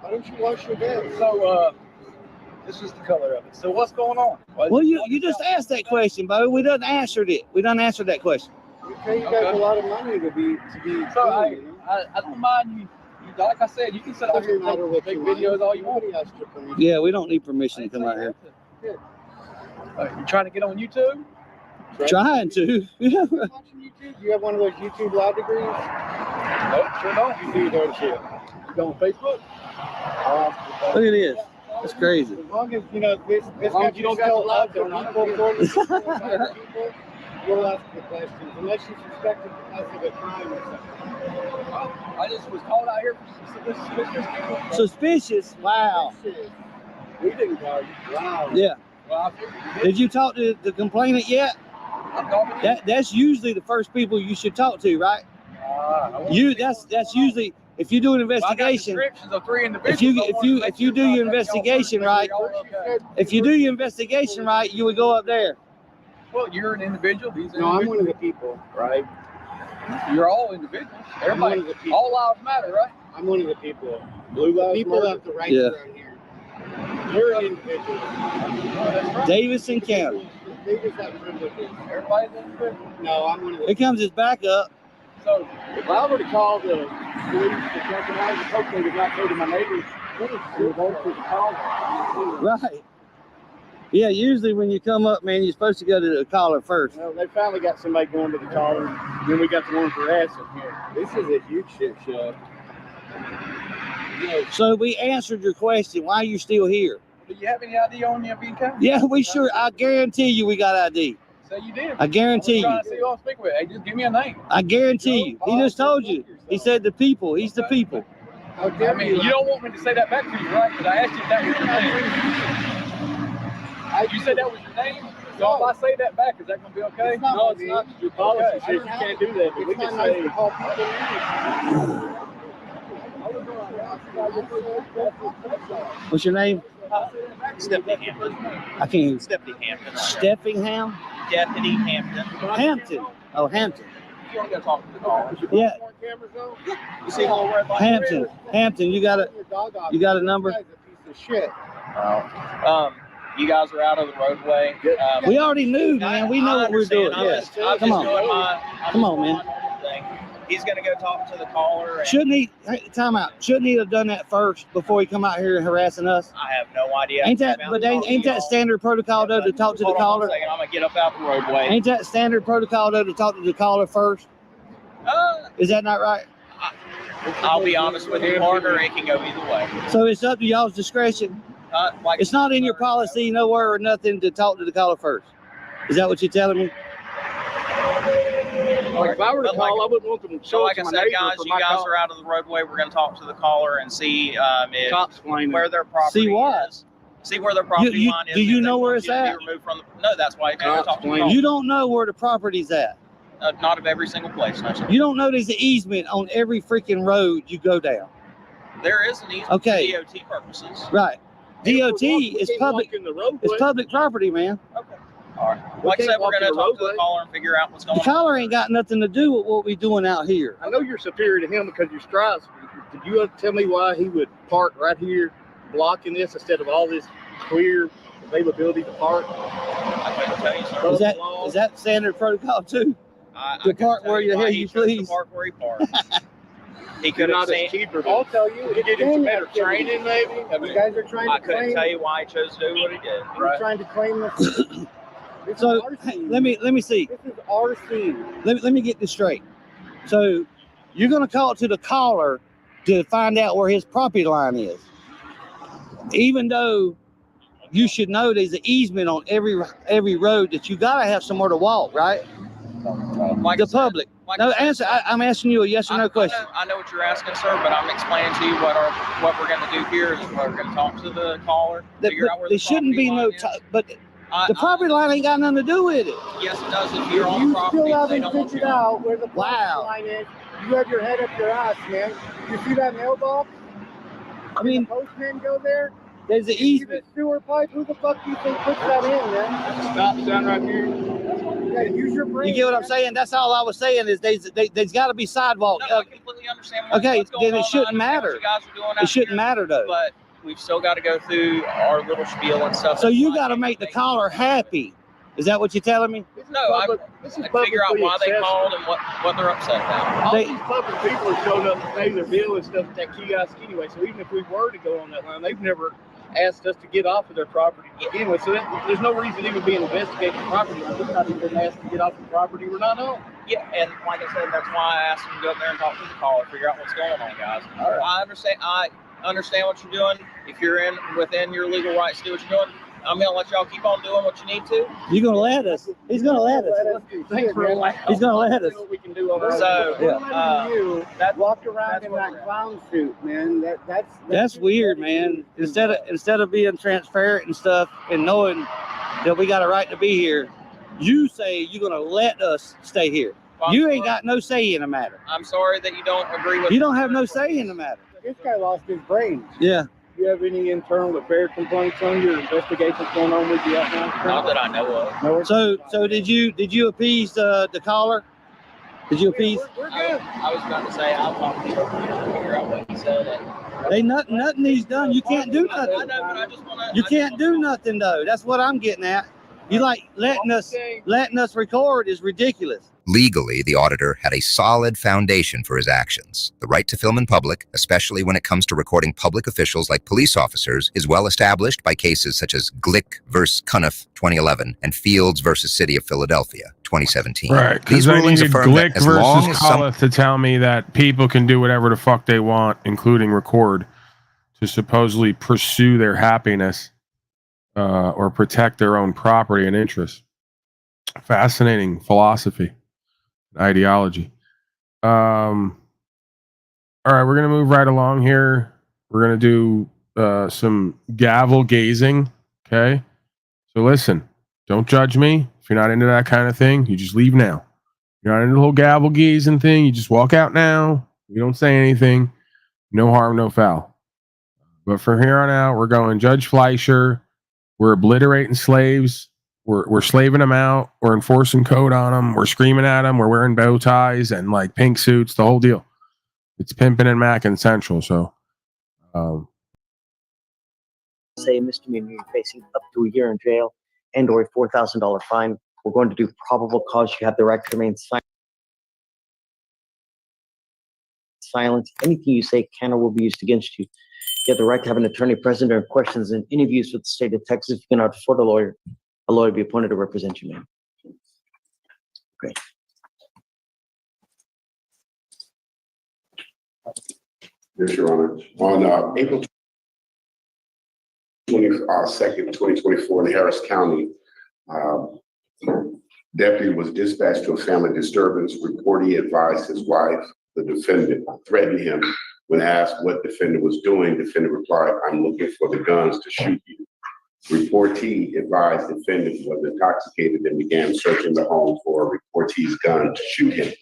Why don't you wash your bed? So, this is the color of it. So, what's going on? Well, you just asked that question, Bo. We done answered it. We done answered that question. Okay, you got a lot of money to be. So, I don't mind you. Like I said, you can sit out here and make videos all you want. Yeah, we don't need permission to come out here. You trying to get on YouTube? Trying to. Yeah. Watching YouTube? Do you have one of those YouTube law degrees? Nope, sure don't. You do know the shit. You go on Facebook? Look at this. That's crazy. As long as you know this country don't got to love people, we'll ask the questions unless you suspect it because of a crime or something. I just was called out here for suspicious people. Suspicious? Wow. We didn't call you. Wow. Yeah. Well, did you talk to the complainant yet? I'm talking to you. That's usually the first people you should talk to, right? That's usually if you do an investigation. If you do your investigation right, you would go up there. Well, you're an individual. He's an No, I'm individual. one of the people, right? You're all individuals. Everybody, one of the people. all lives matter, right? I'm one of the people. Blue lives people matter. have the rights Yeah. around here. You're an individual. Davidson County. They just have privileges. Everybody's an individual. No, I'm one of the Here comes his backup. So if I were to call the police to check it out, hopefully they got go to my neighbor's police, they would go to the call. Right. Yeah, usually when you come up, man, you're supposed to go to the caller first. Well, they finally got somebody going to the caller, and then we got the one for harassing here. This is a huge shit show. So we answered your question. Why are you still here? do you have any ID on you being counted? Yeah, we sure. I guarantee you we got ID. So you did. I guarantee you. I'm trying to see who I'm speaking with. Hey, just give me a name. I guarantee you. He just told you. He said the people. He's the people. I mean, you don't want me to say that back to you, right? Because I asked you if that was your name. You said that was your name? So if I say that back, is that going to be okay? No, it's not. Your policy says you can't do that, but we can say. What's your name? Stephanie Hampton. I can't hear. Stephanie Hampton. Steffingham? Deputy Hampton. Hampton. Oh, Hampton. You want to go talk to the caller? Yeah. You see a little red light? Hampton. Hampton. You got a number? Shit. You guys are out of the roadway. We already knew, man. We know what we're doing. I'm Yeah. just Come doing on. Come on, man. He's going to go talk to the caller. And Shouldn't he? Hey, time out. Shouldn't he have done that first before he come out here harassing us? I have no idea. Ain't that? But ain't that standard protocol though to talk to the caller? I'm going to get up out the roadway. Ain't that standard protocol though to talk to the caller first? Is that not right? I'll be honest with you, partner. It can go either way. So it's up to y'all's discretion. It's not in your policy nowhere or nothing to talk to the caller first. Is that what you're telling me? Like if I were to call, I wouldn't want them to So show like it I to my said, neighbor guys, for you my guys call. are out of the roadway. We're going to talk to the caller and see Cops flaming. where their property See what? is. See where their property line is. Do you If they know where want it's you to be at? removed from the, no, that's why you got to Cops talk to the flaming. caller. You don't know where the property's at. Not of every single place. No, sir. You don't know there's an easement on every freaking road you go down. There is an easement Okay. for DOT purposes. Right. DOT We is can't public. walk in the roadway. It's public property, man. Okay. All right. Like I can't said, we're walk going in to the talk to the roadway. caller and figure out what's going The on. caller ain't got nothing to do with what we doing out here. I know you're superior to him because you're stripes. Did you tell me why he would park right here blocking this instead of all this clear availability to park? I couldn't tell you, sir. Is that standard protocol too? I To couldn't park tell where you the why hell he you chose to please. park where he parked. He You're could have not as seen. cheaper. I'll tell you. You get some better training, maybe. You guys are trying I to couldn't claim. tell you why he chose to do what he did. You're trying to claim this. This So is our scene. let me see. This is our scene. Let me get this straight. So you're gonna call to the caller to find out where his property line is, even though you should know there's an easement on every road that you gotta have somewhere to walk, right? Like The I said, public. like No I said, answer. I'm asking you a yes or no question. I know what you're asking, sir, but I'm explaining to you what we're going to do here is we're going to talk to the caller, figure out where There the shouldn't be no. property line is. But the property line ain't got nothing to do with it. Yes, it does. If you're on You property, still they haven't don't want figured you on. out where the property Wow. line is. You have your head up your ass, man. You see that mailbox? I mean, The postman go there. there's an You see easement. the sewer pipe? Who the fuck do you think puts that in, man? Stop sign right here. Yeah, use your brain. You get what I'm man. saying? That's all I was saying is there's got to be sidewalk. No, I completely understand what's Okay, what's going then it on. I shouldn't understand matter. what you guys are doing It out shouldn't here, matter though. But we've still got to go through our little spiel and stuff. So It's you not got to make the caller happy. Is that what you're telling me? No, I figure out why they called and what they're upset about. All They- these public people are showing up to pay their bill and stuff at that kiosk anyway. So even if we were to go on that line, they've never asked us to get off of their property to begin with. So there's no reason even being investigating the property. We're not even asked to get off the property we're not on. Yeah, and like I said, that's why I asked them to go up there and talk to the caller, figure out what's going on, guys. All right. I understand what you're doing. If you're within your legal rights to do what you're doing, I'm gonna let y'all keep on doing what you need to. You're gonna let us. He's gonna let us. Thanks for allowing. He's gonna let us. What we can do over So, We're letting you that- walk around that's in what that we're at. clown suit, man. That's weird, man. Instead of being transparent and stuff and knowing that we got a right to be here, you say you're gonna let us stay here. You ain't got no say in the matter. I'm sorry that you don't agree with. You don't have no say in the matter. This guy lost his brains. Yeah. Do you have any internal affair complaints on your investigations going on with you right now? Not that I know of. No. So did you appease the caller? Did you appease? We're good. I was about to say I'll talk to you and figure out what he said. Hey, nothing he's done. You can't do I nothing. know, but I just want to. You can't do nothing though. That's what I'm getting at. You like letting us record is ridiculous. Legally, the auditor had a solid foundation for his actions. The right to film in public, especially when it comes to recording public officials like police officers, is well established by cases such as Glick versus Cuniff 2011 and Fields versus City of Philadelphia 2017. Right, because I needed Glick versus Cuniff to tell me that people can do whatever the fuck they want, including record, to supposedly pursue their happiness or protect their own property and interests. Fascinating philosophy. Ideology. All right, we're gonna move right along here. We're gonna do some gavel gazing. Okay, so listen, don't judge me if you're not into that kind of thing. You just leave now. You're not into the whole gavel gazing thing. You just walk out now. You don't say anything. No harm, no foul. But from here on out, we're going Judge Fleischer. We're obliterating slaves. We're slaving them out. We're enforcing code on them. We're screaming at them. We're wearing bow ties and like pink suits. The whole deal. It's pimping and macking central. So, say misdemeanor, you're facing up to a year in jail and or a $4,000 fine. We're going to do probable cause. You have the right to remain silent. Anything you say can or will be used against you. You have the right to have an attorney present during questions and interviews with the state of Texas. You cannot afford a lawyer be appointed to represent you, ma'am. Great. Yes, Your Honor. On April 22nd, 2024 in Harris County, deputy was dispatched to a family disturbance. Reportee advised his wife, the defendant, threatened him. When asked what defendant was doing, defendant replied, "I'm looking for the guns to shoot you." Reportee advised defendant was intoxicated and began searching the home for reportee's gun to shoot him.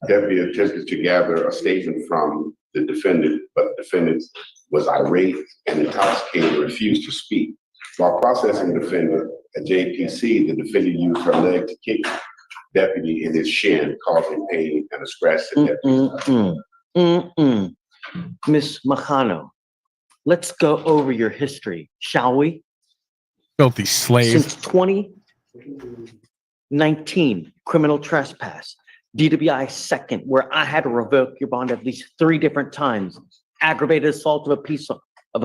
Deputy attempted to gather a statement from the defendant, but the defendant was irate and intoxicated and refused to speak. While processing the defendant at JPC, the defendant used her leg to kick deputy in his shin, causing pain and a scratch to deputy. Miss Majano, let's go over your history, shall we? Filthy slave. Since 2019, criminal trespass, DWI second, where I had to revoke your bond at least 3 different times, aggravated assault of a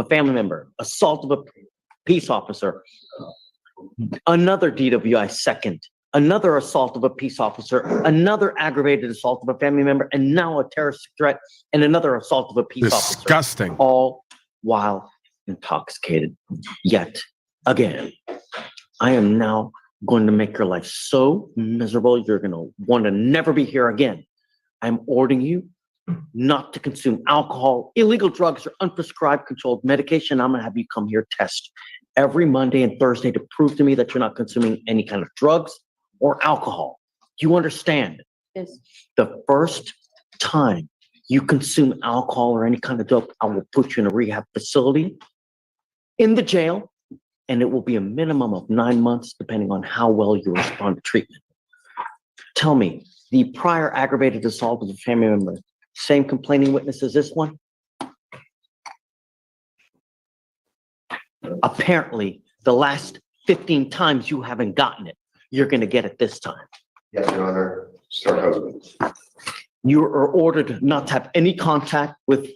family member, assault of a peace officer, another DWI second, another assault of a peace officer, another aggravated assault of a family member, and now a terrorist threat and another assault of a peace officer. Disgusting. All while intoxicated. Yet again, I am now going to make your life so miserable you're going to want to never be here again. I'm ordering you not to consume alcohol, illegal drugs, or unprescribed controlled medication. I'm going to have you come here test every Monday and Thursday to prove to me that you're not consuming any kind of drugs or alcohol. Do you understand? Yes. The first time you consume alcohol or any kind of dope, I will put you in a rehab facility, in the jail, and it will be a minimum of 9 months, depending on how well you respond to treatment. Tell me, the prior aggravated assault of a family member, same complaining witness as this one? Apparently, the last 15 times you haven't gotten it, you're going to get it this time. Yes, Your Honor. Sir, husband. You are ordered not to have any contact with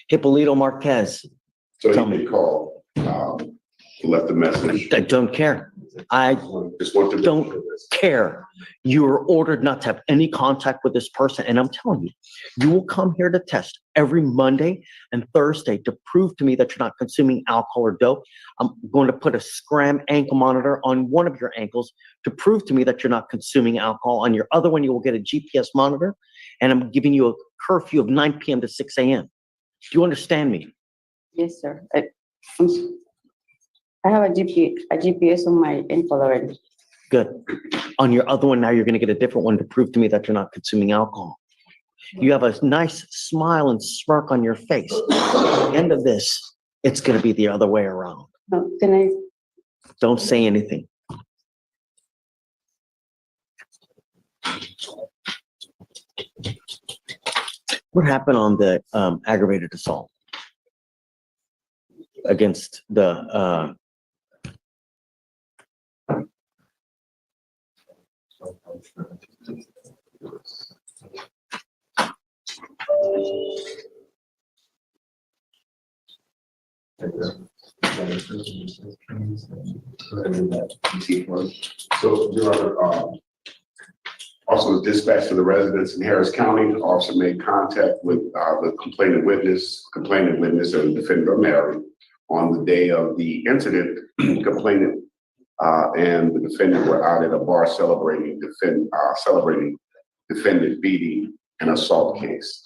Hippolito Marquez. So he did call, he left a message. I don't care. I just want to don't care. You are ordered not to have any contact with this person. And I'm telling you, you will come here to test every Monday and Thursday to prove to me that you're not consuming alcohol or dope. I'm going to put a Scram ankle monitor on one of your ankles to prove to me that you're not consuming alcohol. On your other one, you will get a GPS monitor. And I'm giving you a curfew of 9 p.m. to 6 a.m. Do you understand me? Yes, sir. I have a GPS on my ankle already. Good. On your other one, now you're going to get a different one to prove to me that you're not consuming alcohol. You have a nice smile and smirk on your face. At the end of this, it's going to be the other way around. No, can I? Don't say anything. What happened on the aggravated assault against the So, Your Honor, also dispatched to the residents in Harris County. Officer made contact with the complaining witness and the defendant are married. On the day of the incident, complainant and the defendant were out at a bar celebrating defendant beating an assault case.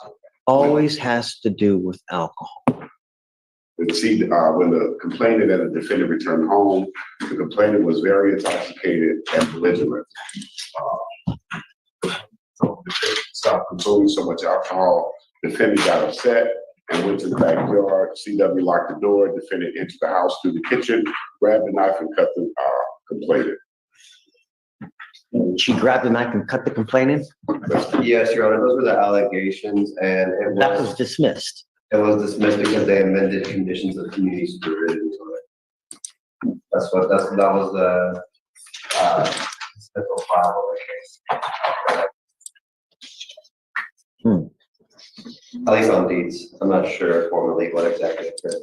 always has to do with alcohol. And see, when the complainant and the defendant returned home, the complainant was very intoxicated and belligerent. So the defendant stopped consuming so much alcohol. The defendant got upset and went to the backyard. CW locked the door. Defendant entered the house through the kitchen, grabbed the knife and cut the complainant. She grabbed the knife and cut the complainant? Yes, Your Honor, those were the allegations, and that was dismissed. It was dismissed because they amended conditions of community supervision to it. That was the central file of the case. At least on deeds. I'm not sure formally what exactly occurred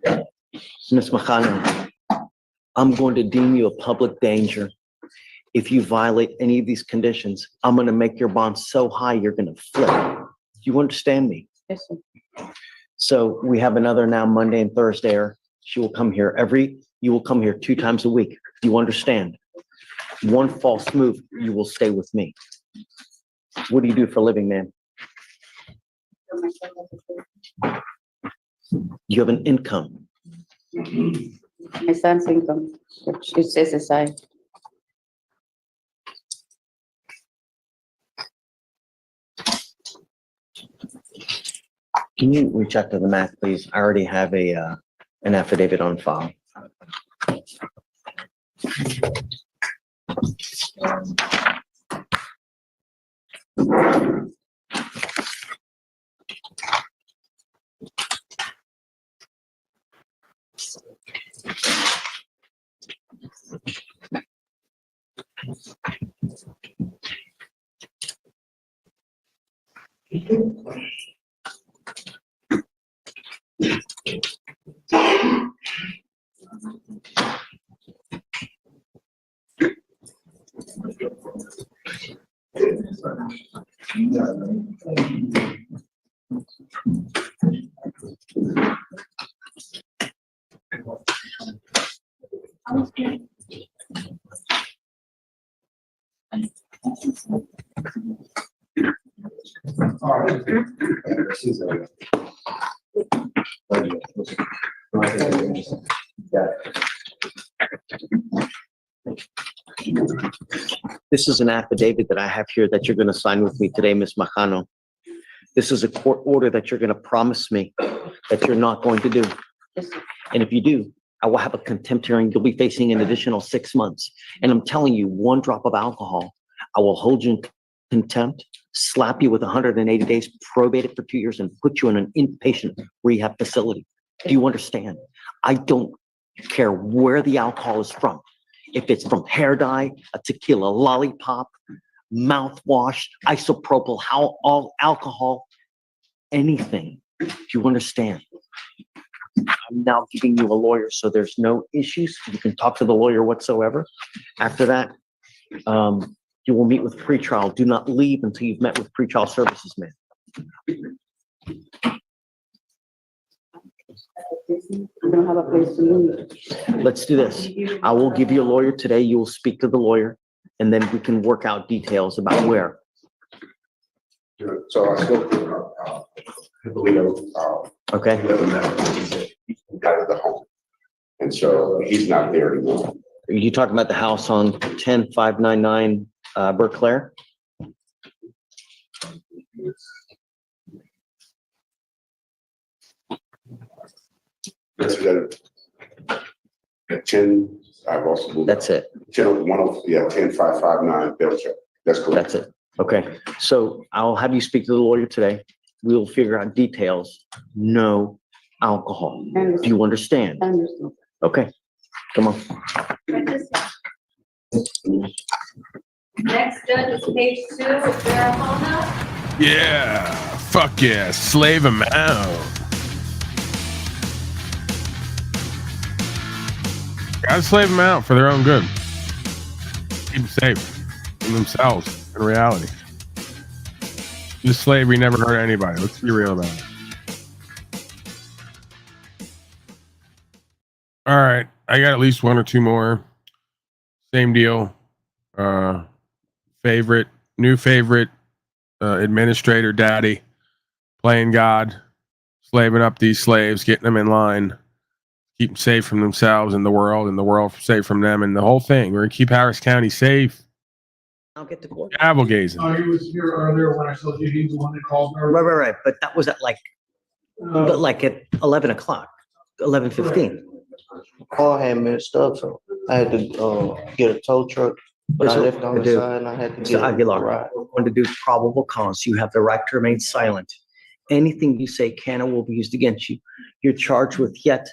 there. Ms. Majano, I'm going to deem you a public danger. If you violate any of these conditions, I'm going to make your bond so high you're going to flip. Do you understand me? Yes, sir. So we have another now Monday and Thursday. She will come here you will come here 2 times a week. Do you understand? One false move, you will stay with me. What do you do for a living, man? You have an income. My son's income, which is SSI. Can you reach out to the Mac, please? I already have an affidavit on file. This is an affidavit that I have here that you're going to sign with me today, Ms. Majano. This is a court order that you're going to promise me that you're not going to do. And if you do, I will have a contempt hearing. You'll be facing an additional 6 months. And I'm telling you, 1 drop of alcohol, I will hold you in contempt, slap you with 180 days, probate it for 2 years, and put you in an inpatient rehab facility. Do you understand? I don't care where the alcohol is from. If it's from hair dye, a tequila lollipop, mouthwash, isopropyl, all alcohol, anything. Do you understand? I'm now giving you a lawyer, so there's no issues. You can talk to the lawyer whatsoever. After that, you will meet with pretrial. Do not leave until you've met with pretrial services, man. We don't have a place to live. Let's do this. I will give you a lawyer today. You will speak to the lawyer, and then we can work out details about where. So I spoke to Hippolito. Okay. He's out of the home. And so he's not there anymore. you talking about the house on 10599 Berkeley? Yes, we got it. 10, I've also moved. That's it. 10559 Belcher. That's correct. That's it. Okay. So I'll have you speak to the lawyer today. We will figure out details. No alcohol. Do you understand? I understand. Okay. Come on. Next judge is page 2 of Arizona. Yeah. Fuck yeah. Slave them out. Gotta slave them out for their own good. Keep them safe from themselves in reality. This slavery never hurt anybody. Let's be real about it. All right. I got at least one or two more. Same deal. New favorite, administrator daddy, playing God, slaving up these slaves, getting them in line, keep them safe from themselves and the world safe from them, and the whole thing. We're going to keep Harris County safe. I'll get to court. Gavel gazing. Oh, he was here earlier when I told you he's the one that called me. Right. But that was at at 11 o'clock, 11:15. Car had messed up, so I had to get a tow truck. But I left on the side and I had to get Mr. Aguilar, a ride. we're going to do probable cause. You have the right to remain silent. Anything you say can or will be used against you. You're charged with yet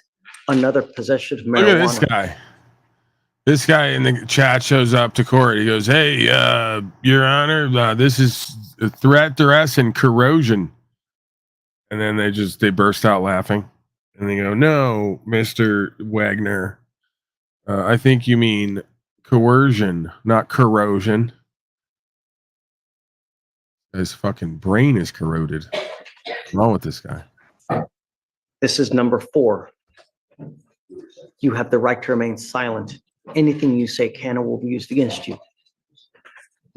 another possession of marijuana. Look at this guy. This guy in the chat shows up to court. He goes, "Hey, Your Honor, this is a threat, duress, and corrosion." And then they burst out laughing. And they go, "No, Mr. Wagner, I think you mean coercion, not corrosion." His fucking brain is corroded. What's wrong with this guy? This is number 4. You have the right to remain silent. Anything you say can or will be used against you.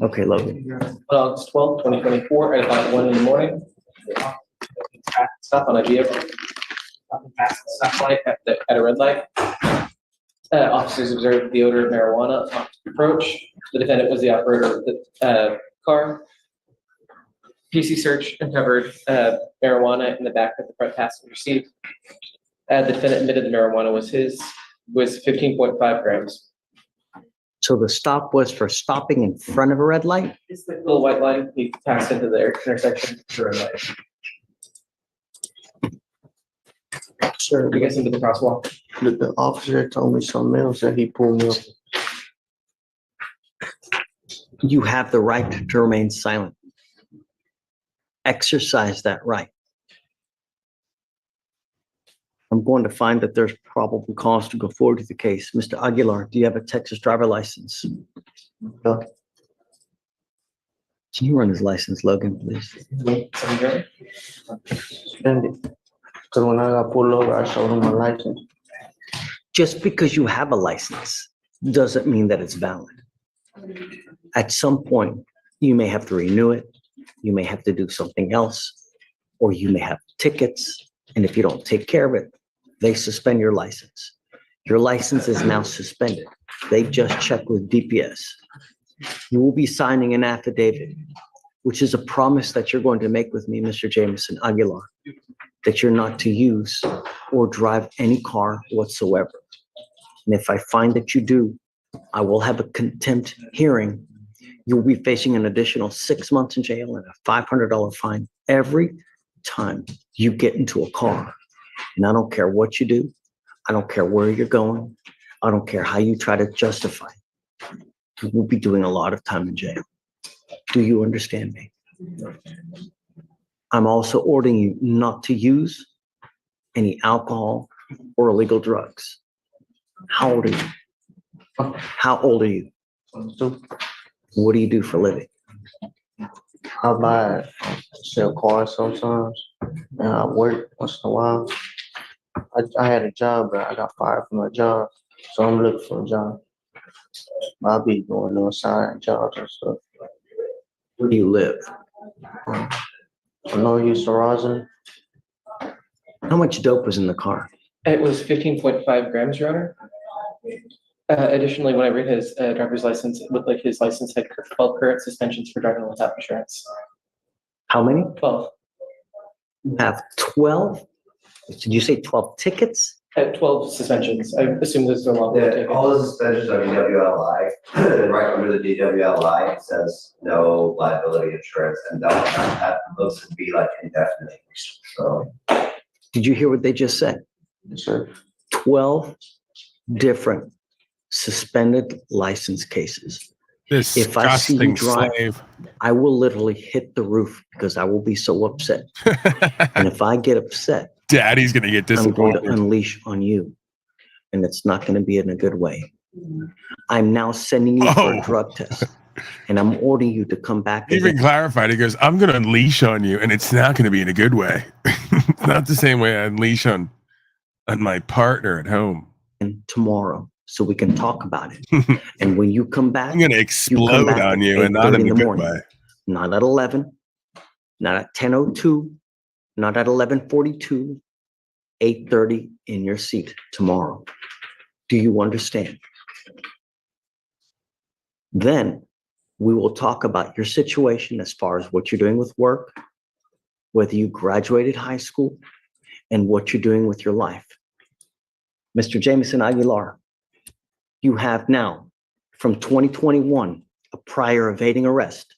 Okay, Logan. August 12th, 2024, at about 1 in the morning. Stop on a vehicle. Past the stoplight at a red light. Officers observed the odor of marijuana upon approach. The defendant was the operator of the car. PC search uncovered marijuana in the back of the front passenger seat. The defendant admitted the marijuana was 15.5 grams. So the stop was for stopping in front of a red light? It's the little white line. He passed into the intersection to the red light. Sir, He gets into the crosswalk. the officer told me something else that he pulled me up. You have the right to remain silent. Exercise that right. I'm going to find that there's probable cause to go forward with the case. Mr. Aguilar, do you have a Texas driver license? No. Can you run his license, Logan, please? Suspended. Because when I got pulled over, I showed him my license. Just because you have a license doesn't mean that it's valid. At some point, you may have to renew it. You may have to do something else, or you may have tickets. And if you don't take care of it, they suspend your license. Your license is now suspended. They've just checked with DPS. You will be signing an affidavit, which is a promise that you're going to make with me, Mr. Jameson Aguilar, that you're not to use or drive any car whatsoever. And if I find that you do, I will have a contempt hearing. You'll be facing an additional 6 months in jail and a $500 fine every time you get into a car. And I don't care what you do. I don't care where you're going. I don't care how you try to justify it. You will be doing a lot of time in jail. Do you understand me? I'm also ordering you not to use any alcohol or illegal drugs. How old are you? How old are you? What do you do for a living? I buy, sell cars sometimes, and I work once in a while. I had a job, but I got fired from my job, so I'm looking for a job. I'll be going on side jobs and stuff. Where do you live? I know you, Rosin. How much dope was in the car? It was 15.5 grams, Your Honor. Additionally, when I read his driver's license, it looked like his license had 12 current suspensions for driving without insurance. How many? 12. You have 12? Did you say 12 tickets? 12 suspensions. I assume those are long Yeah, all the suspensions are DWLI, and right under the DWLI, it says no liability insurance, and that looks to be like indefinite. So. Did you hear what they just said? Yes, sir. 12 different suspended license cases. If I see you Disgusting drive, slave. I will literally hit the roof because I will be so upset. And if I get upset, Daddy's gonna get I'm going disappointed. to unleash on you. And it's not going to be in a good way. I'm now sending you for a drug test. And I'm ordering you to come back He even again. clarified. He goes, "I'm gonna unleash on you, and it's not gonna be in a good way. It's not the same way I unleash on my partner at home." Tomorrow, so we can talk about it. And when you come back, I'm gonna explode back on at you, and not 8:30 in in a the good morning. way. Not at 11, not at 10:02, not at 11:42, 8:30 in your seat tomorrow. Do you understand? Then we will talk about your situation as far as what you're doing with work, whether you graduated high school, and what you're doing with your life. Mr. Jameson Aguilar, you have now, from 2021, a prior evading arrest,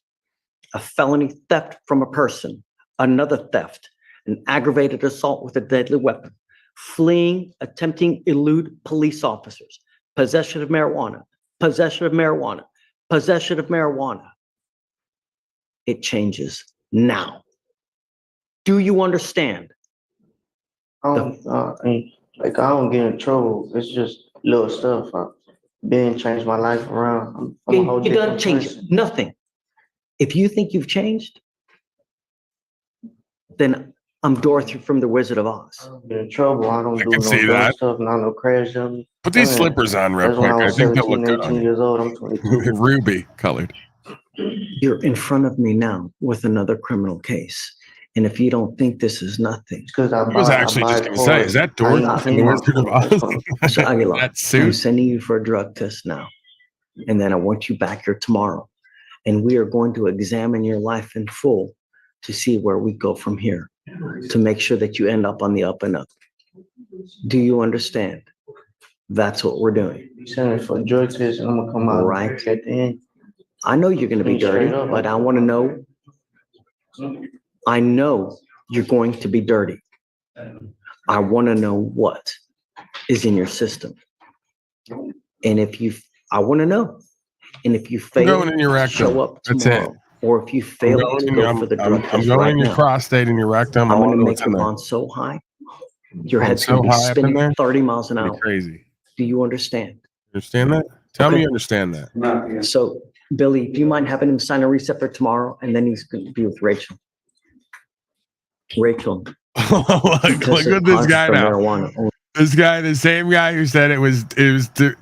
a felony theft from a person, another theft, an aggravated assault with a deadly weapon, fleeing, attempting elude police officers, possession of marijuana, possession of marijuana, possession of marijuana. It changes now. Do you understand? I don't get in trouble. It's just little stuff. Being changed my life around. I'm a whole It doesn't different change person. nothing. If you think you've changed, then I'm Dorothy from the Wizard of Oz. Get in trouble. I don't I do can no see dumb that. stuff, not no crash dummy. Put these Man, slippers on real that's when quick. I I was think they'll 17, look good 18 on you. years old. I'm 22. Ruby colored. You're in front of me now with another criminal case. And if you don't think this is nothing, Because I was actually just going to say, is that Dorothy from the Wizard of Oz? So Aguilar, That I'm suit? sending you for a drug test now. And then I want you back here tomorrow. And we are going to examine your life in full to see where we go from here, to make sure that you end up on the up and up. Do you understand? That's what we're doing. You send me for a drug test and I'm going to come out Right. at the end. I know you're going to be dirty, but I want to know. I know you're going to be dirty. I want to know what is in your system. And if I want to know. And if you fail going in your to rectum. show up That's tomorrow, it. or if you fail to go for the drug I'm test going right in your now, prostate and your rectum. I I'm want going to to know make what's your in there. bond so high, your Oh, head's so going to be high up in spinning there? 30 miles an Pretty hour. crazy. Do you understand? Understand that? Tell me Okay. you understand that. So, Billy, do you mind having him sign a receptor tomorrow? And then he's going to be with Rachel. Rachel. look at this guy now. Marijuana. This guy, the same guy who said it was,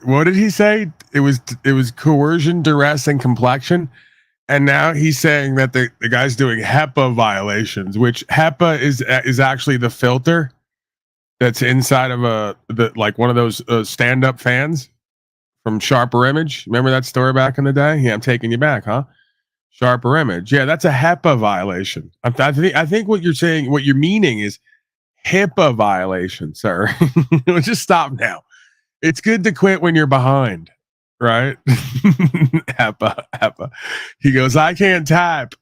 what did he say? It was coercion, duress, and complexion. And now he's saying that the guy's doing HEPA violations, which HEPA is actually the filter that's inside of like one of those stand-up fans from Sharper Image. Remember that story back in the day? Yeah, I'm taking you back, huh? Sharper Image. Yeah, that's a HEPA violation. I think what you're saying, what you're meaning is HIPAA violation, sir. Just stop now. It's good to quit when you're behind, right? HEPA. He goes, I can't type.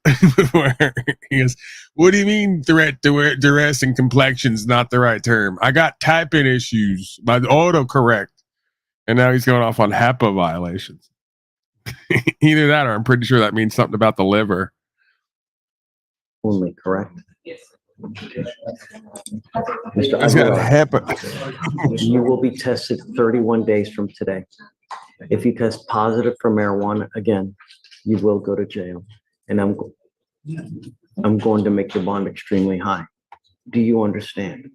He goes, what do you mean threat, duress, and complexion's not the right term? I got typing issues. My autocorrect. And now he's going off on HEPA violations. Either that or I'm pretty sure that means something about the liver. Only correct. Yes. Mr. He's got Aguilar, you will be tested 31 days from today. If you test positive for marijuana again, you will go to jail. And I'm going to make your bond extremely high. Do you understand?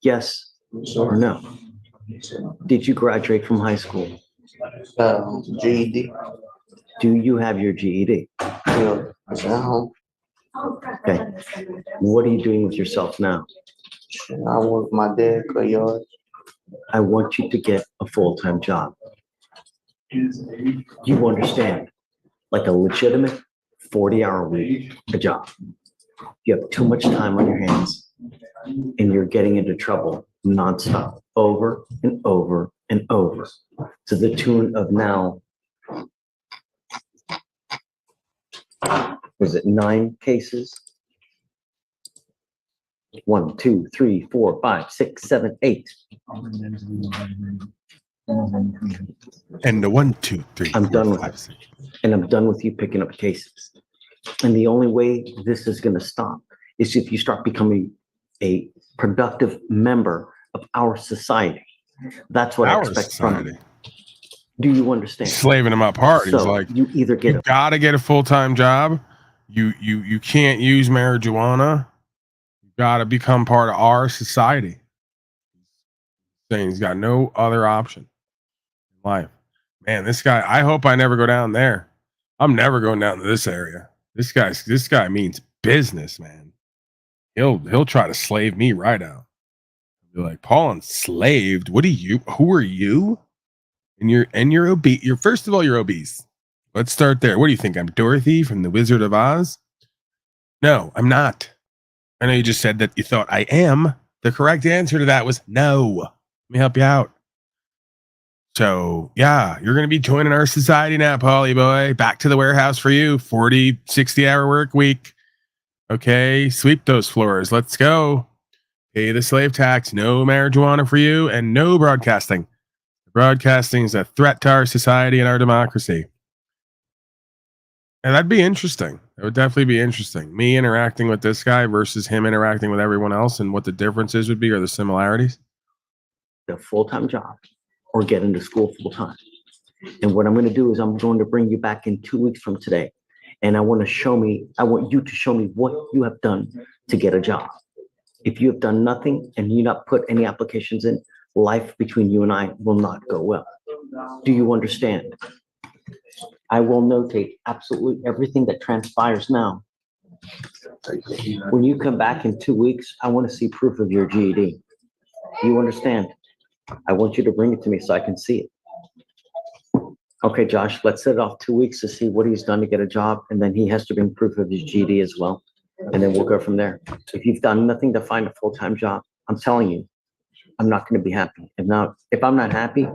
Yes or no? Did you graduate from high school? GED. Do you have your GED? Yeah, it's at home. Okay. What are you doing with yourself now? I work with my dad, cut yards. I want you to get a full-time job. You understand? Like a legitimate 40-hour week, a job. You have too much time on your hands and you're getting into trouble nonstop, over and over and over, to the tune of now, was it 9 cases? 1, 2, 3, 4, 5, 6, 7, 8. And the 1, 2, 3. I'm done with it. And I'm done with you picking up cases. And the only way this is going to stop is if you start becoming a productive member of our society. That's what I expect from you. Do you understand? Slaving him up hard. He's So like, you either get you gotta get a full-time job. You can't use marijuana. You gotta become part of our society. Saying he's got no other option in life. Man, this guy, I hope I never go down there. I'm never going down to this area. This guy means business, man. He'll try to slave me right out. Be like, Paul enslaved. What are you? Who are you? And you're obese. First of all, you're obese. Let's start there. What do you think? I'm Dorothy from the Wizard of Oz? No, I'm not. I know you just said that you thought I am. The correct answer to that was no. Let me help you out. So, yeah, you're going to be joining our society now, Paulie boy. Back to the warehouse for you. 40, 60-hour work week. Okay, sweep those floors. Let's go. Pay the slave tax. No marijuana for you and no broadcasting. Broadcasting is a threat to our society and our democracy. And that'd be interesting. It would definitely be interesting. Me interacting with this guy versus him interacting with everyone else, and what the differences would be or the similarities. a full-time job or get into school full-time. And what I'm going to do is I'm going to bring you back in 2 weeks from today. And I want you to show me what you have done to get a job. If you have done nothing and you not put any applications in, life between you and I will not go well. Do you understand? I will notate absolutely everything that transpires now. When you come back in 2 weeks, I want to see proof of your GED. Do you understand? I want you to bring it to me so I can see it. Okay, Josh, let's set it off 2 weeks to see what he's done to get a job, and then he has to bring proof of his GED as well. And then we'll go from there. If you've done nothing to find a full-time job, I'm telling you, I'm not going to be happy. And now, if I'm not happy,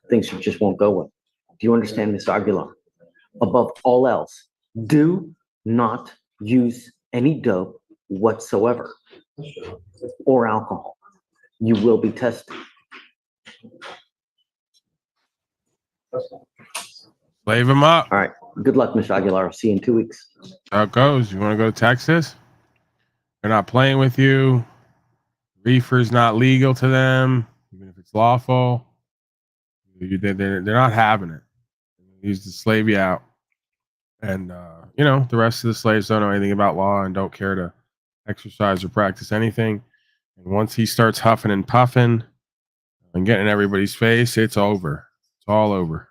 things just won't go well. Do you understand, Mr. Aguilar? Above all else, do not use any dope whatsoever or alcohol. You will be tested. Slave him up. All right. Good luck, Mr. Aguilar. See you in 2 weeks. How it goes. You want to go to Texas? They're not playing with you. Reefer's not legal to them, even if it's lawful. They're not having it. They used to slave you out. And, the rest of the slaves don't know anything about law and don't care to exercise or practice anything. And once he starts huffing and puffing and getting in everybody's face, it's over. It's all over.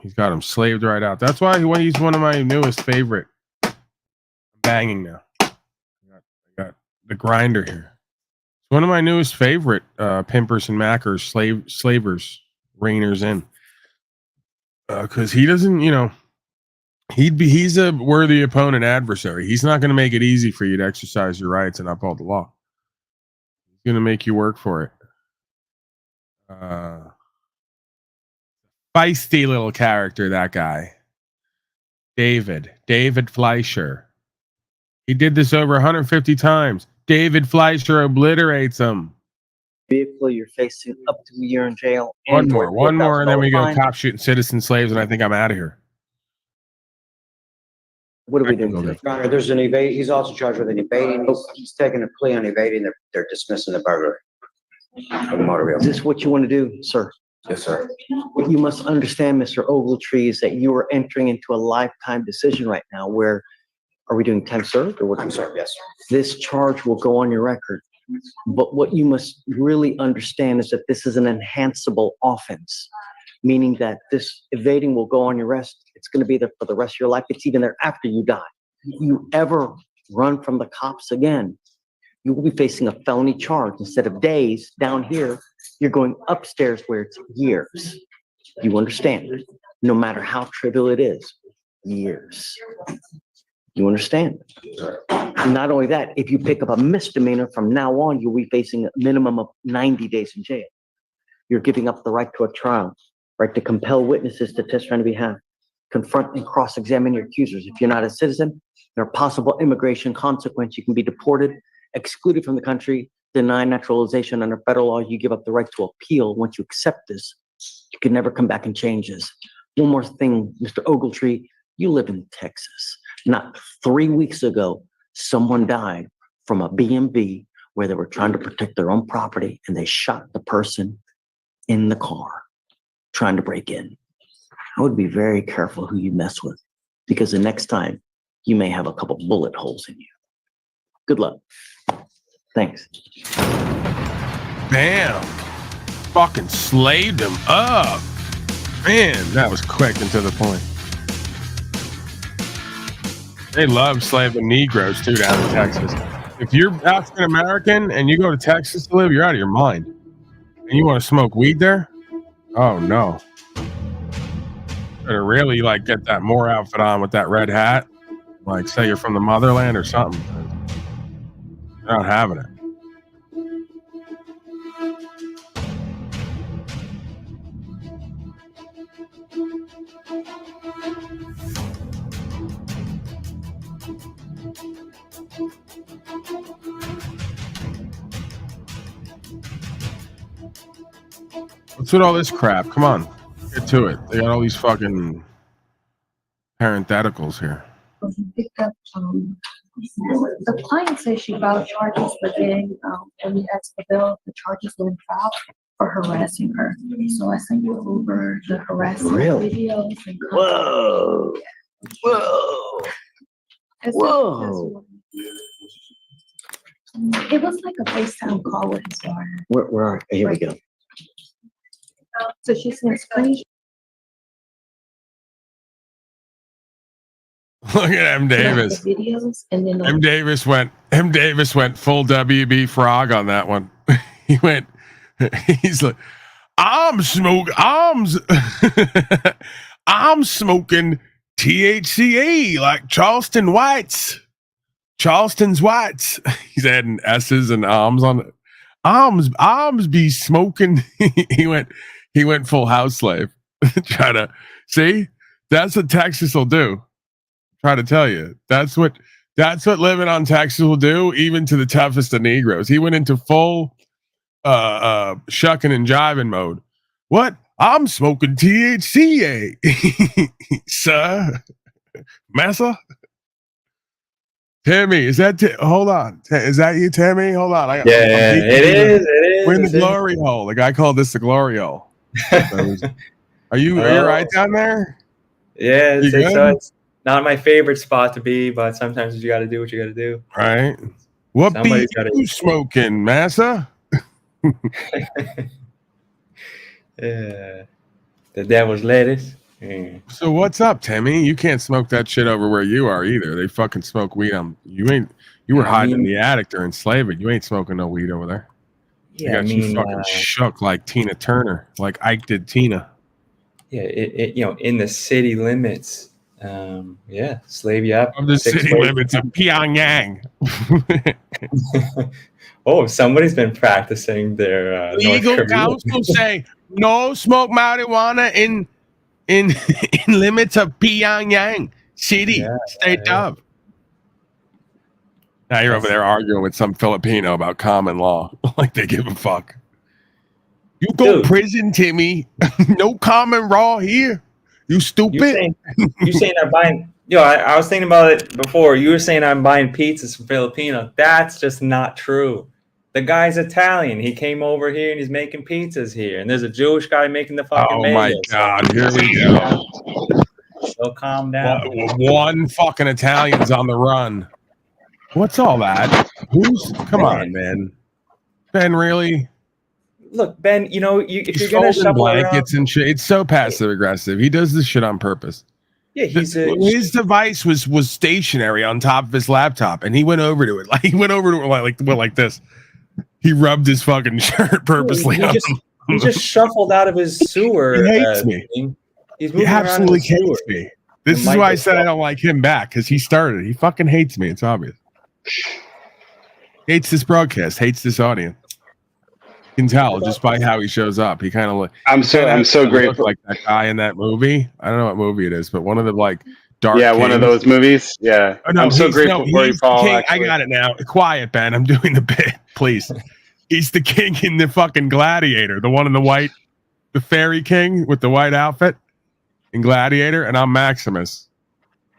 He's got him slaved right out. That's why he's one of my newest favorite. I'm banging now. I got the grinder here. It's one of my newest favorite pimpers and mackers, slavers, reiners in. Because he doesn't, he's a worthy opponent adversary. He's not going to make it easy for you to exercise your rights and uphold the law. He's going to make you work for it. Feisty little character, that guy. David Fleischer. He did this over 150 times. David Fleischer obliterates him. Vehicle, you're facing up to a year in jail. One more, and then we go cop shooting citizen slaves, and I think I'm out of here. What are we doing today? Your Honor, there's an evade. He's also charged with an evading. He's taking a plea on evading. They're dismissing the burglary of the motor vehicle. Is this what you want to do, sir? Yes, sir. What you must understand, Mr. Ogletree, is that you are entering into a lifetime decision right now where, are we doing time served or what? Time served, yes. This charge will go on your record. But what you must really understand is that this is an enhanceable offense, meaning that this evading will go on your rest. It's going to be there for the rest of your life. It's even there after you die. If you ever run from the cops again, you will be facing a felony charge. Instead of days down here, You're going upstairs where it's years. You understand? No matter how trivial it is, years. You understand? Not only that, if you pick up a misdemeanor from now on, you'll be facing a minimum of 90 days in jail. You're giving up the right to a trial, right to compel witnesses to testify on your behalf, confront and cross-examine your accusers. If you're not a citizen, there are possible immigration consequences. You can be deported, excluded from the country, denied naturalization under federal law. You give up the right to appeal. Once you accept this, you can never come back and change this. One more thing, Mr. Ogletree, you live in Texas. Not 3 weeks ago, someone died from a B&B where they were trying to protect their own property and they shot the person in the car trying to break in. I would be very careful who you mess with because the next time you may have a couple bullet holes in you. Good luck. Thanks. Bam. Fucking slaved him up. Man, that was quick and to the point. They love slaving Negroes too down in Texas. If you're African American and you go to Texas to live, you're out of your mind. And you want to smoke weed there? Oh no. Better really like get that Moore outfit on with that red hat. Like say you're from the motherland or something. You're not having it. What's with all this crap? Come on, get to it. They got all these fucking parentheticals here. Picked up the client says she filed charges, but then when we asked the bill, the charges weren't filed for harassing her. So I sent you over the harassment videos. And Whoa. Whoa. Whoa. It was like a FaceTime call with his daughter. Where are you? Here we go. So she sent screenshots. Look at M. Davis. Videos and then M. Davis went full WB frog on that one. He's like, I'm smoking THCA like Charleston's whites. He's adding S's and Arms on it. Arms be smoking. He went full house slave. Try to see, that's what Texas will do. Try to tell you. That's what living on Texas will do, even to the toughest of Negroes. He went into full shucking and jiving mode. What? I'm smoking THCA. Sir. Massa? Timmy, is that hold on? Is that you, Timmy? Hold on. It is. We're in the glory hole. The guy called this the glory hole. Are you right down there? Yeah, You good? so it's not my favorite spot to be, but sometimes you got to do what you got to do. Right. What Somebody's beat gotta you eat. smoking, Massa? Yeah. The devil's lettuce. Yeah. So what's up, Timmy? You can't smoke that shit over where you are either. They fucking smoke weed on you. You were hiding in the attic during slavery. You ain't smoking no weed over there. Yeah, You got I you mean, fucking shook like Tina Turner, like Ike did Tina. Yeah, it in the city limits. Yeah, slave you up. Of the 6 city ways. limits of Pyongyang. Oh, somebody's been practicing their Legal North Korean. counsel say no smoke marijuana in limits of Pyongyang city, state of. Now you're over there arguing with some Filipino about common law, like they give a fuck. You go prison, Timmy. No common law here. You stupid. You saying I'm buying? I was thinking about it before. You were saying I'm buying pizzas from Filipino. That's just not true. The guy's Italian. He came over here and he's making pizzas here. And there's a Jewish guy making the fucking. Oh my God! Here we go. So calm down. One fucking Italian's on the run. What's all that? Come on, man. Ben, really? Look, Ben. If He's you're gonna folding shuffle blankets and shit. It's so passive aggressive. He does this shit on purpose. Yeah, his device was stationary on top of his laptop, and he went over to it like this. He rubbed his fucking shirt purposely. He just shuffled out of his sewer. He hates me. Thing. He's He moving around in absolutely the sewer. hates me. This The is why I Michael said I don't like him back, because he started. He fucking hates me. It's obvious. Hates this broadcast. Hates this audience. You can tell just by how he shows up. He kind of look. I'm so grateful. Like that guy in that movie. I don't know what movie it is, but one of the like dark. Yeah, one of kings. those movies. Yeah. Oh, no, I'm so grateful for you, he's the Paul. king. Actually. I got it now. Quiet, Ben. I'm doing the bit, please. He's the king in the fucking Gladiator, the one in the white, the fairy king with the white outfit in Gladiator, and I'm Maximus.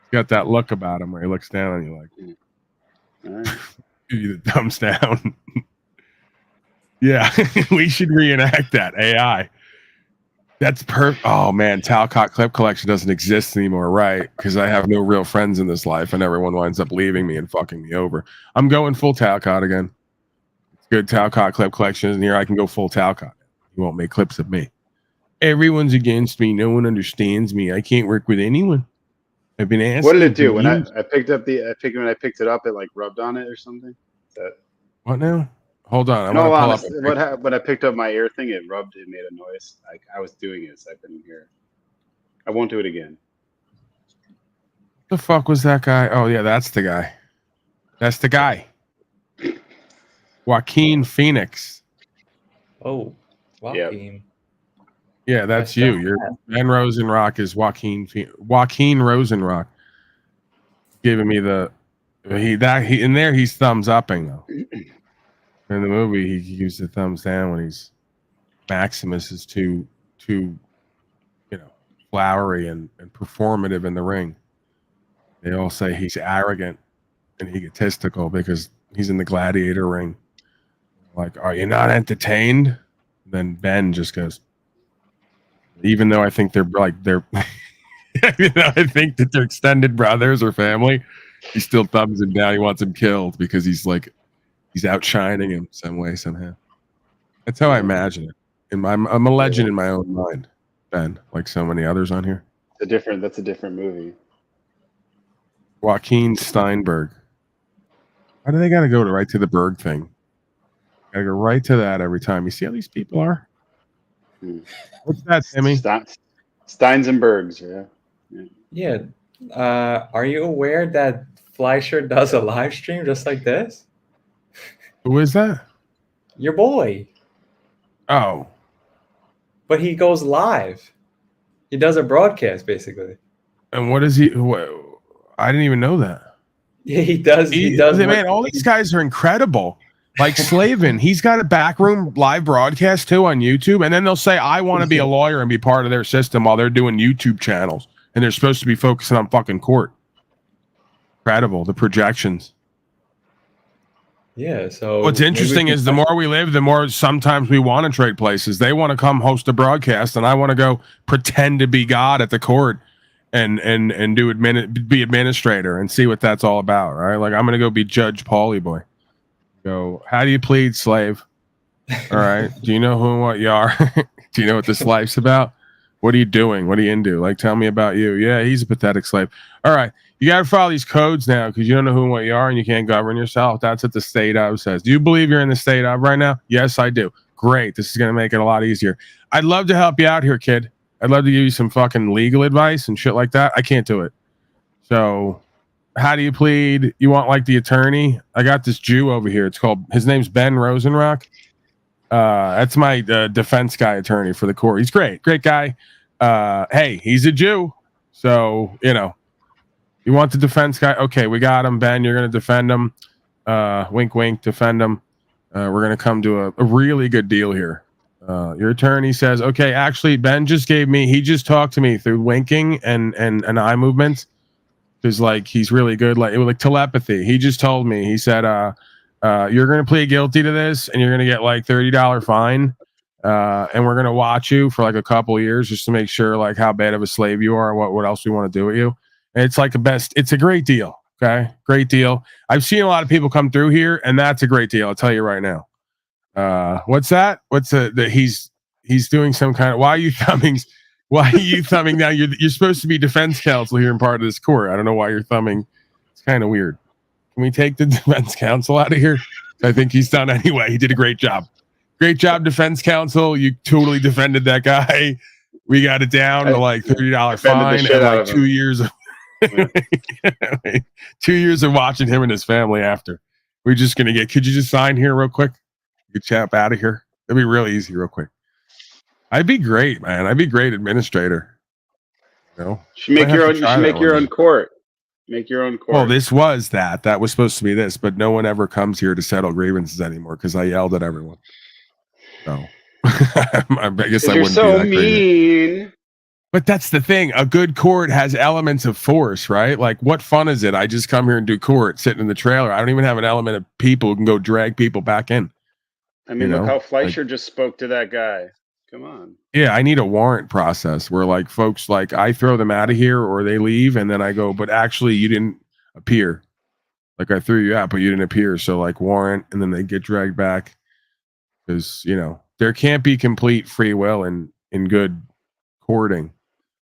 He's got that look about him where he looks down on you like, give you the thumbs down. Yeah, we should reenact that AI. That's perfect. Oh man, Talcott clip collection doesn't exist anymore, right? Because I have no real friends in this life, and everyone winds up leaving me and fucking me over. I'm going full Talcott again. It's good Talcott clip collection, and here I can go full Talcott. You won't make clips of me. Everyone's against me. No one understands me. I can't work with anyone. I've been asked. What did it do when I picked up the? When I picked it up, it like rubbed on it or something. What now? Hold on. No, honestly, when I picked up my ear thing, it rubbed. It made a noise. Like I was doing it, so I couldn't hear. I won't do it again. The fuck was that guy? Oh yeah, that's the guy. That's the guy. Joaquin Phoenix. Oh, Joaquin. Yeah, that's you. You're Ben Rosenrock is Joaquin Rosenrock. Giving me the he in there he's thumbs upping though. In the movie, he gives the thumbs down when he's Maximus is too flowery and performative in the ring. They all say he's arrogant and egotistical because he's in the gladiator ring. Like, are you not entertained? Then Ben just goes, even though I think they're even though I think that they're extended brothers or family, he still thumbs him down. He wants him killed because he's outshining him some way, somehow. That's how I imagine it. I'm a legend in my own mind, Ben, like so many others on here. That's a different movie. Joaquin Steinberg. Why do they got to go right to the Berg thing? Got to go right to that every time. You see how these people are? What's that, Timmy? Steins and Bergs, Yeah. Are you aware that Fleischer does a live stream just like this? Who is that? Your boy. Oh. But he goes live. He does a broadcast, basically. And what is he? I didn't even know that. Yeah, he does. He does. Man, all these guys are incredible. Like Slavin, he's got a backroom live broadcast too on YouTube, and then they'll say, "I want to be a lawyer and be part of their system," while they're doing YouTube channels, and they're supposed to be focusing on fucking court. Incredible, the projections. Yeah. So what's interesting is the more we live, the more sometimes we want to trade places. They want to come host a broadcast, and I want to go pretend to be God at the court and be administrator and see what that's all about. Right? Like I'm gonna go be Judge Paulie boy. Go, how do you plead, slave? All right. Do you know who and what you are? Do you know what this life's about? What are you doing? What are you into? Like, tell me about you. Yeah, he's a pathetic slave. All right. You got to follow these codes now because you don't know who and what you are and you can't govern yourself. That's what the state of says. Do you believe you're in the state of right now? Yes, I do. Great. This is going to make it a lot easier. I'd love to help you out here, kid. I'd love to give you some fucking legal advice and shit like that. I can't do it. So how do you plead? You want like the attorney? I got this Jew over here. His name's Ben Rosenrock. That's my defense guy attorney for the court. He's great guy. Hey, he's a Jew. So, you want the defense guy? Okay, we got him. Ben, you're going to defend him. Wink, wink, defend him. We're going to come to a really good deal here. Your attorney says, okay, actually, Ben he just talked to me through winking and eye movements. Because like he's really good, like telepathy. He just told me. He said, "You're going to plead guilty to this, and you're going to get like $30 fine, and we're going to watch you for like a couple of years just to make sure like how bad of a slave you are and what else we want to do with you." And it's like it's a great deal. Okay, great deal. I've seen a lot of people come through here, and that's a great deal. I'll tell you right now. What's that? What's he's doing some kind of? Why are you thumbing? Why are you thumbing now? You're supposed to be defense counsel here in part of this court. I don't know why you're thumbing. It's kind of weird. Can we take the defense counsel out of here? I think he's done anyway. He did a great job. Great job, defense counsel. You totally defended that guy. We got it down to like $30 fine and like 2 years of 2 years of watching him and his family after. We're just gonna get. Could you just sign here real quick? You could chap out of here. It'd be really easy, real quick. I'd be great, man. I'd be great administrator. You know, You should make your own court. Make your own court. Well, this was that. That was supposed to be this, but no one ever comes here to settle grievances anymore because I yelled at everyone. So I guess I You're wouldn't so be that crazy. mean. But that's the thing. A good court has elements of force, right? Like, what fun is it? I just come here and do court, sitting in the trailer. I don't even have an element of people who can go drag people back in. I mean, look how Fleischer just spoke to that guy. Come on. Yeah, I need a warrant process where like folks like I throw them out of here or they leave and then I go, but actually you didn't appear. Like I threw you out, but you didn't appear. So like warrant and then they get dragged back. Because there can't be complete free will in good courting.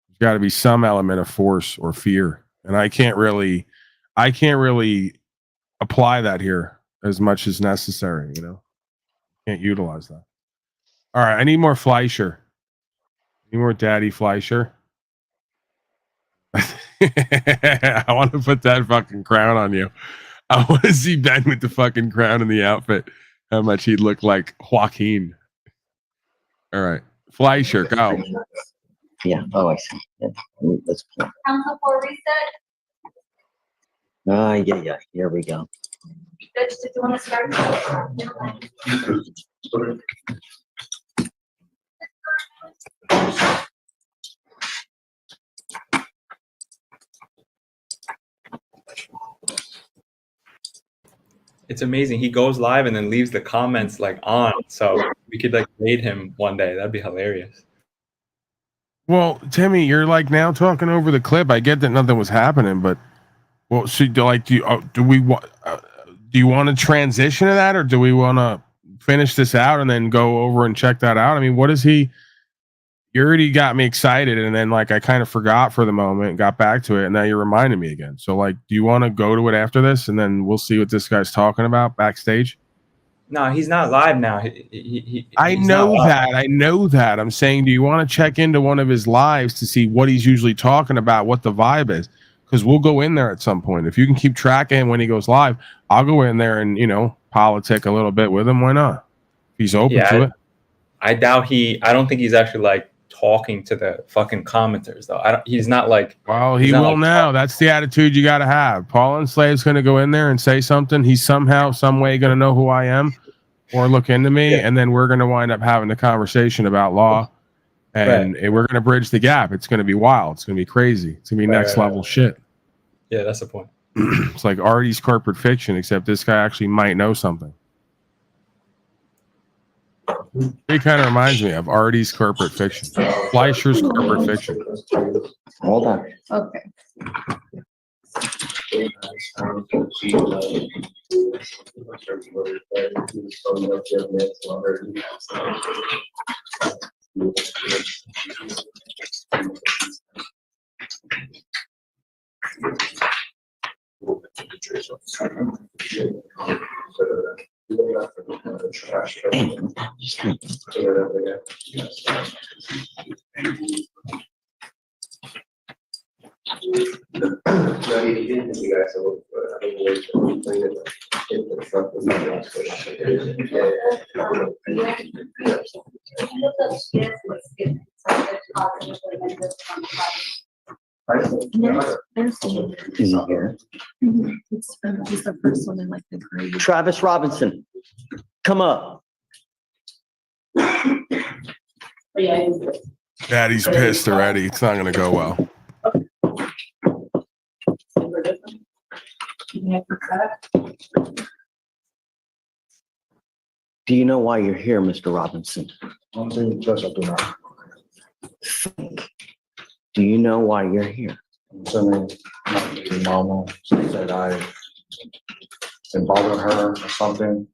There's got to be some element of force or fear. And I can't really apply that here as much as necessary, Can't utilize that. All right, I need more Fleischer. Need more Daddy Fleischer. I want to put that fucking crown on you. I want to see Ben with the fucking crown and the outfit. How much he'd look like Joaquin. All right, Fleischer, go. Yeah. Oh, I see. Yeah. Let's play. Council for reset. Yeah. Here we go. Judge, did you want to start? It's amazing. He goes live and then leaves the comments like on, so we could like raid him one day. That'd be hilarious. Well, Timmy, you're like now talking over the clip. I get that nothing was happening, but do you want to transition to that, or do we want to finish this out and then go over and check that out? I mean, what is he? You already got me excited, and then like I kind of forgot for the moment, got back to it, and now you're reminding me again. So like, do you want to go to it after this, and then we'll see what this guy's talking about backstage? No, he's not live now. I know that. I'm saying, do you want to check into one of his lives to see what he's usually talking about, what the vibe is? Because we'll go in there at some point. If you can keep track of him when he goes live, I'll go in there and politic a little bit with him. Why not? If he's open to it. I don't think he's actually like talking to the fucking commenters though. He's not like. Well, he will now. That's the attitude you got to have. Paul Enslave's going to go in there and say something. He's somehow, some way going to know who I am or look into me. Yeah. And then we're going to wind up having a conversation about law and we're going to bridge the gap. It's going to be wild. It's going to be crazy. It's going to be next level shit. Yeah, that's the point. It's like Artie's corporate fiction, except this guy actually might know something. It kind of reminds me of Artie's corporate fiction, Fleischer's corporate fiction. Hold on. Okay. Is he here? He's the first one in like the grade. Travis Robinson, come up. Daddy's pissed already. It's not going to go well. Do you know why you're here, Mr. Robinson? Do you know why you're here? Mama said I bothered her or something.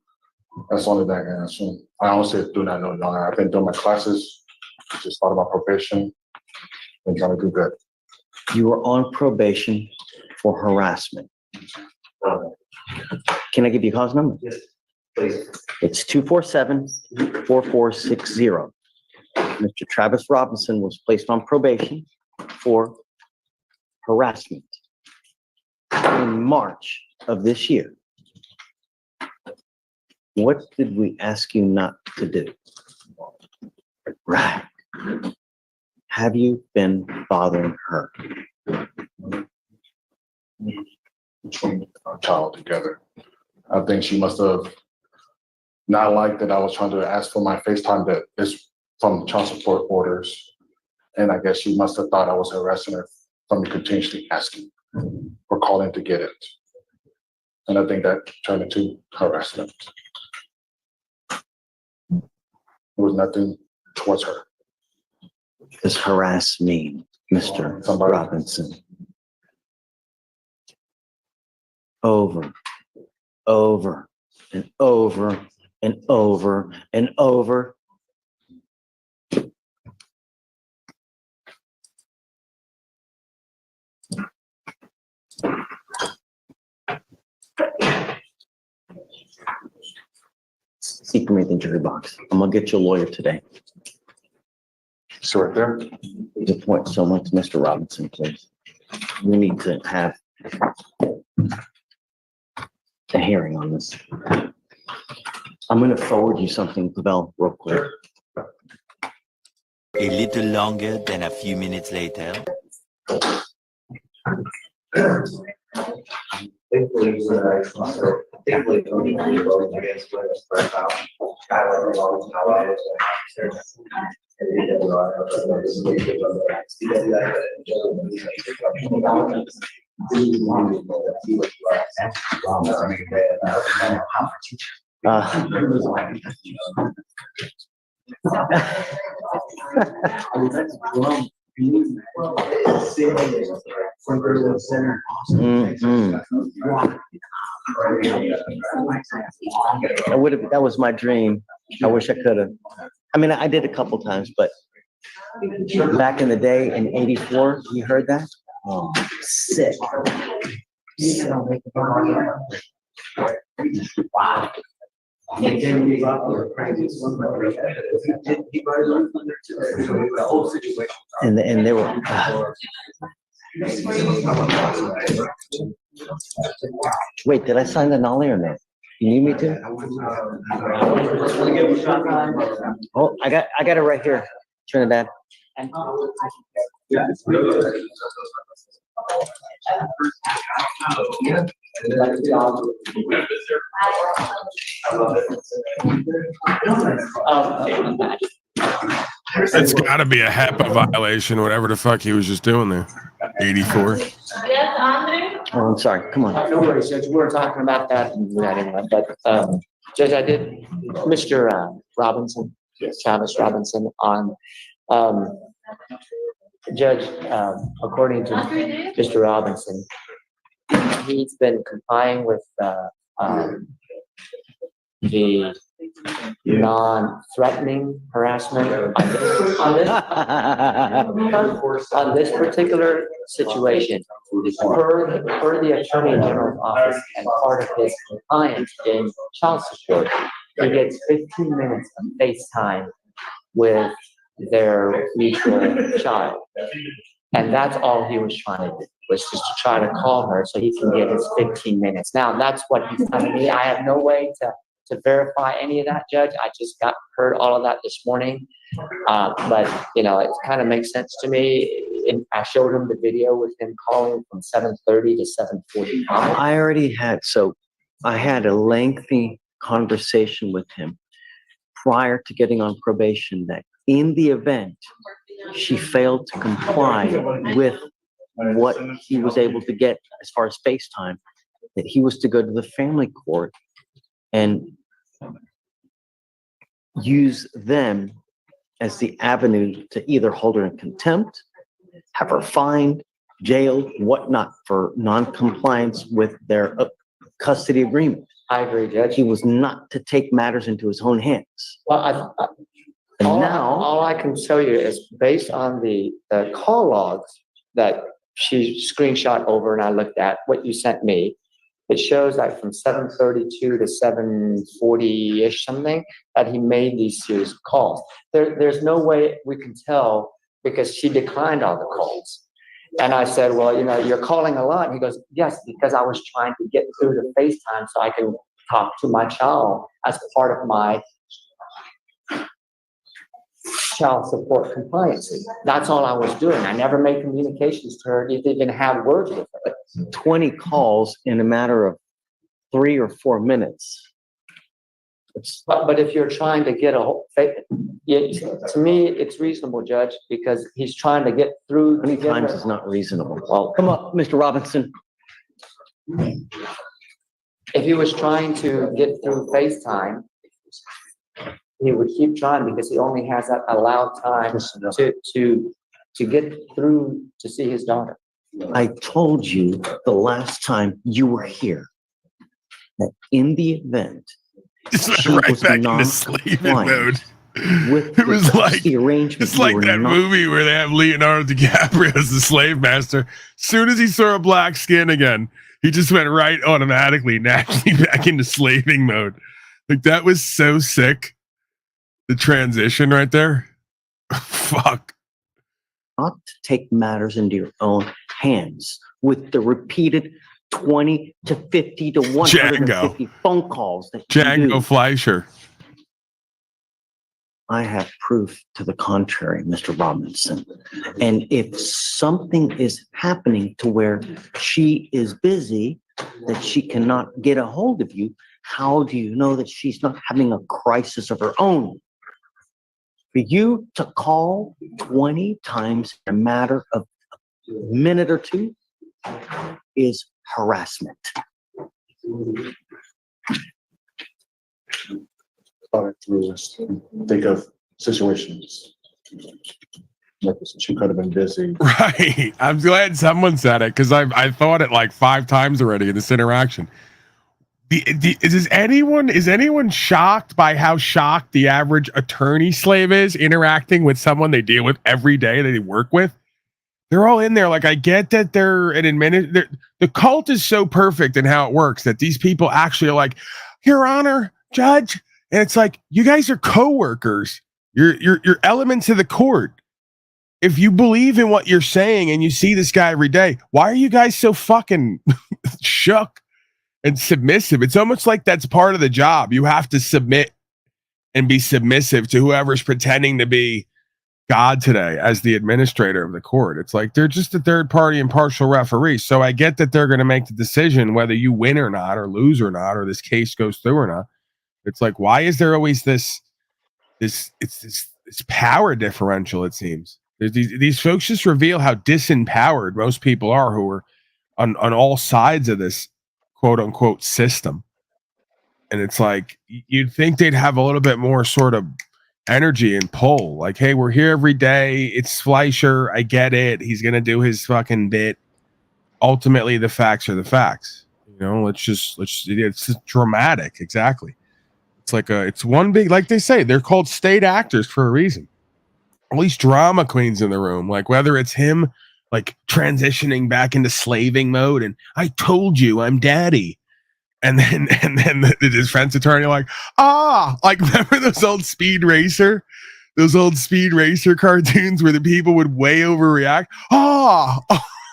That's the only thing I can assume. I honestly do not know. I've been doing my classes, just thought about probation, and trying to do good. You were on probation for harassment. Can I give you a cause number? Yes. Please. It's 247-4460. Mr. Travis Robinson was placed on probation for harassment in March of this year. What did we ask you not to do? Right. Have you been bothering her? Our child together. I think she must have not liked that I was trying to ask for my FaceTime that is from child support orders. And I guess she must have thought I was harassing her from continuously asking or calling to get it. And I think that turned into harassment. It was nothing towards her. What does harass mean, Mr. Robinson? Over, over, and over, and over, and over. Seek me the jury box. I'm gonna get you a lawyer today. So right there. Please appoint someone to Mr. Robinson, please. We need to have a hearing on this. I'm gonna forward you something, Pavel, real quick. A little longer than a few minutes later. Thankfully, That was my dream. I wish I could have. I mean, I did a couple times, but back in the day in '84, you heard that? Oh, sick. Wow. And they were. Wait, did I sign the nollie or no? You need me to? Oh, I got it right here, Trinidad. It's got to be a HEPA violation, whatever the fuck he was just doing there. 84. Yes, Andre? Oh, I'm sorry. Come on. No worries, Judge. We were talking about that and that anyway, but, Judge, I did, Mr. Robinson, Travis Robinson on, Judge, according to Mr. Robinson, he's been complying with, the non-threatening harassment on this particular situation. Per the Attorney General's office and part of his compliance in child support, he gets 15 minutes of FaceTime with their mutual child. And that's all he was trying to do, was just to try to call her so he can get his 15 minutes. Now, that's what he's telling me. I have no way to verify any of that, Judge. I just heard all of that this morning. But, you know, it kind of makes sense to me. And I showed him the video with him calling from 7:30 to 7:45. I already had, so I had a lengthy conversation with him prior to getting on probation that in the event she failed to comply with what he was able to get as far as FaceTime, that he was to go to the family court and use them as the avenue to either hold her in contempt, have her fined, jailed, whatnot for non-compliance with their custody agreement. I agree, Judge. He was not to take matters into his own hands. Well, And all, now, all I can tell you is based on the call logs that she screenshot over and I looked at what you sent me, it shows that from 7:32 to 7:40-ish something, that he made these series of calls. There's no way we can tell because she declined all the calls. And I said, well, you're calling a lot. And he goes, yes, because I was trying to get through the FaceTime so I can talk to my child as part of my child support compliance. That's all I was doing. I never made communications to her, didn't even have words with her. 20 calls in a matter of 3 or 4 minutes. But if you're trying to get to me, it's reasonable, Judge, because he's trying to get through. Many times it's not reasonable. Well, come up, Mr. Robinson. If he was trying to get through FaceTime, he would keep trying because he only has that allowed time to get through to see his daughter. I told you the last time you were here that in the event Just went right back into slaving mode. It was like the arrangement. It's like that movie where they have Leonardo DiCaprio as the slave master. As soon as he saw a black skin again, he just went right automatically, naturally back into slaving mode. Like that was so sick. The transition right there. Fuck. Not to take matters into your own hands with the repeated 20 to 50 to 150 phone calls that Django Fleischer. I have proof to the contrary, Mr. Robinson. And if something is happening to where she is busy, that she cannot get a hold of you, how do you know that she's not having a crisis of her own? For you to call 20 times in a matter of a minute or two is harassment. Think of situations. Like she could have been busy. Right. I'm glad someone said it because I thought it like 5 times already in this interaction. Is anyone shocked by how shocked the average attorney slave is interacting with someone they deal with every day that they work with? They're all in there. Like, I get that they're an administrator. The cult is so perfect in how it works that these people actually are like, Your Honor, Judge. And it's like, you guys are co-workers. You're elements of the court. If you believe in what you're saying and you see this guy every day, why are you guys so fucking shook and submissive? It's almost like that's part of the job. You have to submit and be submissive to whoever's pretending to be God today as the administrator of the court. It's like they're just a third party impartial referee. So I get that they're going to make the decision whether you win or not, or lose or not, or this case goes through or not. It's like, why is there always this power differential? It seems these folks just reveal how disempowered most people are who are on all sides of this quote unquote system. And it's like, you'd think they'd have a little bit more sort of energy and pull. Like, hey, we're here every day. It's Fleischer. I get it. He's going to do his fucking bit. Ultimately, the facts are the facts. You know, it's dramatic. Exactly. It's like it's one big, like they say, they're called state actors for a reason. All these drama queens in the room, like whether it's him like transitioning back into slaving mode and I told you I'm daddy. And then the defense attorney like remember those old Speed Racer cartoons where the people would way overreact?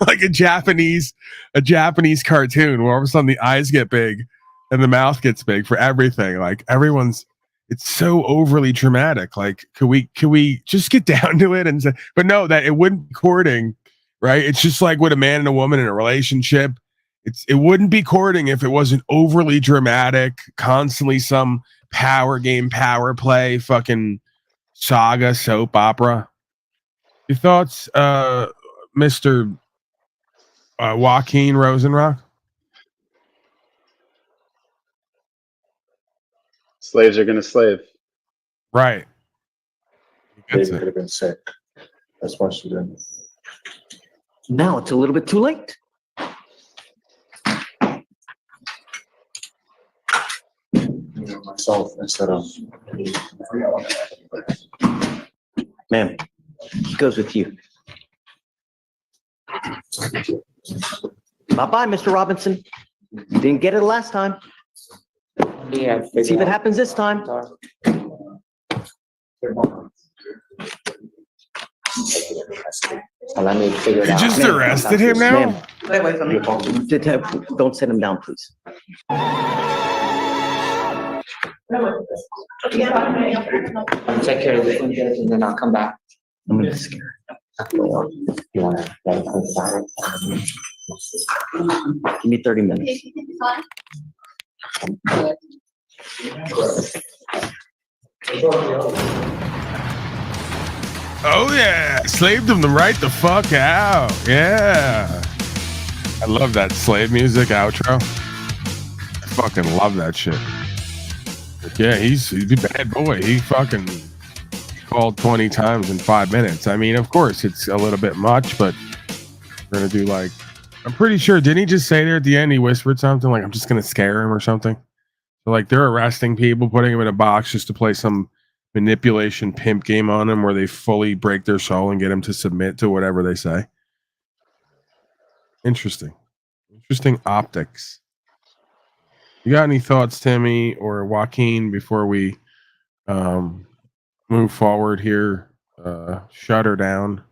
Like a Japanese cartoon where all of a sudden the eyes get big and the mouth gets big for everything. Like it's so overly dramatic. Like, could we just get down to it and say, but no, that it wouldn't be courting, right? It's just like with a man and a woman in a relationship. It wouldn't be courting if it wasn't overly dramatic, constantly some power game, power play, fucking saga, soap opera. Your thoughts, Mr. Joaquin Rosenrock? Slaves are going to slave. Right. David could have been sick. That's why she didn't. Now it's a little bit too late. Myself instead of. Ma'am, he goes with you. Bye-bye, Mr. Robinson. You didn't get it last time. Yeah. See if it happens this time. So let me figure it You out. just arrested him now? Ma'am. Don't sit him down, please. I'll take care of this one, and then I'll come back. I'm gonna scare You wanna let it inside? him. Give me 30 minutes. Oh yeah, slaved him to right the fuck out. Yeah, I love that slave music outro. I fucking love that shit. But yeah, he's a bad boy. He fucking called 20 times in 5 minutes. I mean, of course, it's a little bit much, but we're gonna do like, I'm pretty sure. Didn't he just say there at the end? He whispered something like, "I'm just gonna scare him" or something. So like they're arresting people, putting him in a box just to play some manipulation pimp game on him where they fully break their soul and get him to submit to whatever they say. Interesting optics. You got any thoughts, Timmy or Joaquin, before we move forward here? Shut her down.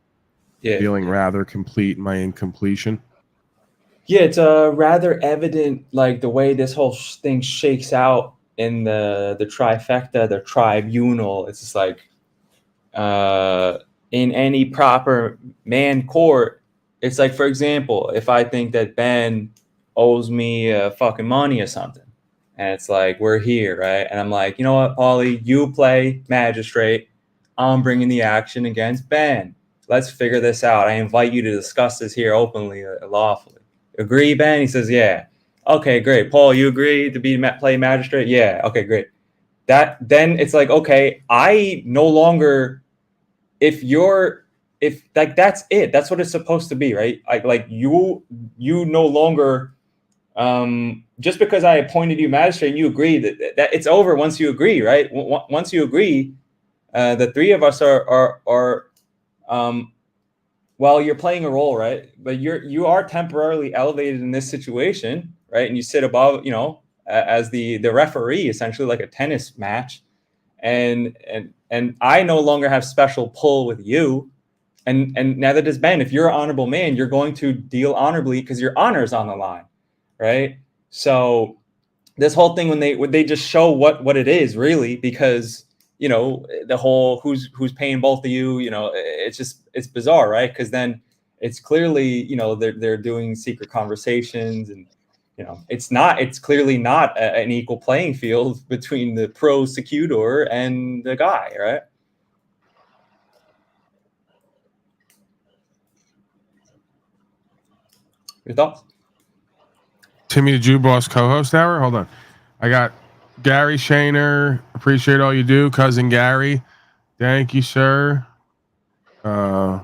Yeah. Feeling rather complete in my incompletion. Yeah, it's rather evident, like the way this whole thing shakes out in the trifecta, the tribunal. It's just like in any proper man court, it's like, for example, if I think that Ben owes me fucking money or something, and it's like we're here, right? And I'm like, you know what, Paulie, you play magistrate. I'm bringing the action against Ben. Let's figure this out. I invite you to discuss this here openly, lawfully. Agree, Ben? He says, yeah. Okay, great. Paul, you agree to play magistrate? Yeah. Okay, great. Then it's like, okay, I no longer, if that's it, that's what it's supposed to be, right? Like you no longer, just because I appointed you magistrate and you agree that it's over once you agree, right? Once you agree, the three of us are well, you're playing a role, right? But you are temporarily elevated in this situation, right? And you sit above, as the referee, essentially like a tennis match, and I no longer have special pull with you, and neither does Ben. If you're an honorable man, you're going to deal honorably because your honor is on the line, right? So this whole thing, when they just show what it is really, because the whole who's paying both of you, it's bizarre, right? Because then it's clearly they're doing secret conversations, and it's clearly not an equal playing field between the prosecutor and the guy, right? Your thoughts? Timmy the Jew Boss co-host hour. Hold on, I got Gary Shaner. Appreciate all you do, cousin Gary. Thank you, sir. Yeah,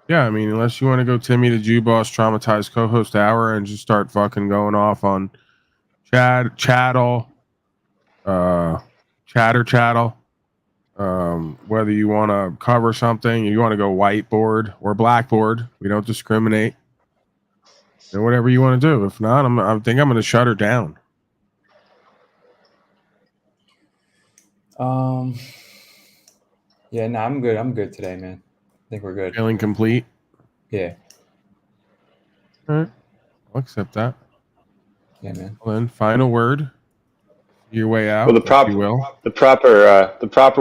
I mean, unless you want to go Timmy the Jew Boss traumatized co-host hour and just start fucking going off on chattel, chatter. Whether you want to cover something, you want to go whiteboard or blackboard, we don't discriminate. And whatever you want to do. If not, I think I'm going to shut her down. Yeah, no, I'm good. I'm good today, man. I think we're good. Feeling complete? Yeah. All right. I'll accept that. Yeah, man. Well, then, final word. Your way out. Well, the proper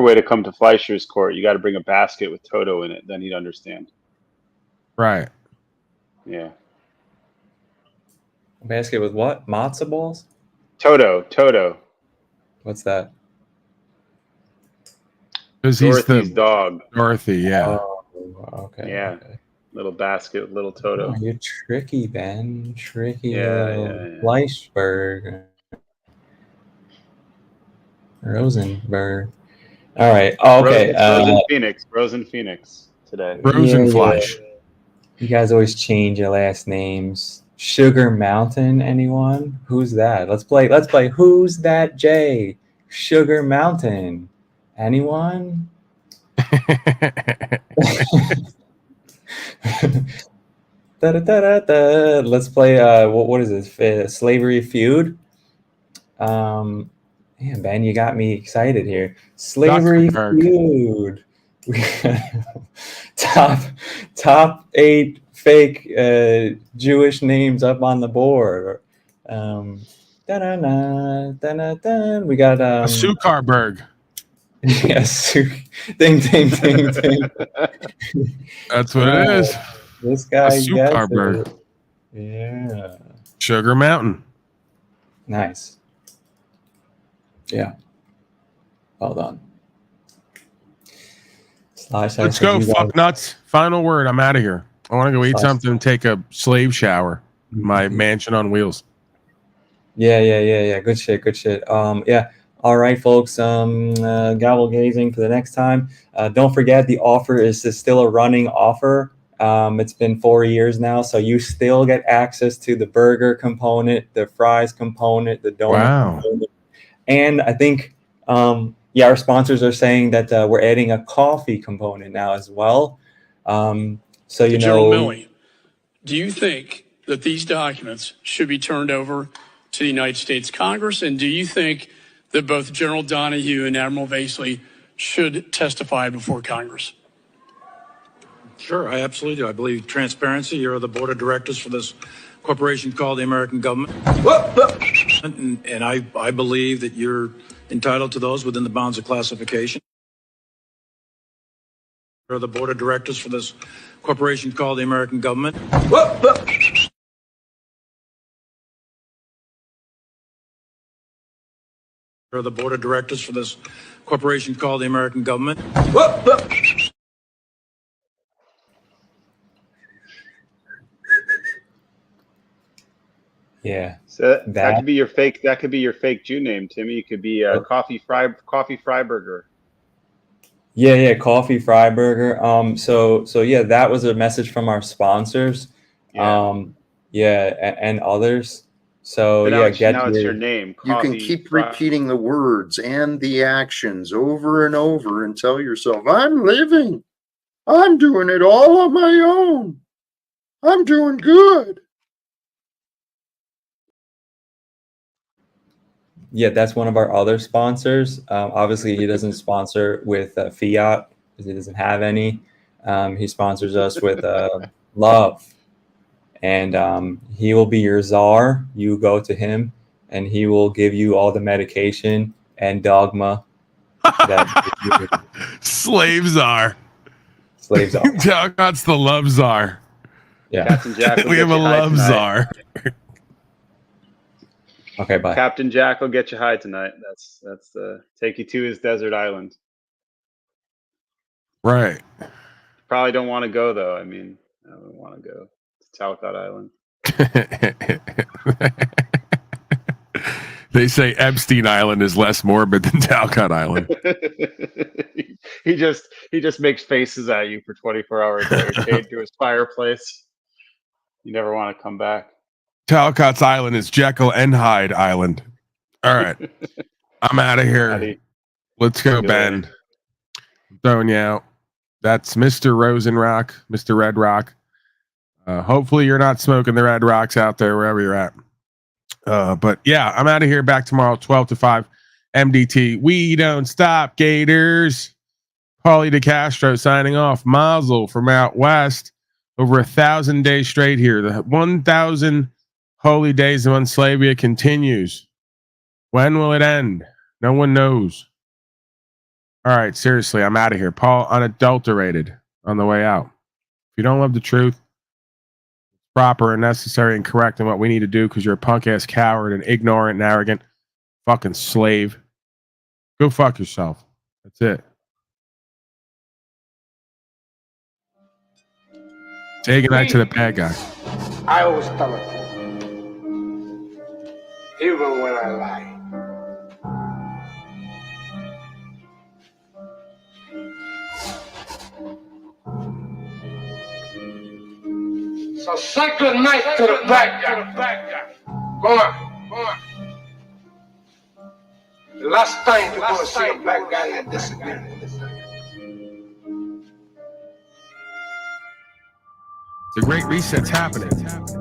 way to come to Fleischer's court, you got to bring a basket with Toto in it. Then he'd understand. Right. Yeah. A basket with what? Matzo balls? Toto. What's that? Because he's Dorothy's dog. Dorothy, yeah. Oh, okay. Yeah. Okay. Little basket with little Toto. Oh, you're tricky, Ben. Tricky Yeah. Fleischberg. Rosenberg. All right. Oh, okay. Rosen Phoenix today. Rosenfleisch. Yeah. You guys always change your last names. Sugar Mountain, anyone? Who's that? Let's play Who's That Jay? Sugar Mountain. Anyone? Let's play. What is this? Slavery Feud. Man, Ben, you got me excited here. Slavery Zuckerberg. Feud. We got top 8 fake Jewish names up on the board. We got A Zuckerberg. yes. Ding ding ding ding. That's what it is. This A guy gets Zuckerberg. it. Yeah. Sugar Mountain. Nice. Yeah. Well done. Let's go, fuck nuts. Final word. I'm out of here. I want to go eat something and take a slave shower in my mansion on wheels. Yeah. Good shit. Yeah. All right, folks. Gavel gazing for the next time. Don't forget the offer is still a running offer. It's been 4 years now, so you still get access to the burger component, the fries component, the donut component, and I think our sponsors are saying that we're adding a coffee component now as well. So you General know. Milley, do you think that these documents should be turned over to the United States Congress? And do you think that both General Donahue and Admiral Vasely should testify before Congress? Sure, I absolutely do. I believe transparency. You're the board of directors for this corporation called the American government. And I believe that you're entitled to those within the bounds of classification. You're the board of directors for this corporation called the American government. You're the board of directors for this corporation called the American government. Yeah. So that could be your fake. That could be your fake Jew name, Timmy. You could be Coffee Freiburger. Yeah, Coffee Freiburger. So yeah, that was a message from our sponsors. And others. So But now yeah, it's your name. You can keep repeating the words and the actions over and over and tell yourself, I'm living. I'm doing it all on my own. I'm doing good. Yeah, that's one of our other sponsors. Obviously, he doesn't sponsor with Fiat because he doesn't have any. He sponsors us with Love. And he will be your czar. You go to him, and he will give you all the medication and dogma. Slave czar. Slave czar. That's the love czar. Yeah. Captain Jack. We have a love czar. Okay, bye. Captain Jack will get you high tonight. That's take you to his desert island. Right. Probably don't want to go though. I mean, I don't want to go to Talcott Island. They say Epstein Island is less morbid than Talcott Island. he just makes faces at you for 24 hours a day, chained to his fireplace. You never want to come back. Talcott's Island is Jekyll and Hyde Island. All right. I'm out of here. Let's go, Ben. Throwing you out. That's Mr. Rosenrock, Mr. Red Rock. Hopefully you're not smoking the Red Rocks out there wherever you're at. But yeah, I'm out of here. Back tomorrow, 12 to 5 MDT. We don't stop, Gators. Paulie DeCastro signing off. Mazel from out west. Over 1,000 days straight here. The 1,000 holy days of enslavement continues. When will it end? No one knows. All right, seriously, I'm out of here. Paul unadulterated on the way out. If you don't love the truth, proper and necessary and correct in what we need to do because you're a punk ass coward and ignorant and arrogant fucking slave. Go fuck yourself. That's it. Say goodnight to the bad guy. I always tell it, even when I lie. So say good night to the bad guy. Go on. The last time you're gonna see a bad guy at this again. The Great Reset's happening.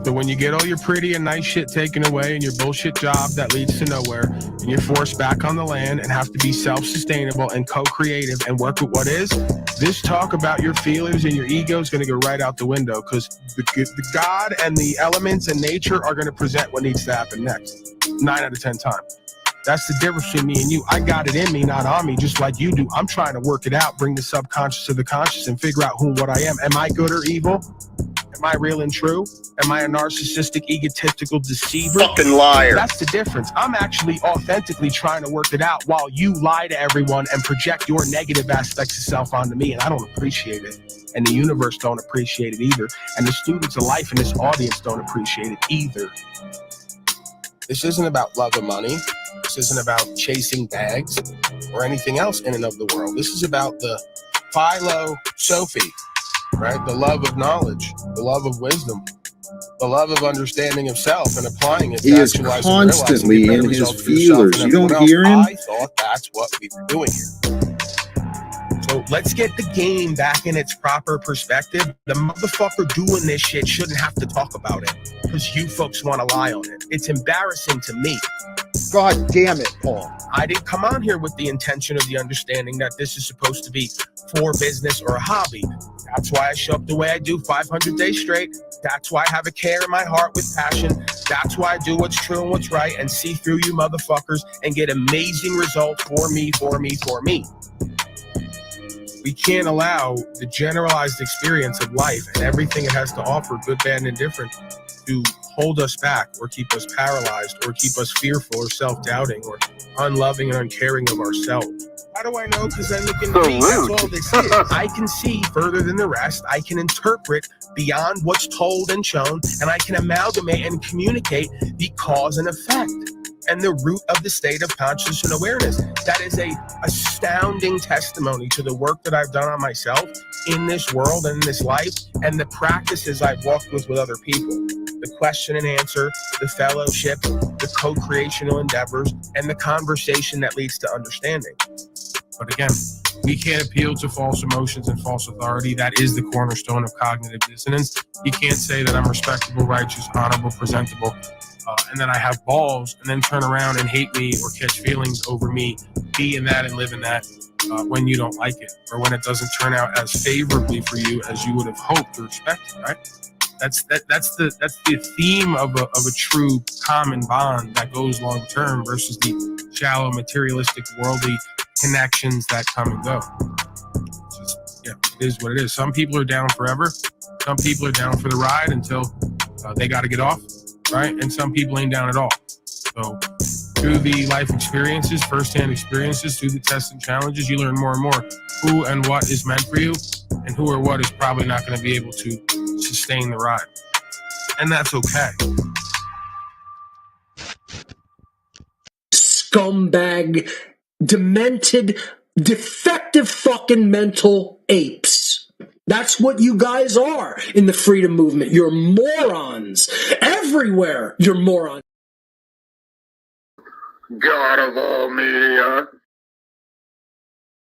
So when you get all your pretty and nice shit taken away and your bullshit job that leads to nowhere, and you're forced back on the land and have to be self-sustainable and co-creative and work with what is, this talk about your feelings and your ego is going to go right out the window, because the God and the elements and nature are going to present what needs to happen next 9 out of 10 times. That's the difference between me and you. I got it in me, not on me, just like you do. I'm trying to work it out, bring the subconscious to the conscious and figure out who and what I am. Am I good or evil? Am I real and true? Am I a narcissistic, egotistical deceiver? Fucking liar. That's the difference. I'm actually authentically trying to work it out while you lie to everyone and project your negative aspects of self onto me, and I don't appreciate it. And the universe don't appreciate it either. And the students of life in this audience don't appreciate it either. This isn't about love and money. This isn't about chasing bags or anything else in and of the world. This is about the Philo-Sophie, right? The love of knowledge, the love of wisdom, the love of understanding of self and applying it. He is constantly in his feelers. You don't hear him? I thought that's what we were doing here. So let's get the game back in its proper perspective. The motherfucker doing this shit shouldn't have to talk about it because you folks want to lie on it. It's embarrassing to me. God damn it, Paul. I didn't come on here with the intention of the understanding that this is supposed to be for business or a hobby. That's why I show up the way I do 500 days straight. That's why I have a care in my heart with passion. That's why I do what's true and what's right and see through you motherfuckers and get amazing results for me. We can't allow the generalized experience of life and everything it has to offer, good, bad, and indifferent, to hold us back or keep us paralyzed or keep us fearful or self-doubting or unloving and uncaring of ourselves. How do I know? Because I look in the me. That's all this is. I can see further than the rest. I can interpret beyond what's told and shown, and I can amalgamate and communicate the cause and effect and the root of the state of consciousness and awareness. That is a astounding testimony to the work that I've done on myself in this world and in this life, and the practices I've walked with other people. The question and answer, the fellowship, the co-creational endeavors, and the conversation that leads to understanding. But again, we can't appeal to false emotions and false authority. That is the cornerstone of cognitive dissonance. You can't say that I'm respectable, righteous, honorable, presentable, and then I have balls, and then turn around and hate me or catch feelings over me, be in that and live in that when you don't like it, or when it doesn't turn out as favorably for you as you would have hoped or expected, right? That's the theme of a true common bond that goes long term versus the shallow, materialistic, worldly connections that come and go. It is what it is. Some people are down forever. Some people are down for the ride until they got to get off, right? And some people ain't down at all. So through the life experiences, firsthand experiences, through the tests and challenges, you learn more and more who and what is meant for you, and who or what is probably not going to be able to sustain the ride. And that's okay. Scumbag, demented, defective fucking mental apes. That's what you guys are in the freedom movement. You're morons. Everywhere you're morons. God of all media.